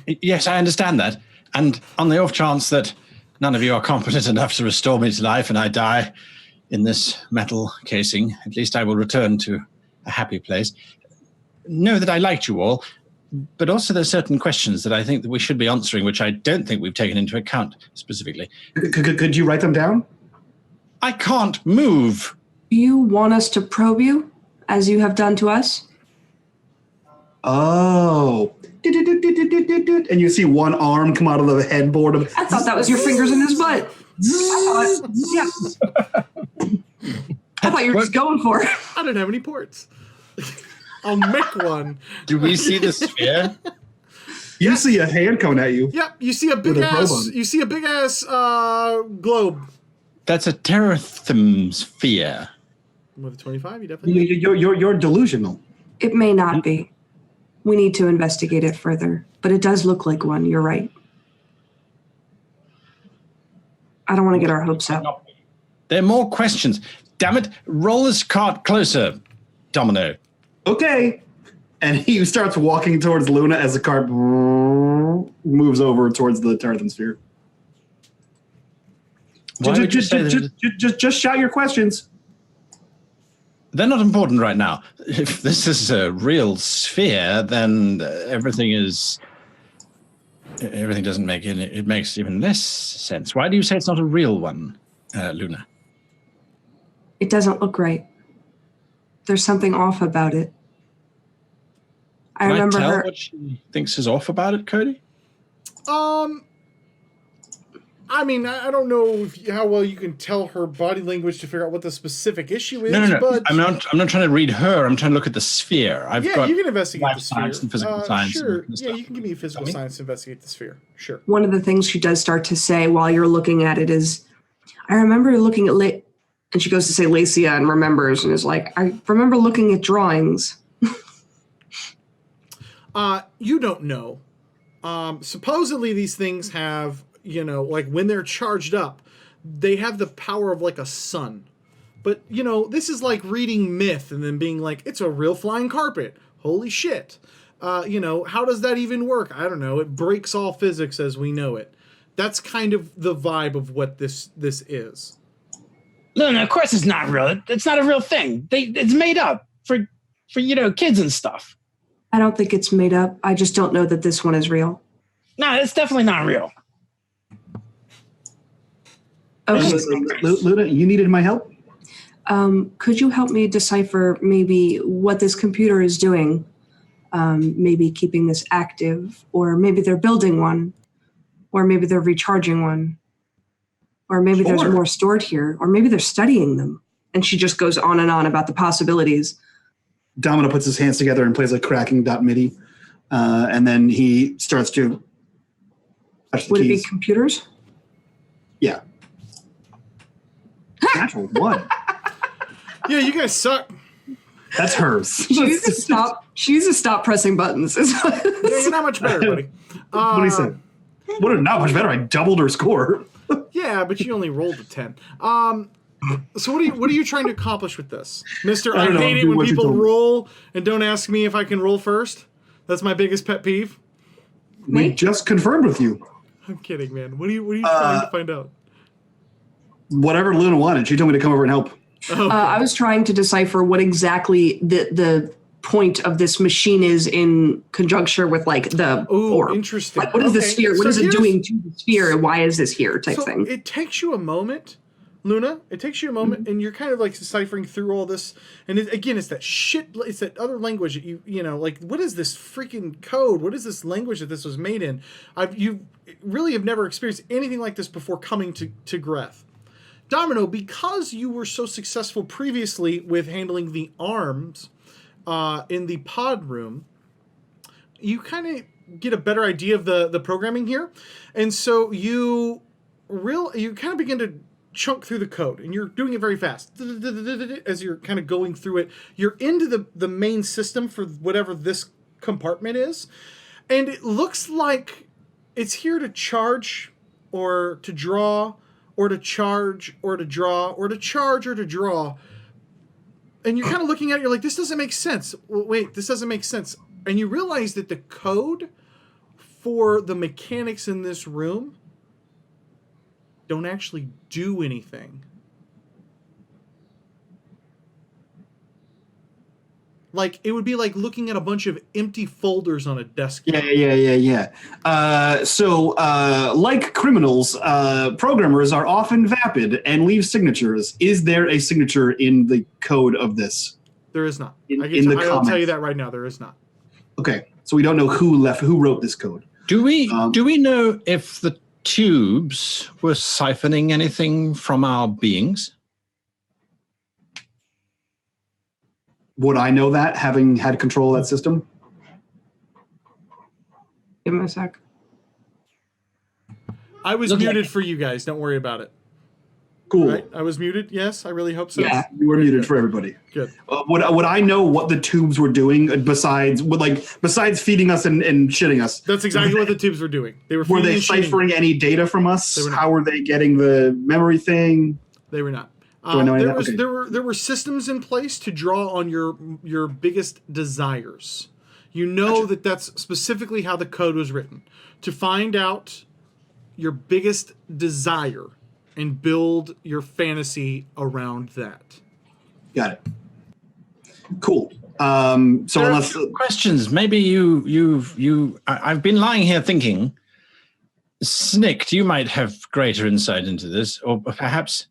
Yes, I understand that. And on the off chance that none of you are competent enough to restore me to life and I die in this metal casing, at least I will return to a happy place. Know that I liked you all, but also there's certain questions that I think that we should be answering, which I don't think we've taken into account specifically. Could you write them down? I can't move. You want us to probe you, as you have done to us? Oh. And you see one arm come out of the headboard of. I thought that was your fingers in his butt. I thought you were just going for it. I don't have any ports. I'll make one. Do we see the sphere? You see a hand coming at you. Yep, you see a big ass globe. That's a terathym sphere. With a 25, you definitely. You're delusional. It may not be. We need to investigate it further, but it does look like one. You're right. I don't want to get our hopes up. There are more questions. Damn it! Roll this cart closer, Domino. Okay. And he starts walking towards Luna as the cart moves over towards the Terathym sphere. Just shout your questions. They're not important right now. If this is a real sphere, then everything doesn't make it makes even less sense. Why do you say it's not a real one, Luna? It doesn't look right. There's something off about it. I remember tell her. What she thinks is off about it, CODY? I mean, I don't know how well you can tell her body language to figure out what the specific issue is. No. But I'm not trying to read her. I'm trying to look at the sphere. You can investigate life the sphere. science and physical science. Sure. And Yeah, you can give me physical science to investigate the sphere. Sure. One of the things she does start to say while you're looking at it is, I remember looking at and she goes to say Lacia and remembers and is like, I remember looking at drawings. You don't know. Supposedly these things have, like when they're charged up, they have the power of like a sun. But, this is like reading myth and then being like, it's a real flying carpet. Holy shit. How does that even work? I don't know. It breaks all physics as we know it. That's kind of the vibe of what this is. No, of course it's not real. It's not a real thing. It's made up for kids and stuff. I don't think it's made up. I just don't know that this one is real. No, it's definitely not real. Okay. Luna, you needed my help? Could you help me decipher maybe what this computer is doing? Maybe keeping this active, or maybe they're building one, or maybe they're recharging one, or maybe there's more stored here, or maybe they're studying them. And she just goes on and on about the possibilities. Domino puts his hands together and plays a cracking.midi. And then he starts to touch the Would keys. it be computers? Yeah. Natural one. Yeah, you guys suck. That's hers. She needs to stop pressing buttons. Yeah, you're not much better, buddy. What do you say? What are not much better? I doubled her score. Yeah, but you only rolled a 10. So what are you trying to accomplish with this, Mister? I hate it when people roll and don't ask me if I can roll first. That's my biggest pet peeve. We just confirmed with you. I'm kidding, man. What are you trying to find out? Whatever Luna wanted. She told me to come over and help. I was trying to decipher what exactly the point of this machine is in conjuncture with like the orb. Interesting. Like, what is the sphere? What is it doing to the sphere? And why is this here? Type thing. It takes you a moment, Luna. It takes you a moment, and you're kind of like deciphering through all this. And it's that shit. It's that other language that you know, like, what is this freaking code? What is this language that this was made in? You really have never experienced anything like this before coming to Greth. Domino, because you were so successful previously with handling the arms in the pod room, you kind of get a better idea of the programming here. And so you kind of begin to chunk through the code, and you're doing it very fast. As you're kind of going through it, you're into the main system for whatever this compartment is. And it looks like it's here to charge or to draw, or to charge, or to draw, or to charge, or to draw. And you're kind of looking at it, you're like, this doesn't make sense. Well, wait, this doesn't make sense. And you realize that the code for the mechanics in this room don't actually do anything. Like, it would be like looking at a bunch of empty folders on a desk. Yeah. Like criminals, programmers are often vapid and leave signatures. Is there a signature in the code of this? There is not. I'll tell you that right now. There is not. Okay, so we don't know who wrote this code. Do we know if the tubes were siphoning anything from our beings? Would I know that, having had control of that system? Give him a sec. I was muted for you guys. Don't worry about it. Cool. Right? I was muted. Yes, I really hope so. Yeah. You were muted for everybody. Good. Would I know what the tubes were doing besides feeding us and shitting us? That's exactly what the tubes were doing. They were Were they feeding and shitting. ciphering any data from us? They were not. How were they getting the memory thing? They were not. Do I know any of that? Okay. There were systems in place to draw on your biggest desires. You know Gotcha. that's specifically how the code was written, to find out your biggest desire and build your fantasy around that. Got it. Cool. So There are unless questions, maybe I've been lying here thinking, Snicked, you might have greater insight into this, or perhaps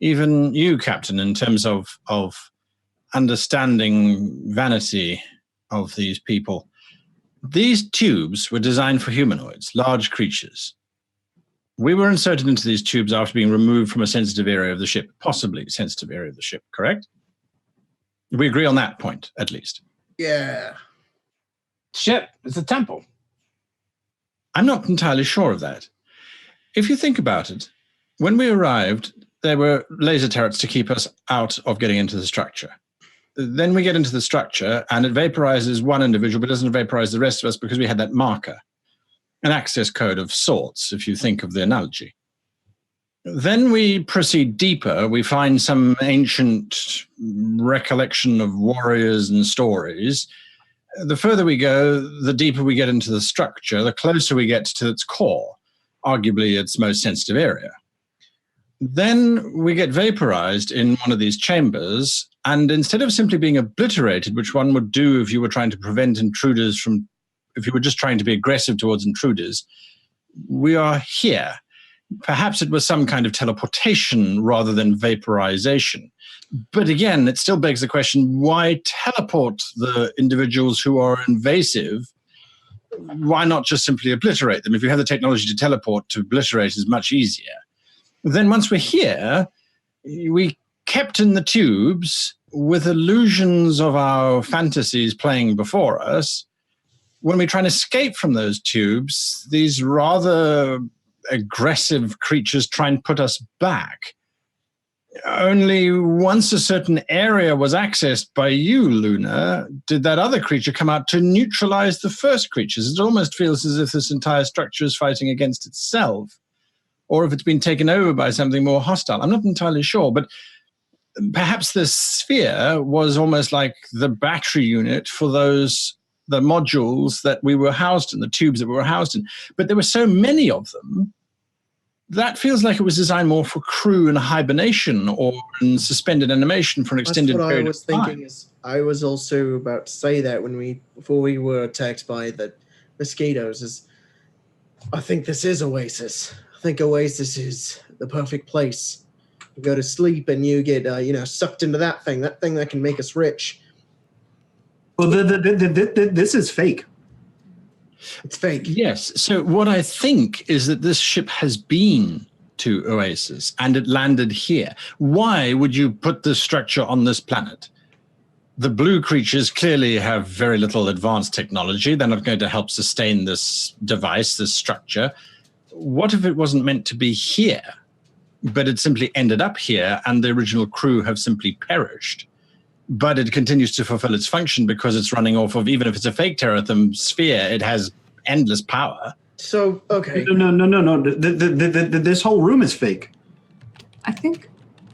even you, Captain, in terms of understanding vanity of these people. These tubes were designed for humanoids, large creatures. We were inserted into these tubes after being removed from a sensitive area of the ship, possibly sensitive area of the ship, correct? We agree on that point, at least. Yeah. Ship, it's a temple. I'm not entirely sure of that. If you think about it, when we arrived, there were laser turrets to keep us out of getting into the structure. Then we get into the structure, and it vaporizes one individual, but doesn't vaporize the rest of us because we had that marker, an access code of sorts, if you think of the analogy. Then we proceed deeper. We find some ancient recollection of warriors and stories. The further we go, the deeper we get into the structure, the closer we get to its core, arguably its most sensitive area. Then we get vaporized in one of these chambers, and instead of simply being obliterated, which one would do if you were trying to prevent intruders from, if you were just trying to be aggressive towards intruders, we are here. Perhaps it was some kind of teleportation rather than vaporization. But again, it still begs the question, why teleport the individuals who are invasive? Why not just simply obliterate them? If you have the technology to teleport, to obliterate is much easier. Then once we're here, we kept in the tubes with illusions of our fantasies playing before us. When we try and escape from those tubes, these rather aggressive creatures try and put us back. Only once a certain area was accessed by you, Luna, did that other creature come out to neutralize the first creatures. It almost feels as if this entire structure is fighting against itself, or if it's been taken over by something more hostile. I'm not entirely sure, but perhaps the sphere was almost like the battery unit for the modules that we were housed in, the tubes that we were housed in. But there were so many of them, that feels like it was designed more for crew in hibernation or in suspended animation for an extended period of time. That's what I was thinking. I was also about to say that before we were attacked by the mosquitoes. I think this is Oasis. I think Oasis is the perfect place. You go to sleep and you get sucked into that thing that can make us rich. Well, this is fake. It's fake. Yes. So what I think is that this ship has been to Oasis and it landed here. Why would you put this structure on this planet? The blue creatures clearly have very little advanced technology. They're not going to help sustain this device, this structure. What if it wasn't meant to be here, but it simply ended up here and the original crew have simply perished? But it continues to fulfill its function because it's running off of, even if it's a fake Terratherm sphere, it has endless power. So, okay. No. This whole room is fake. I think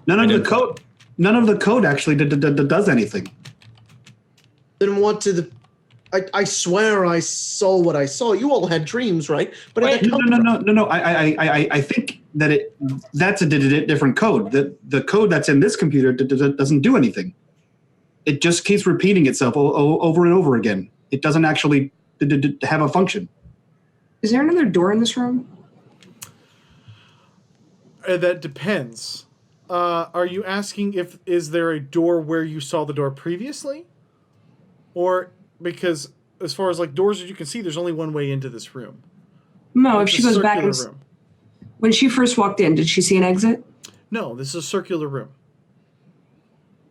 None of the code actually does anything. Then what did the... I swear I saw what I saw. You all had dreams, right? But No. I think that that's a different code. The code that's in this computer doesn't do anything. It just keeps repeating itself over and over again. It doesn't actually have a function. Is there another door in this room? That depends. Are you asking is there a door where you saw the door previously? Or because as far as like doors as you can see, there's only one way into this room. No, It's if a she goes back circular and room. when she first walked in, did she see an exit? No, this is a circular room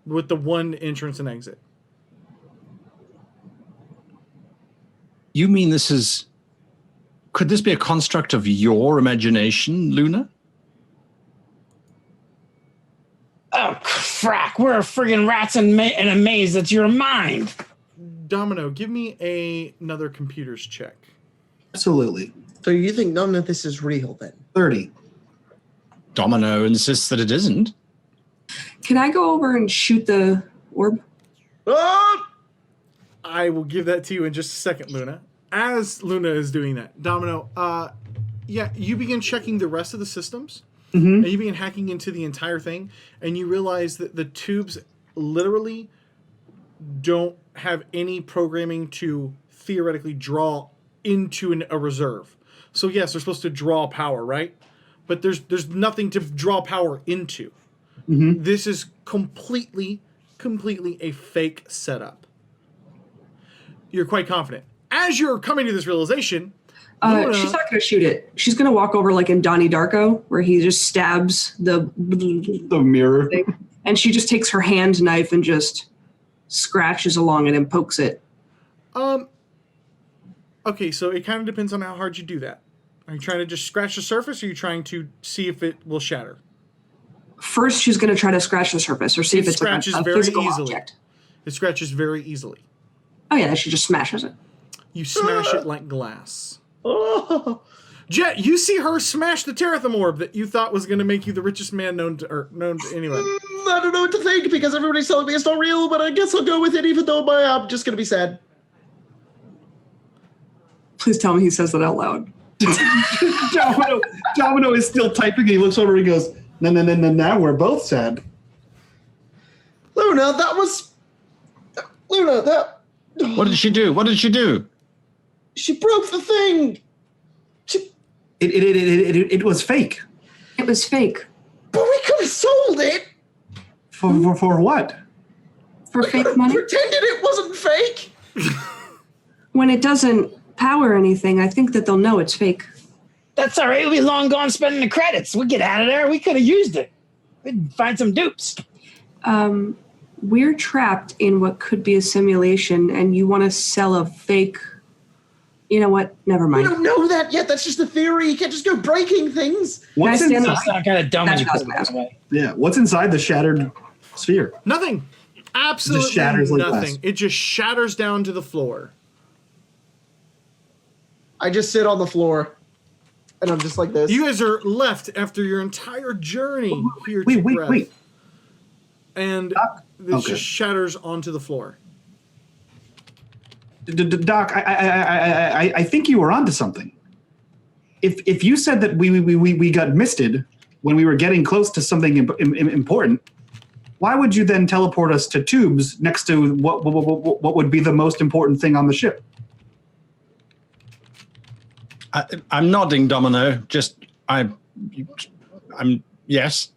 with the one entrance and exit. You mean this is... Could this be a construct of your imagination, Luna? Oh, frack. We're friggin' rats in a maze. That's your mind. Domino, give me another computer's check. Absolutely. So you think none of this is real then? 30. Domino insists that it isn't. Can I go over and shoot the orb? Oh! I will give that to you in just a second, Luna. As Luna is doing that, Domino, you begin checking the rest of the systems, and you begin hacking into the entire thing, and you realize that the tubes literally don't have any programming to theoretically draw into a reserve. So yes, they're supposed to draw power, right? But there's nothing to draw power into. This is completely a fake setup. You're quite confident. As you're coming to this realization, Luna, she's not going to shoot it. She's going to walk over like in Donnie Darko, where he just stabs the mirror thing, and she just takes her hand knife and just scratches along it and pokes it. Okay, so it kind of depends on how hard you do that. Are you trying to just scratch the surface, or are you trying to see if it will shatter? First, she's going to try to scratch the surface or see if it's like a physical object. It scratches very easily. Oh yeah, she just smashes it. You smash it like glass. Oh. Jet, you see her smash the Terathum orb that you thought was going to make you the richest man known to anyone. I don't know what to think because everybody's telling me it's not real, but I guess I'll go with it even though I'm just going to be sad. Please tell me he says that out loud. Domino is still typing. He looks over and he goes, no, now we're both sad. Luna, that... What did she do? What did she do? She broke the thing. It was fake. It was fake. But we could have sold it. For what? For fake money? Pretended it wasn't fake. When it doesn't power anything, I think that they'll know it's fake. That's all right. We'll be long gone spending the credits. We'll get out of there. We could have used it. We'd find some dupes. We're trapped in what could be a simulation, and you want to sell a fake... You know what? Never mind. We don't know that yet. That's just a theory. You can't just go breaking things. What's inside? It's not kind of dumb when you put it that way. Yeah. What's inside the shattered sphere? Nothing. Absolutely It just shatters like nothing. glass. It just shatters down to the floor. I just sit on the floor, and I'm just like this. You guys are left after your entire journey here to Greth. Wait. And this just shatters onto the floor. Doc, I think you were onto something. If you said that we got misted when we were getting close to something important, why would you then teleport us to tubes next to what would be the most important thing on the ship? I'm nodding, Domino. I'm yes.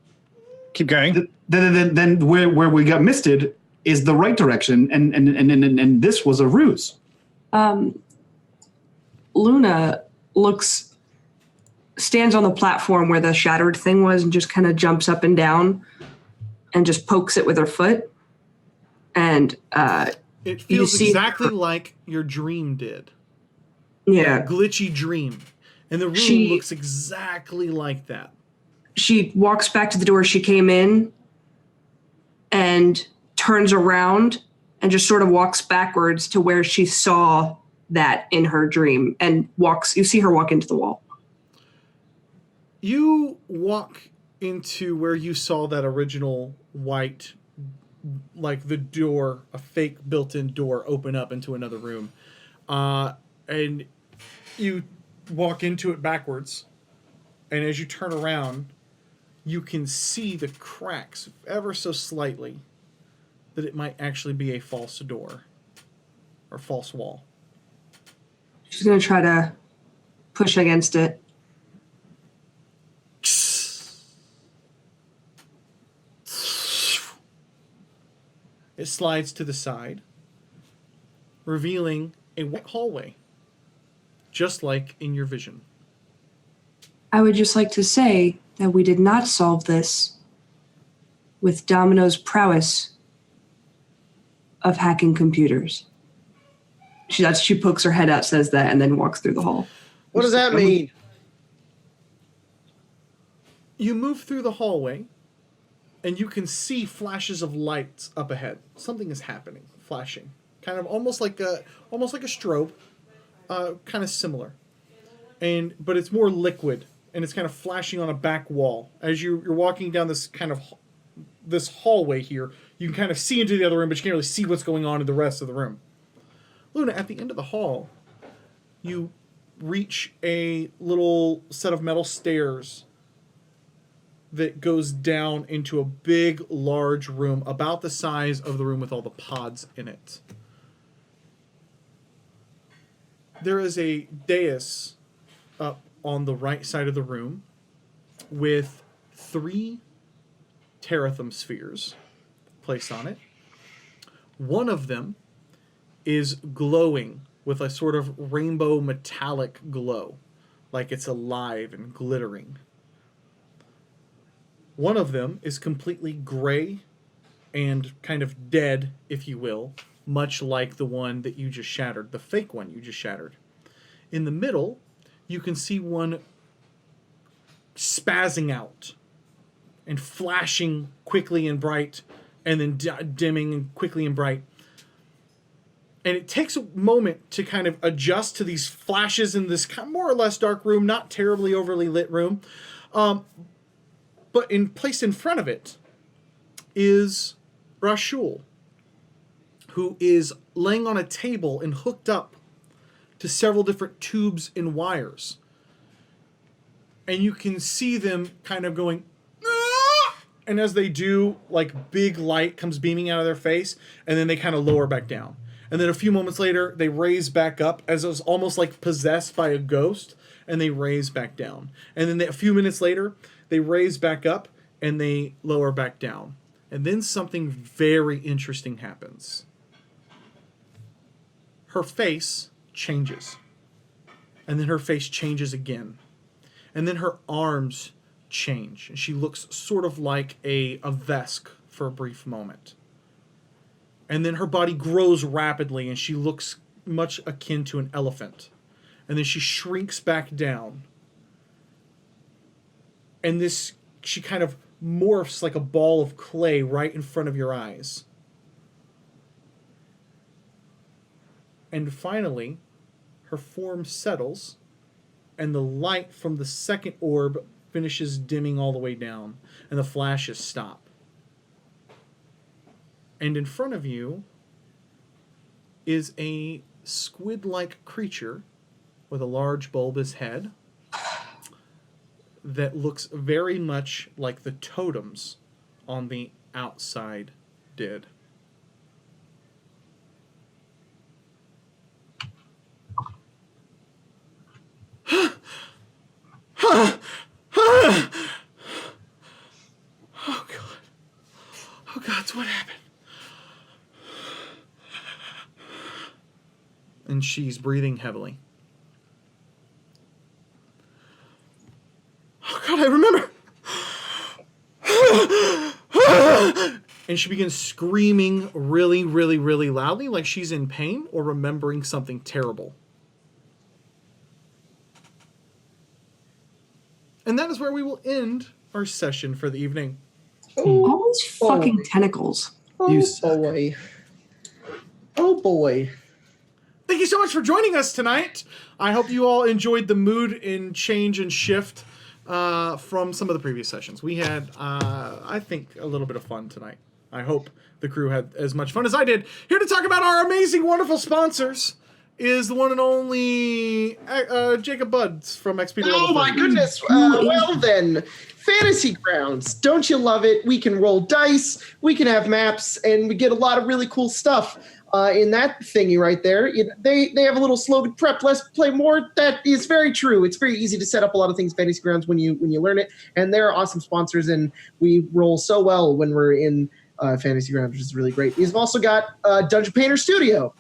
Keep going. Then where we got misted is the right direction, and this was a ruse. Luna stands on the platform where the shattered thing was and just kind of jumps up and down and just pokes it with her foot. And it feels exactly like your dream did. Yeah. A glitchy dream. And the room looks exactly like that. She walks back to the door she came in and turns around and just sort of walks backwards to where she saw that in her dream and you see her walk into the wall. You walk into where you saw that original white, like the door, a fake built-in door open up into another room. And you walk into it backwards. And as you turn around, you can see the cracks ever so slightly that it might actually be a false door or false wall. She's going to try to push against it. It slides to the side, revealing a white hallway, just like in your vision. I would just like to say that we did not solve this with Domino's prowess of hacking computers. She pokes her head out, says that, and then walks through the hall. What does that mean? You move through the hallway, and you can see flashes of lights up ahead. Something is happening, flashing, kind of almost like a strobe, kind of similar, but it's more liquid, and it's kind of flashing on a back wall as you're walking down this this hallway here. You can kind of see into the other room, but you can't really see what's going on in the rest of the room. Luna, at the end of the hall, you reach a little set of metal stairs that goes down into a big, large room about the size of the room with all the pods in it. There is a dais up on the right side of the room with 3 terathum spheres placed on it. One of them is glowing with a sort of rainbow metallic glow, like it's alive and glittering. One of them is completely gray and kind of dead, if you will, much like the one that you just shattered, the fake one you just shattered. In the middle, you can see one spazzing out and flashing quickly and bright, and then dimming quickly and bright. And it takes a moment to kind of adjust to these flashes in this more or less dark room, not terribly overly lit room. But placed in front of it is Rashul, who is laying on a table and hooked up to several different tubes and wires. And you can see them kind of going, "Ah!" And as they do, like big light comes beaming out of their face, and then they kind of lower back down. And then a few moments later, they raise back up as it was almost like possessed by a ghost, and they raise back down. And then a few minutes later, they raise back up, and they lower back down. And then something very interesting happens. Her face changes. And then her face changes again. And then her arms change. And she looks sort of like a Vesk for a brief moment. And then her body grows rapidly, and she looks much akin to an elephant. And then she shrinks back down. And she kind of morphs like a ball of clay right in front of your eyes. And finally, her form settles, and the light from the second orb finishes dimming all the way down, and the flashes stop. And in front of you is a squid-like creature with a large bulbous head that looks very much like the totems on the outside did. Oh, God. Oh, God, what happened? And she's breathing heavily. Oh, God, I remember. And she begins screaming really, really, really loudly, like she's in pain or remembering something terrible. And that is where we will end our session for the evening. All these fucking tentacles. Oh, boy. Oh, boy. Thank you so much for joining us tonight. I hope you all enjoyed the mood and change and shift from some of the previous sessions. We had, I think, a little bit of fun tonight. I hope the crew had as much fun as I did. Here to talk about our amazing, wonderful sponsors is the one and only Jacob BUDZ from XP. Oh my goodness! Well then, Fantasy Grounds. Don't you love it? We can roll dice, we can have maps, and we get a lot of really cool stuff in that thingy right there. They have a little slogan: "Prep less, play more." That is very true. It's very easy to set up a lot of things Fantasy Grounds when you learn it, and they're awesome sponsors. And we roll so well when we're in Fantasy Grounds, which is really great. We've also got Dungeon Painter Studio.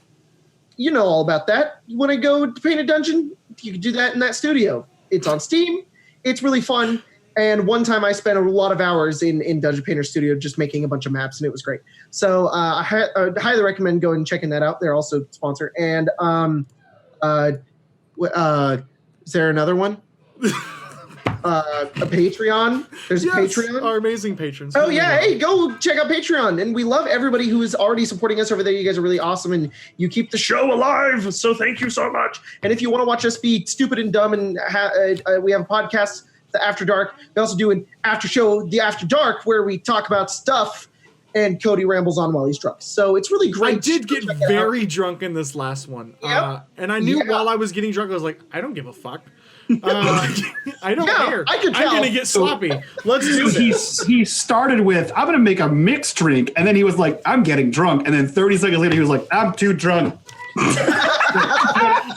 You know all about that. You want to go to paint a dungeon? You can do that in that studio. It's on Steam. It's really fun. And one time I spent a lot of hours in Dungeon Painter Studio just making a bunch of maps, and it was great. So I highly recommend going and checking that out. They're also a sponsor. And is there another one? A Patreon. There's a Patreon. Our amazing patrons. Oh yeah, hey, go check out Patreon, and we love everybody who is already supporting us over there. You guys are really awesome, and you keep the show alive. So thank you so much. And if you want to watch us be stupid and dumb, and we have a podcast, the After Dark. We also do an after show, the After Dark, where we talk about stuff, and Cody rambles on while he's drunk. So it's really great. I did get very drunk in this last one, and I knew while I was getting drunk, I was like, I don't give a fuck. I don't care. I could tell. I'm gonna get sloppy. Let's do this. He started with, I'm gonna make a mixed drink, and then he was like, I'm getting drunk, and then 30 seconds later he was like, I'm too drunk.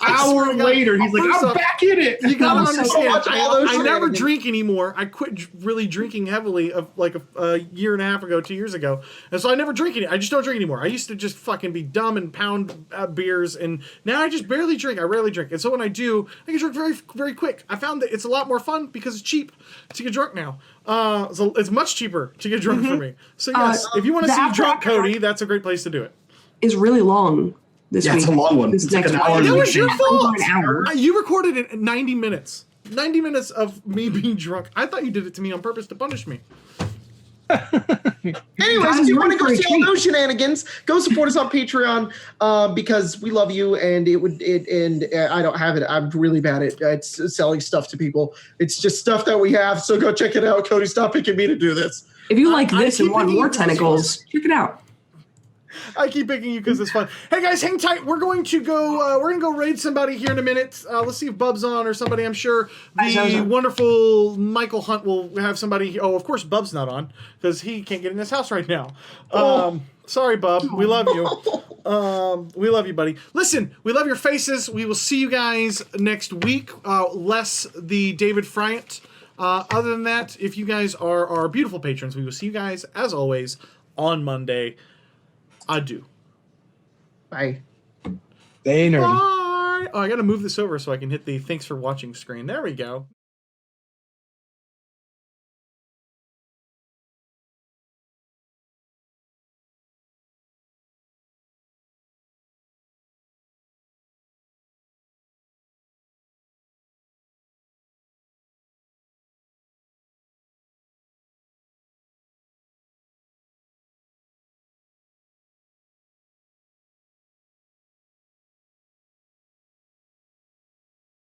Hour later, he's like, I'm back in it. You gotta understand, I never shenanigans. drink anymore. I quit really drinking heavily of like a year and a half ago, 2 years ago, and so I never drink any. I just don't drink anymore. I used to just fucking be dumb and pound beers, and now I just barely drink. I rarely drink, and so when I do, I can drink very, very quick. I found that it's a lot more fun because it's cheap to get drunk now. So it's much cheaper to get drunk for me. So yes, if you want to see drunk Cody, that's a great place to do it. Is really long this week. It's a long one. This It's like next an one. hour. That was your fault. Over an hour. You recorded it in 90 minutes. 90 minutes of me being drunk. I thought you did it to me on purpose to punish me. Anyways, Guys, if you you're want to in go for a see all treat. those shenanigans, go support us on Patreon because we love you, and I don't have it. I'm really bad at selling stuff to people. It's just stuff that we have, so go check it out. Cody, stop picking me to do this. If you like I this and keep want thinking more this is tentacles, check it out. I keep picking you because it's fun. Hey guys, hang tight. We're going to go raid somebody here in a minute. Let's see if Bub's on or somebody. I'm sure the wonderful Michael Hunt will have somebody. Oh, of course, Bub's not on because he can't get in his house right now. Sorry, Bub. We love you. We love you, buddy. Listen, we love your faces. We will see you guys next week. Less the David Friant. Other than that, if you guys are our beautiful patrons, we will see you guys as always on Monday. Adieu. Bye. They nerdy. Bye. Oh, I gotta move this over so I can hit the thanks for watching screen. There we go.